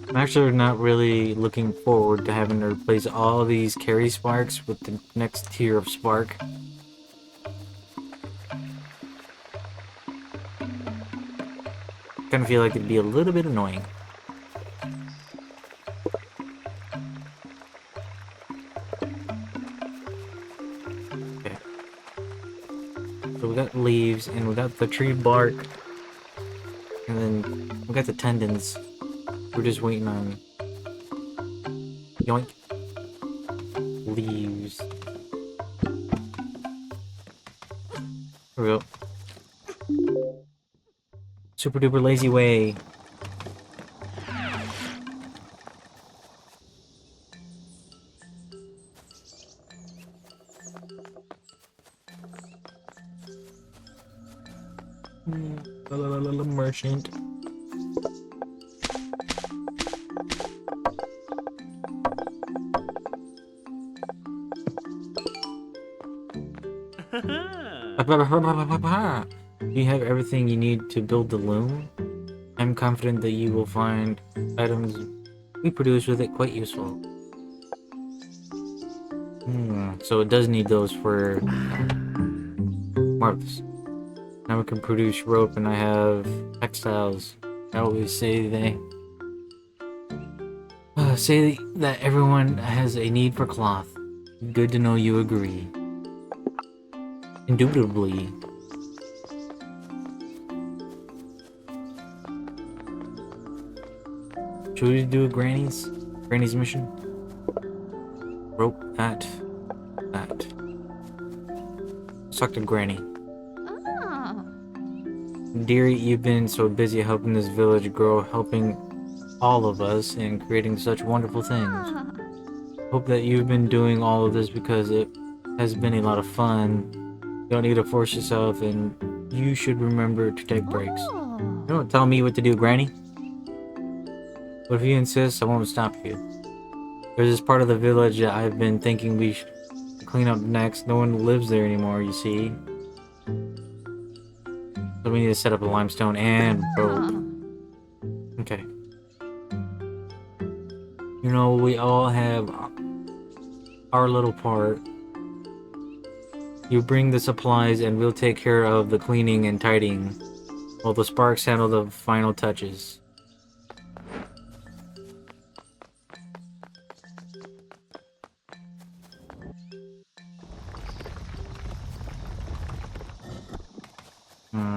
I'm actually not really looking forward to having to replace all these carry sparks with the next tier of spark. Kind of feel like it'd be a little bit annoying. Okay. So we got leaves, and we got the tree bark, and then we got the tendons. We're just waiting on yoink leaves. There we go. Super duper lazy way. Merchant. You have everything you need to build the loom. I'm confident that you will find items we produce with it quite useful. So it does need those for marvelous. Now we can produce rope, and I have textiles. I always say say that everyone has a need for cloth. Good to know you agree. Indubitably. Should we do Granny's mission? Rope that. Let's talk to Granny. Dearie, you've been so busy helping this village grow, helping all of us, and creating such wonderful things. Hope that you've been doing all of this because it has been a lot of fun. You don't need to force yourself, and you should remember to take breaks. You don't tell me what to do, Granny. But if you insist, I won't stop you. There's this part of the village that I've been thinking we should clean up next. No one lives there anymore, you see. So we need to set up a limestone and rope. Okay. You know, we all have our little part. You bring the supplies and we'll take care of the cleaning and tidying, while the Sparks handle the final touches.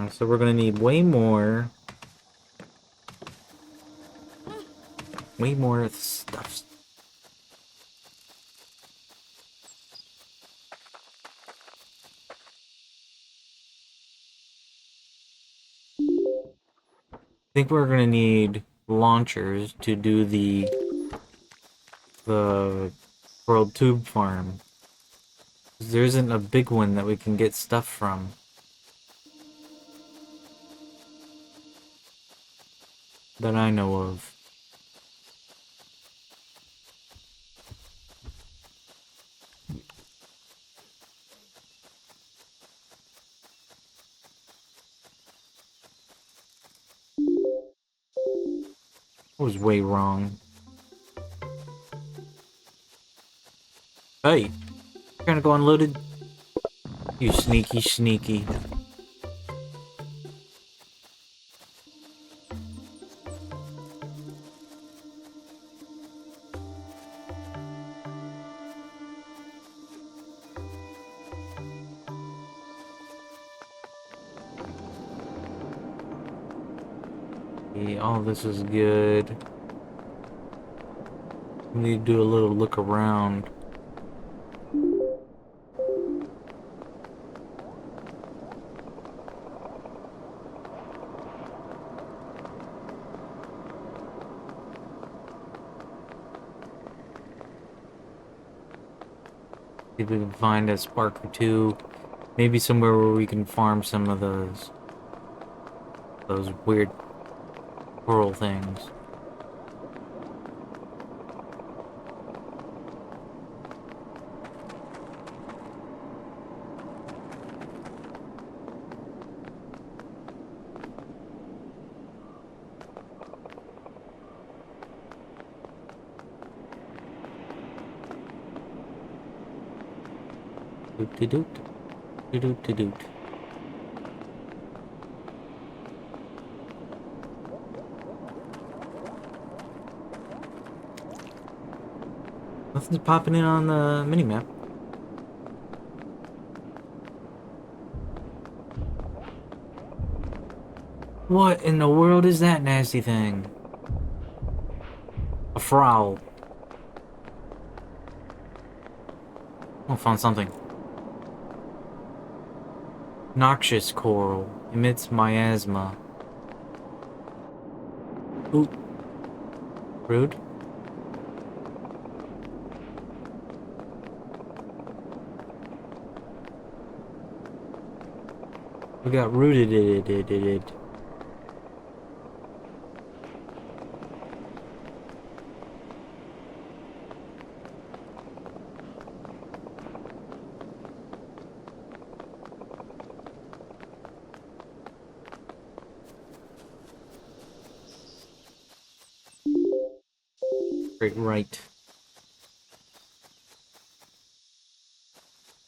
So we're gonna need way more stuff. I think we're gonna need launchers to do the World Tube Farm. There isn't a big one that we can get stuff from. That I know of. I was way wrong. Hey! You're gonna go unloaded? You sneaky. Okay, all this is good. We need to do a little look around. See if we can find a spark or two. Maybe somewhere where we can farm some of those weird coral things. Doot. Nothing's popping in on the minimap. What in the world is that nasty thing? A frowl. Oh, found something. Noxious coral. Emits miasma. Ooh. Rude. We got rooted. Straight right.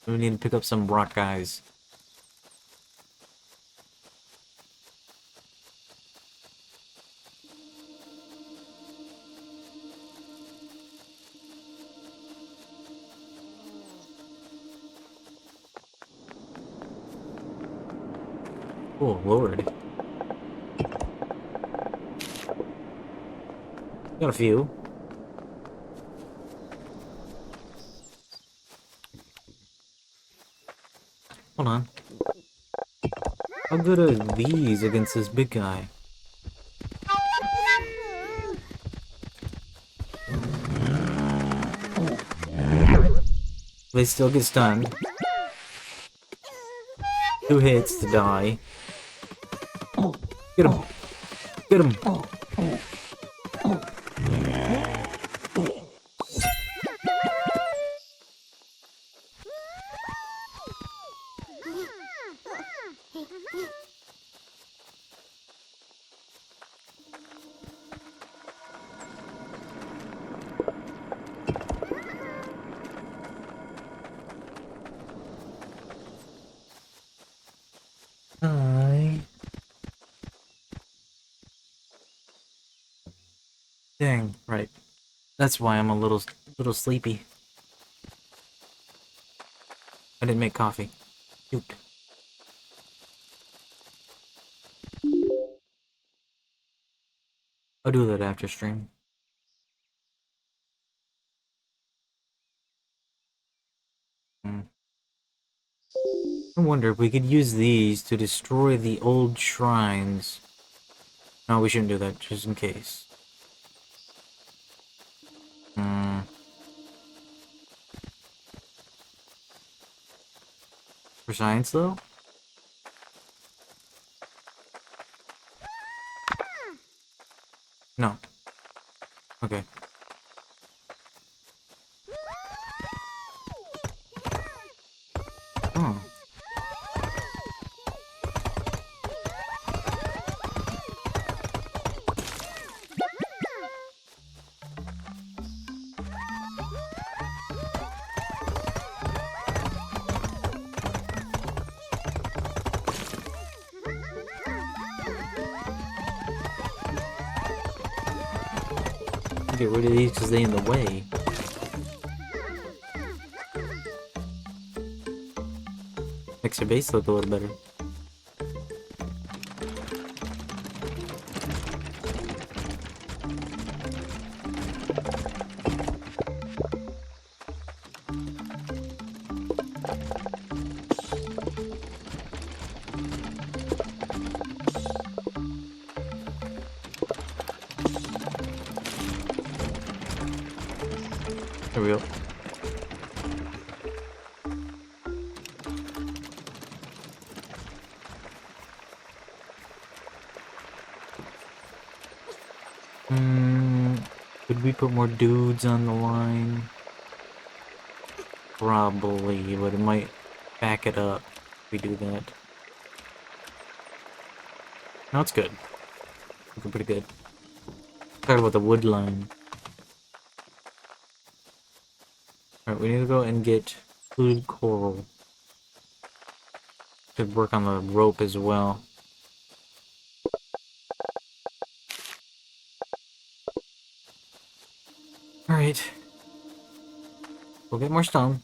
We need to pick up some rock guys. Oh, Lord. Got a few. Hold on. How good are these against this big guy? They still get stunned. 2 hits to die. Get him! Get him! Hi. Dang, right. That's why I'm a little sleepy. I didn't make coffee. Shoot. I'll do that after stream. I wonder if we could use these to destroy the old shrines. No, we shouldn't do that, just in case. For science, though? No. Okay. Oh. Get rid of these because they're in the way. Makes your base look a little better. There we go. Could we put more dudes on the line? Probably, but it might back it up if we do that. No, it's good. Looking pretty good. Talk about the wood line. Alright, we need to go and get fluted coral. Should work on the rope as well. Alright. We'll get more stone.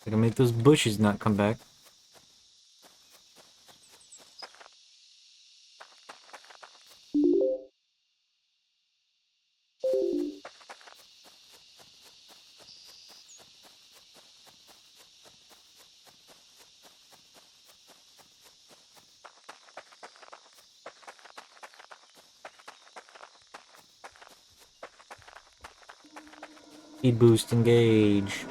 I can make those bushes not come back. Speed boost, engage.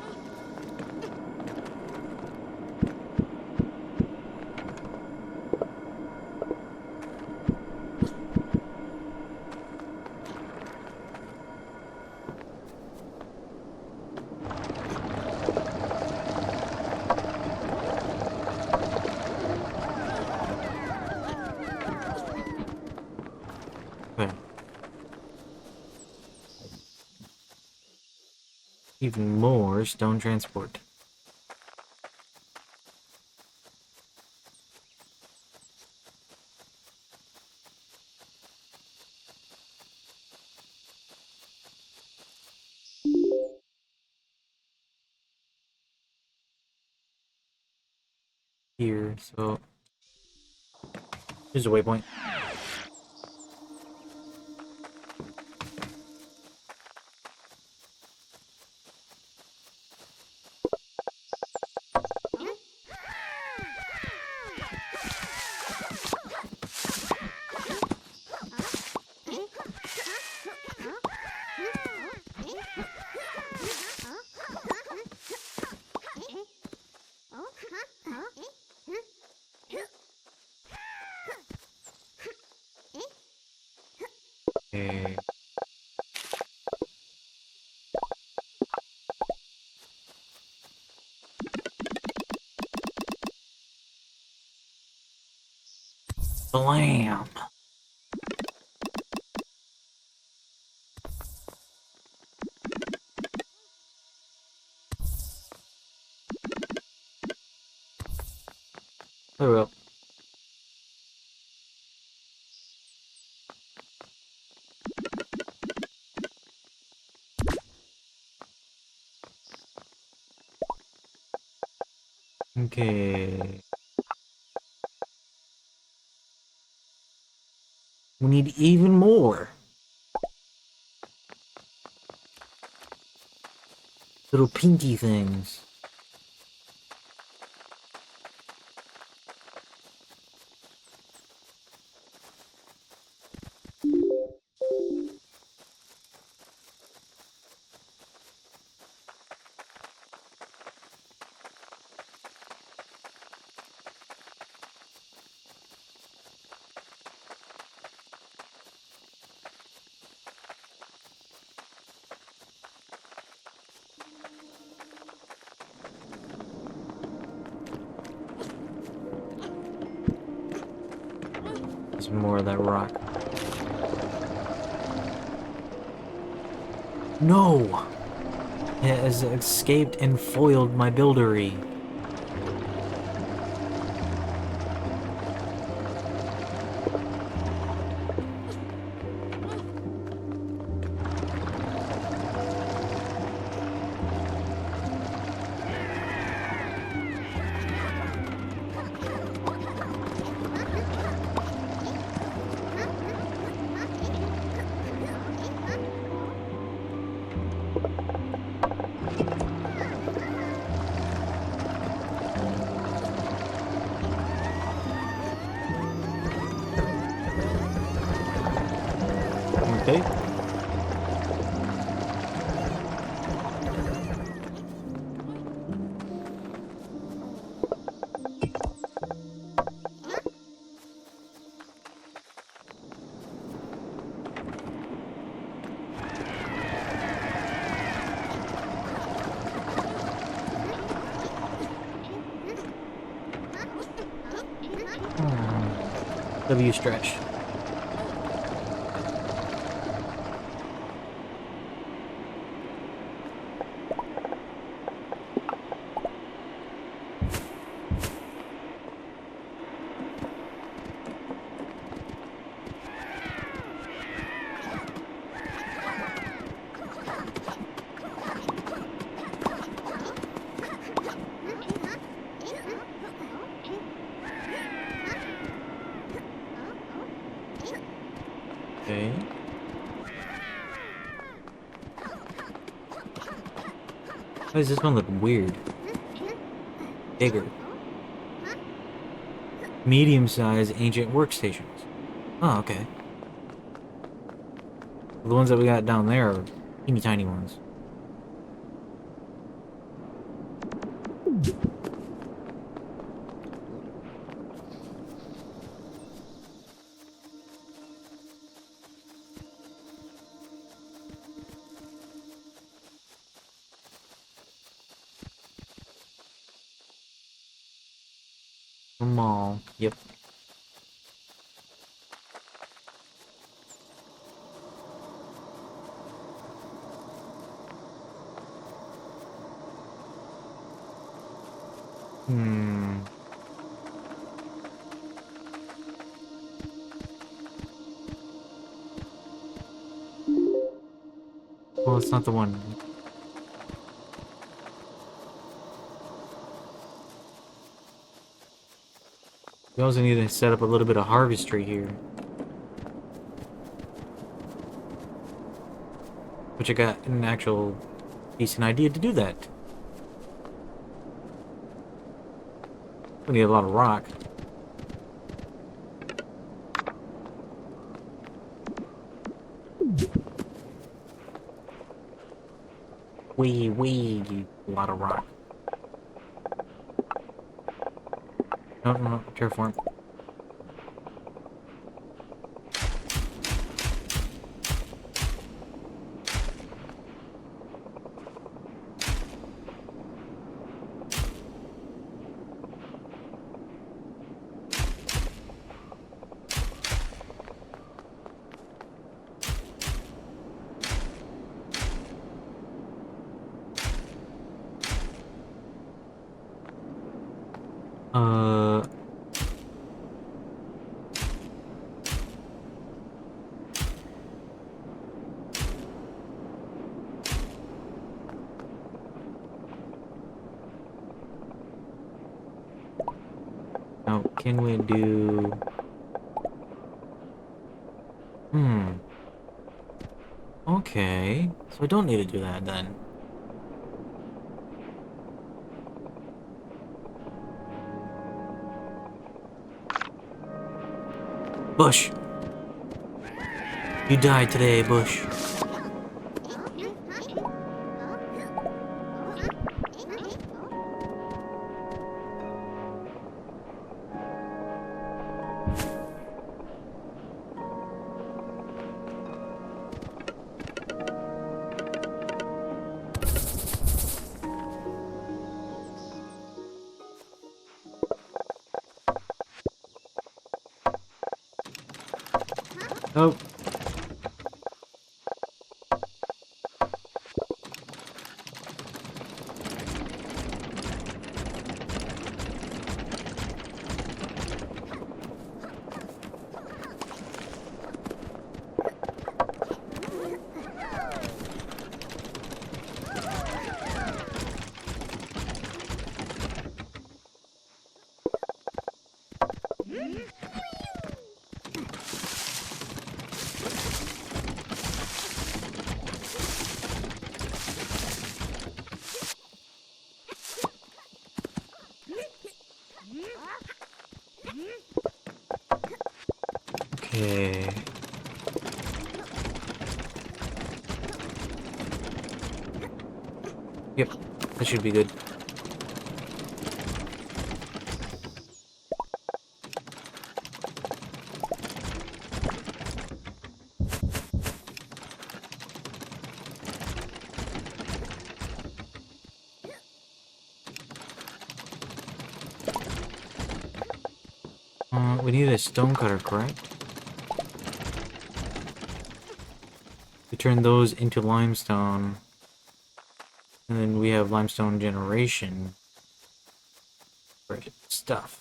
Even more stone transport. Here, so here's a waypoint. Okay. Blam! There we go. Okay. We need even more. Little pinky things. There's more of that rock. No! It has escaped and foiled my buildery. Okay. W stretch. Okay. Why does this one look weird? Bigger. Medium-sized ancient workstations. Oh, okay. The ones that we got down there are teeny tiny ones. Small. Yep. Hmm. Well, it's not the one. We also need to set up a little bit of harvestry here. Which I got an actual decent idea to do that. We need a lot of rock. A lot of rock. No, no, no, terraform. Uh, now can we do? Hmm. Okay, so I don't need to do that then. Bush, you died today, Bush. Oh. Okay. Yep, that should be good. We need a stone cutter, correct? We turn those into limestone. And then we have limestone generation for stuff.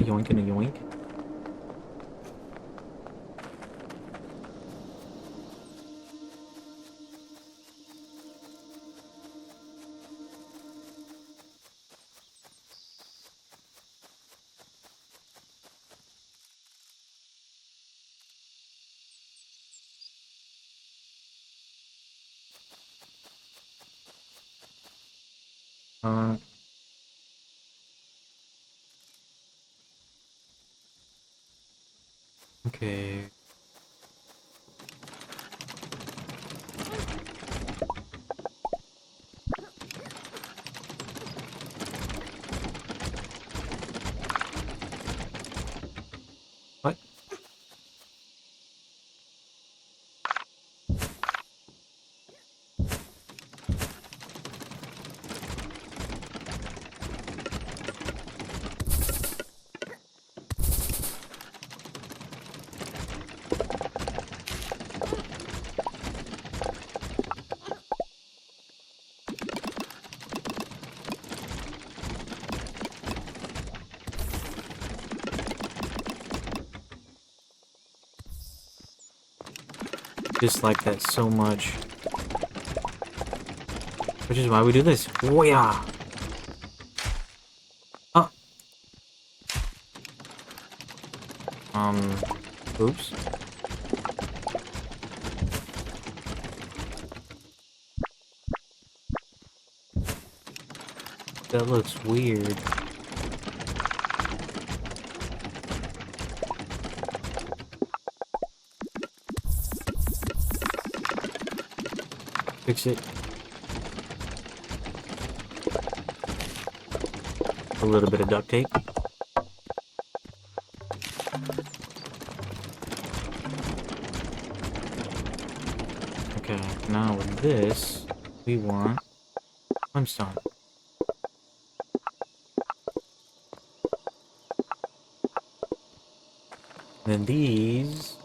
Yoink and a yoink. Uh, okay. dislike that so much. Which is why we do this. Oh yeah. Oh. Oops. That looks weird. Fix it. A little bit of duct tape. Okay, now with this, we want limestone. Then these.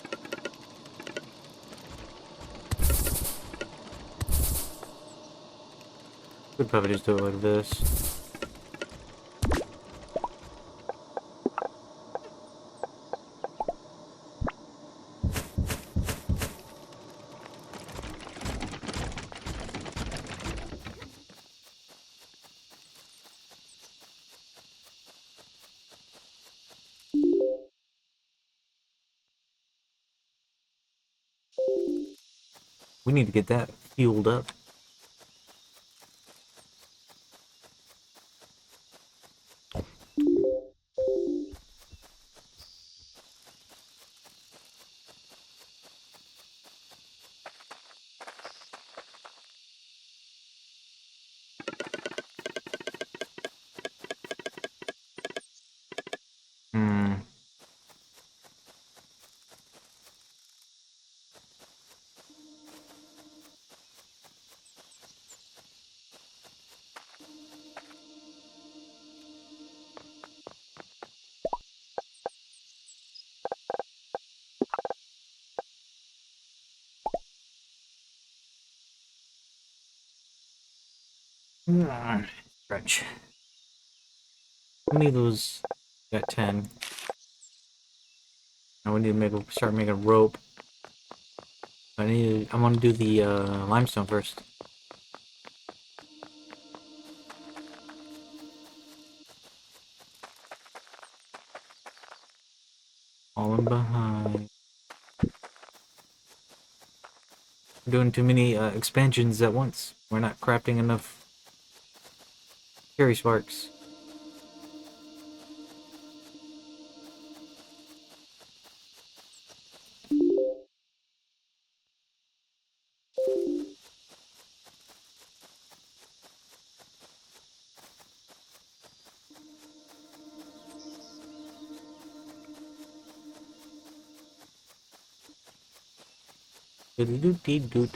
We'd probably just do it like this. We need to get that fueled up. Hmm. Stretch. How many of those? Got 10. Now we need to start making rope. I want to do the limestone first. Falling behind. We're doing too many expansions at once. We're not crafting enough cherry sparks. Doot.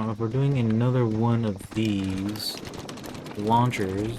If we're doing another one of these launchers,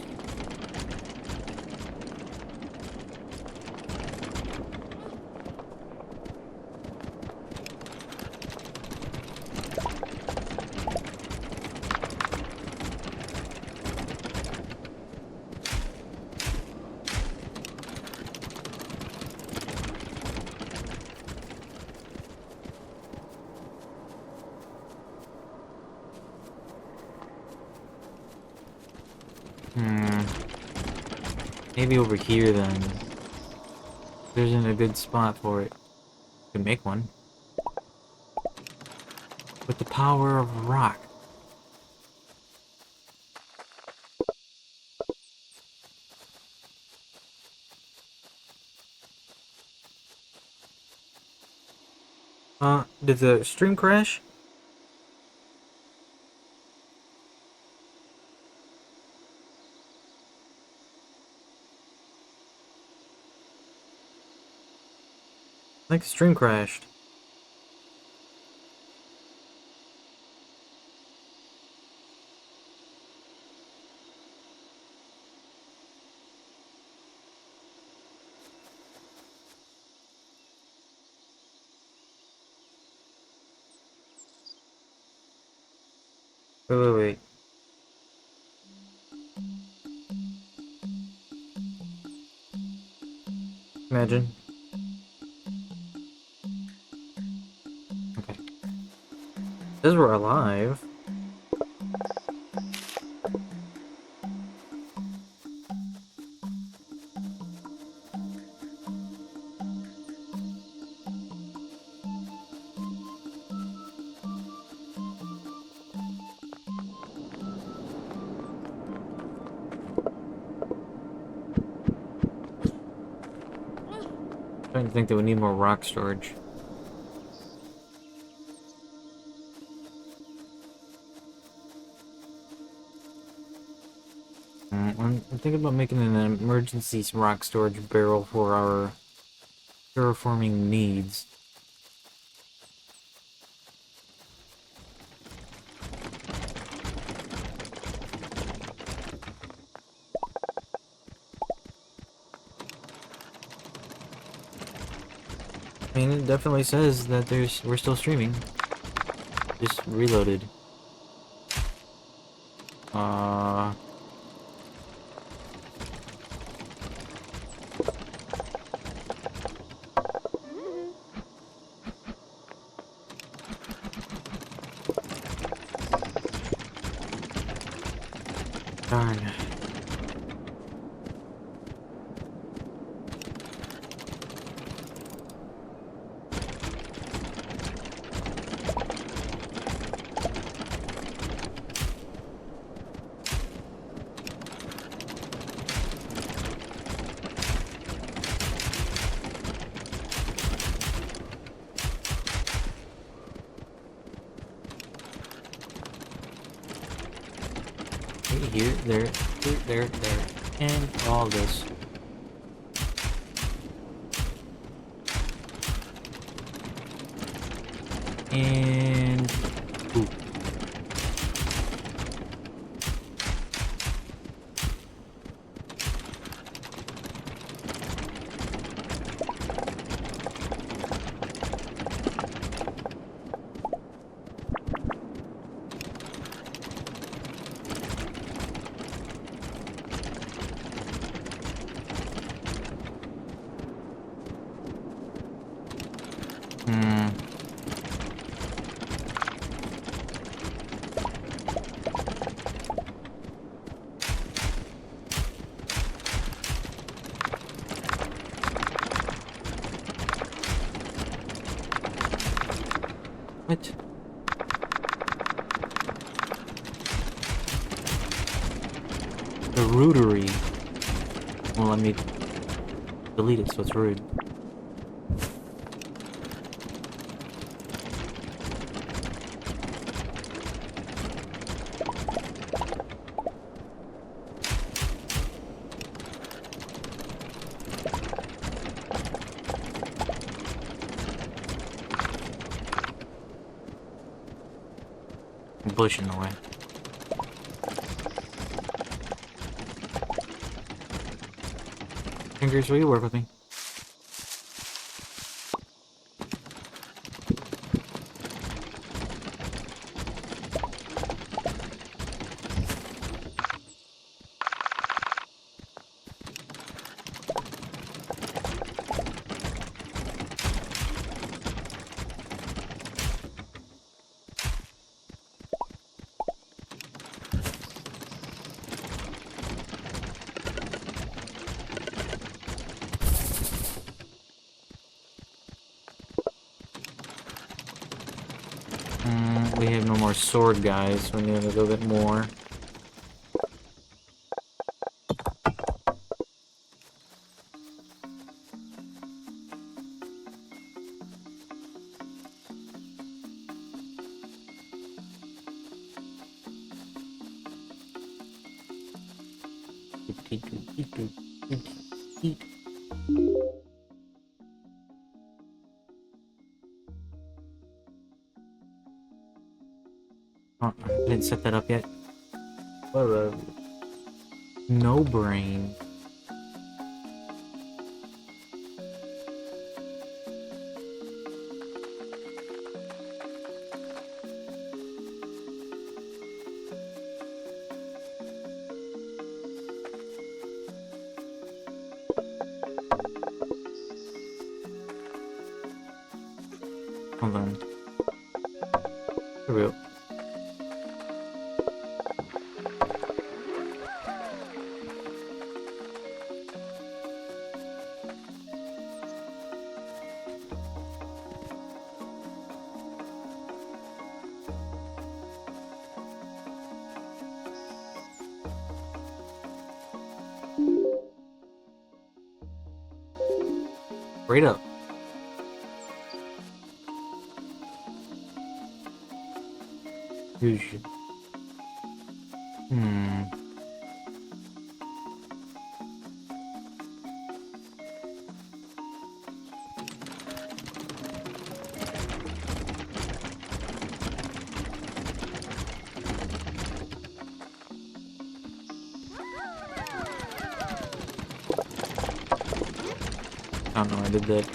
maybe over here then. There isn't a good spot for it. To make one. With the power of rock. Did the stream crash? think the stream crashed. Wait. Imagine. Okay. Says we're alive. I don't think that we need more rock storage. I'm thinking about making an emergency rock storage barrel for our terraforming needs. I mean, it definitely says that we're still streaming. Just reloaded. Darn. Here, there, and all this. And ooh. What? The rudery. Well, let me delete it so it's rude. Bush in the way. Fingers, will you work with me? We have no more sword guys, so we need a little bit more. didn't set that up yet. Whatever. No brain. Hold on. For real. Straight up. Huge. I don't know, I did that.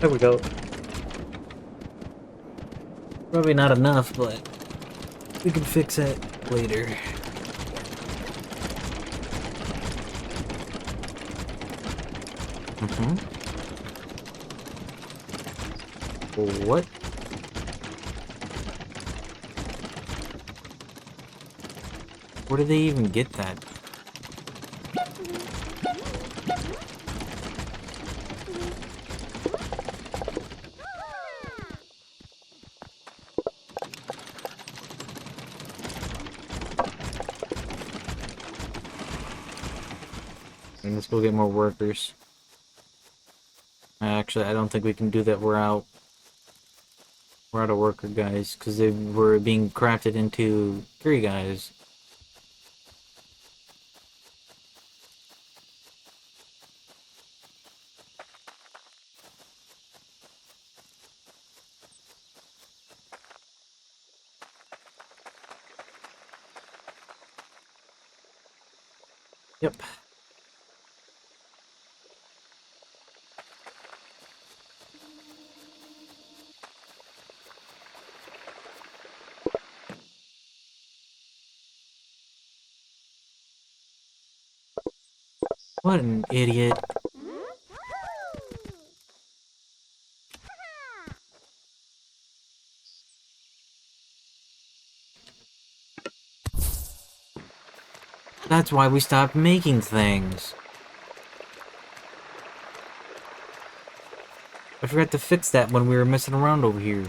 There we go. Probably not enough, but we can fix it later. What? Where did they even get that? And let's go get more workers. Actually, I don't think we can do that. We're out of worker guys because they were being crafted into 3 guys. Yep. What an idiot. That's why we stopped making things. I forgot to fix that when we were messing around over here.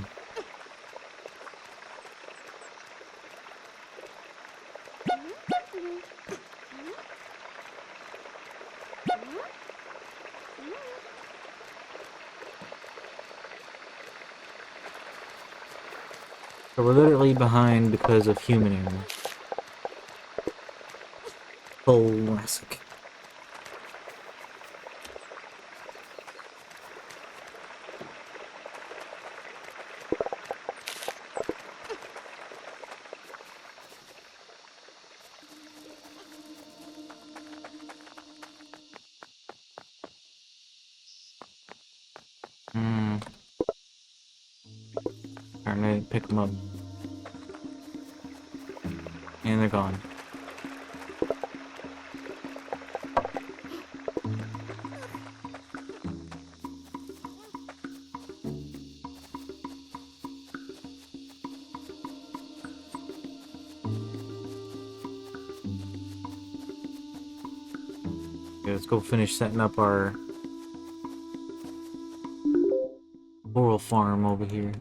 So we're literally behind because of human error. Classic. Alright, pick them up. And they're gone. Okay, let's go finish setting up our coral farm over here.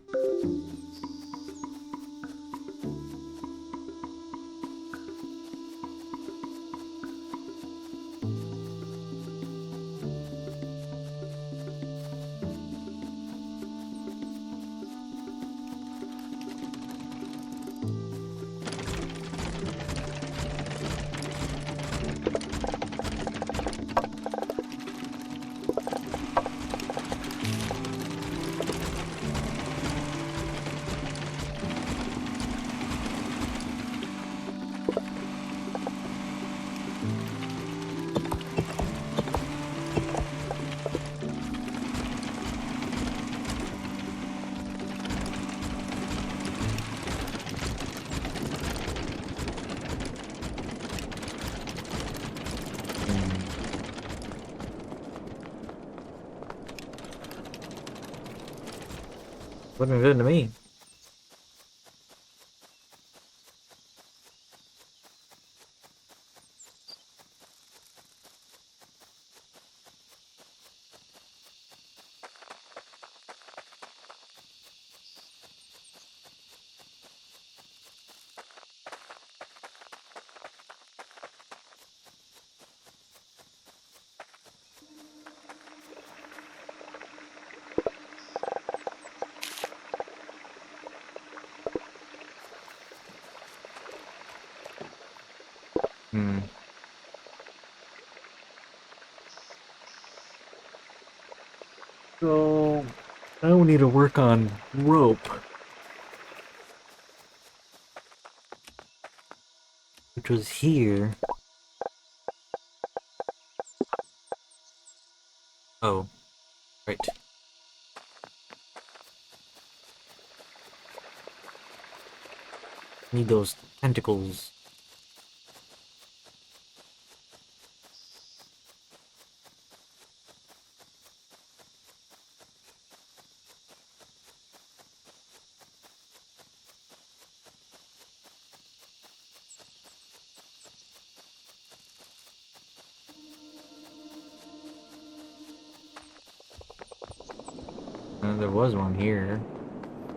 Looking good to me. Hmm. So now we need to work on rope, which was here. Oh, right. Need those tentacles. There was one here.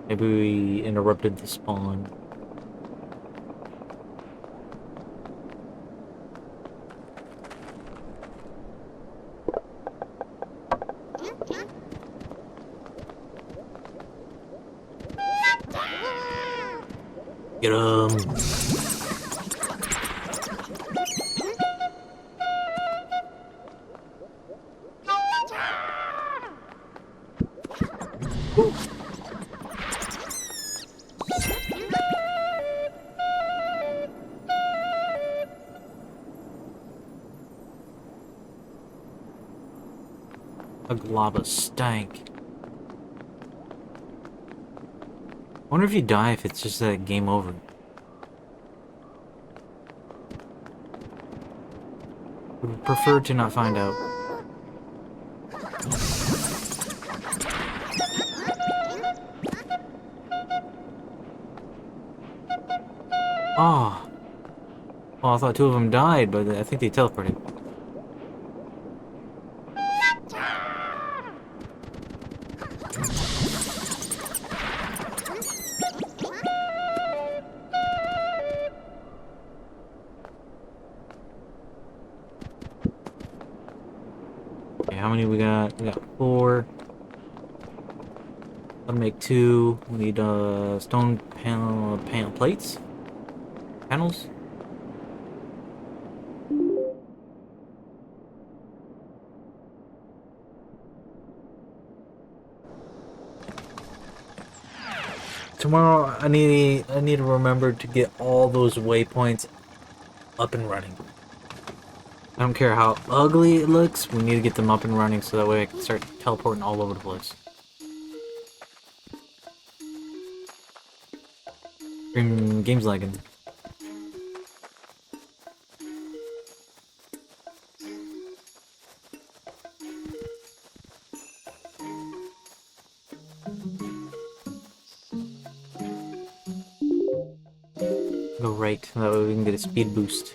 Maybe we interrupted the spawn. Get 'em! A glob of stank. I wonder if you die if it's just that game over. Would prefer to not find out. Oh. Well, I thought two of them died, but I think they teleported. Okay, how many we got? We got 4. I'll make 2. We need stone panel plates? Panels? Tomorrow I need to remember to get all those waypoints up and running. I don't care how ugly it looks, we need to get them up and running so that way I can start teleporting all over the place. Game's lagging. Go right, that way we can get a speed boost.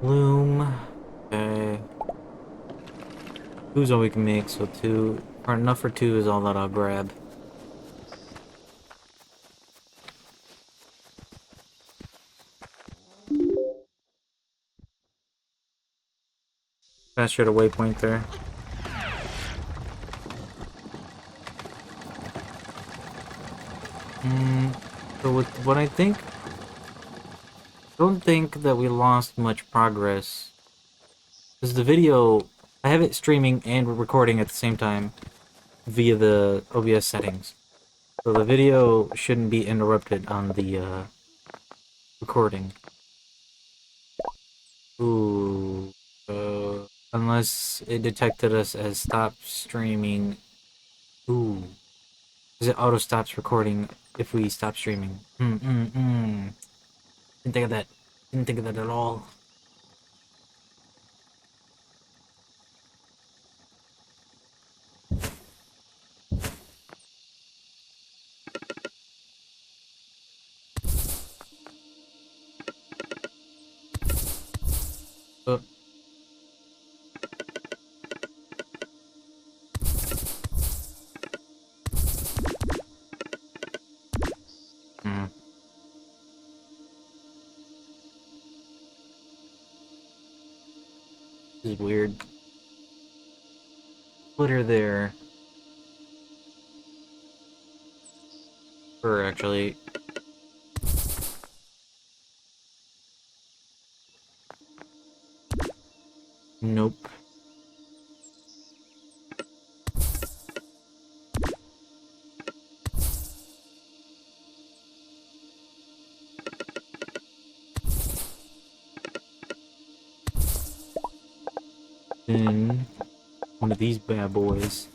Loom. Okay. 2's all we can make, so 2. Or enough for 2 is all that I'll grab. That's at a waypoint there. So with what I don't think that we lost much progress. Because the video, I have it streaming and recording at the same time via the OBS settings. So the video shouldn't be interrupted on the recording. Ooh. Unless it detected us as stop streaming. Ooh. Because it auto stops recording if we stop streaming. Didn't think of that. Didn't think of that at all. Uh, hmm. This is weird. Put her there. Or actually. Nope. Then one of these bad boys.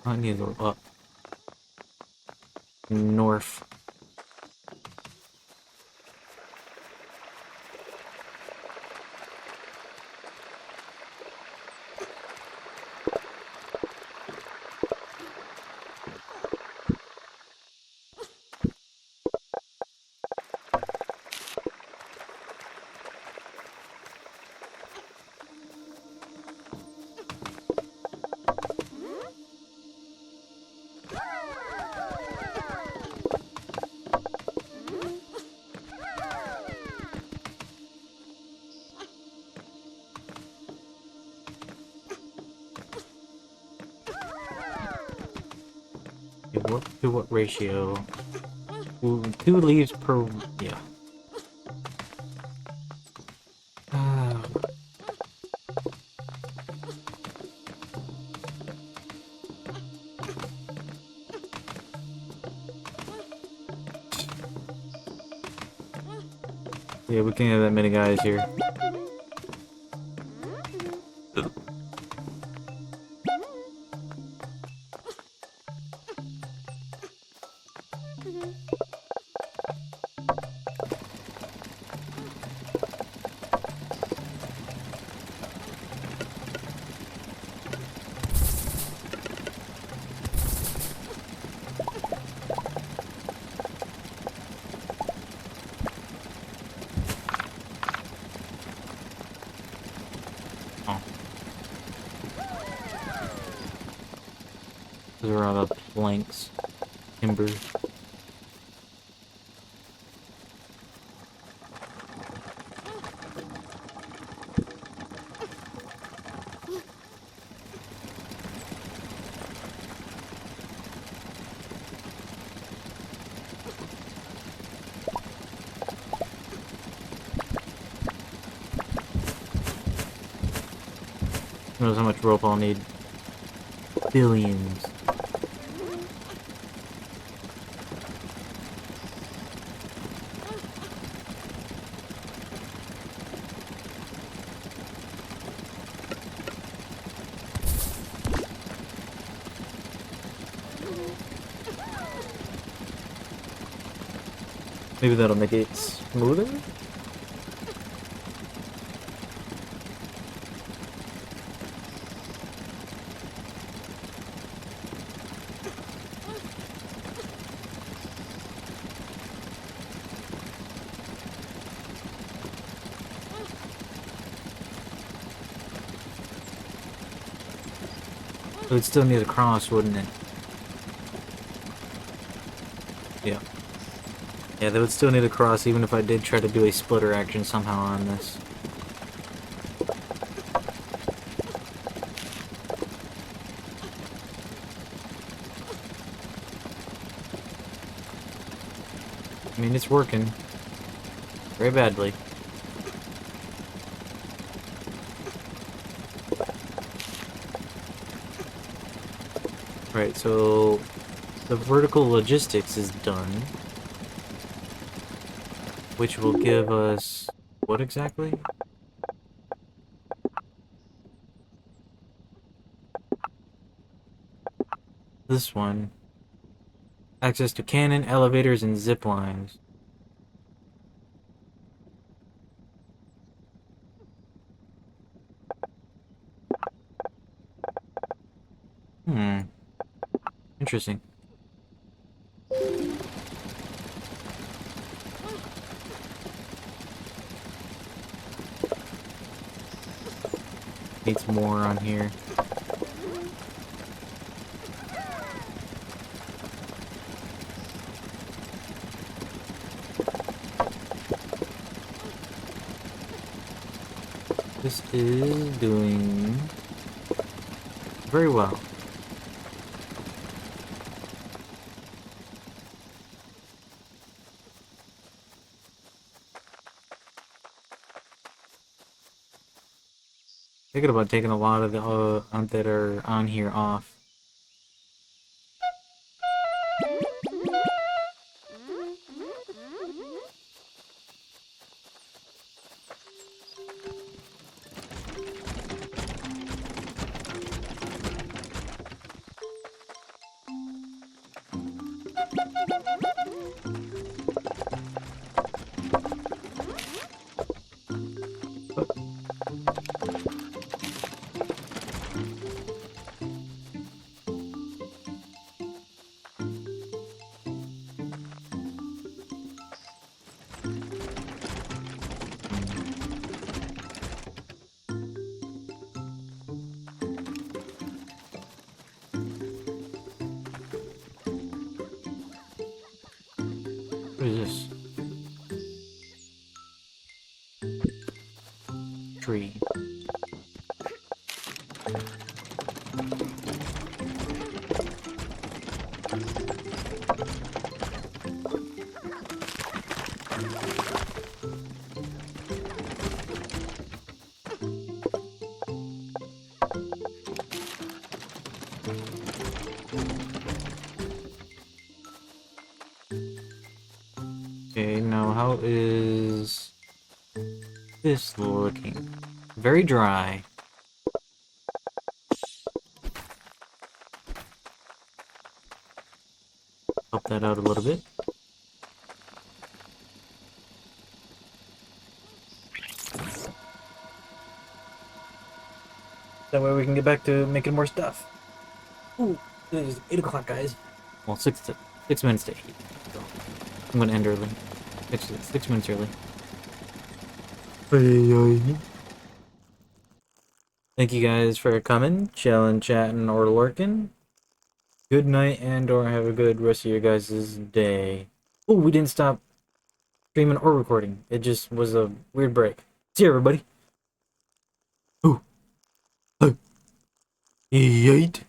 I need to go up. North. What to what ratio? Ooh, 2 leaves per. Yeah. Uh, yeah, we can't have that many guys here. Oh, those are all the planks, timber. Who knows how much rope I'll need? Billions. Maybe that'll make it smoother? It would still need a cross, wouldn't it? Yeah. Yeah, they would still need a cross even if I did try to do a splitter action somehow on this. I mean, it's working. Very badly. Right, so the vertical logistics is done, which will give us what exactly? This one. Access to cannon, elevators, and zip lines. Hmm. Interesting. Needs more on here. This is doing very well. Thinking about taking a lot of the that are on here off. What is this? Tree. Okay, now how is this looking? Very dry. Help that out a little bit. That way we can get back to making more stuff. Ooh, it is 8 o'clock, guys. Well, 6 minutes to 8. So I'm gonna end early. 6 minutes early. Thank you guys for coming, chilling, chatting, or lurking. Good night and or have a good rest of your guys' day. Oh, we didn't stop streaming or recording. It just was a weird break. See you, everybody. Ooh. Hey. Yeet.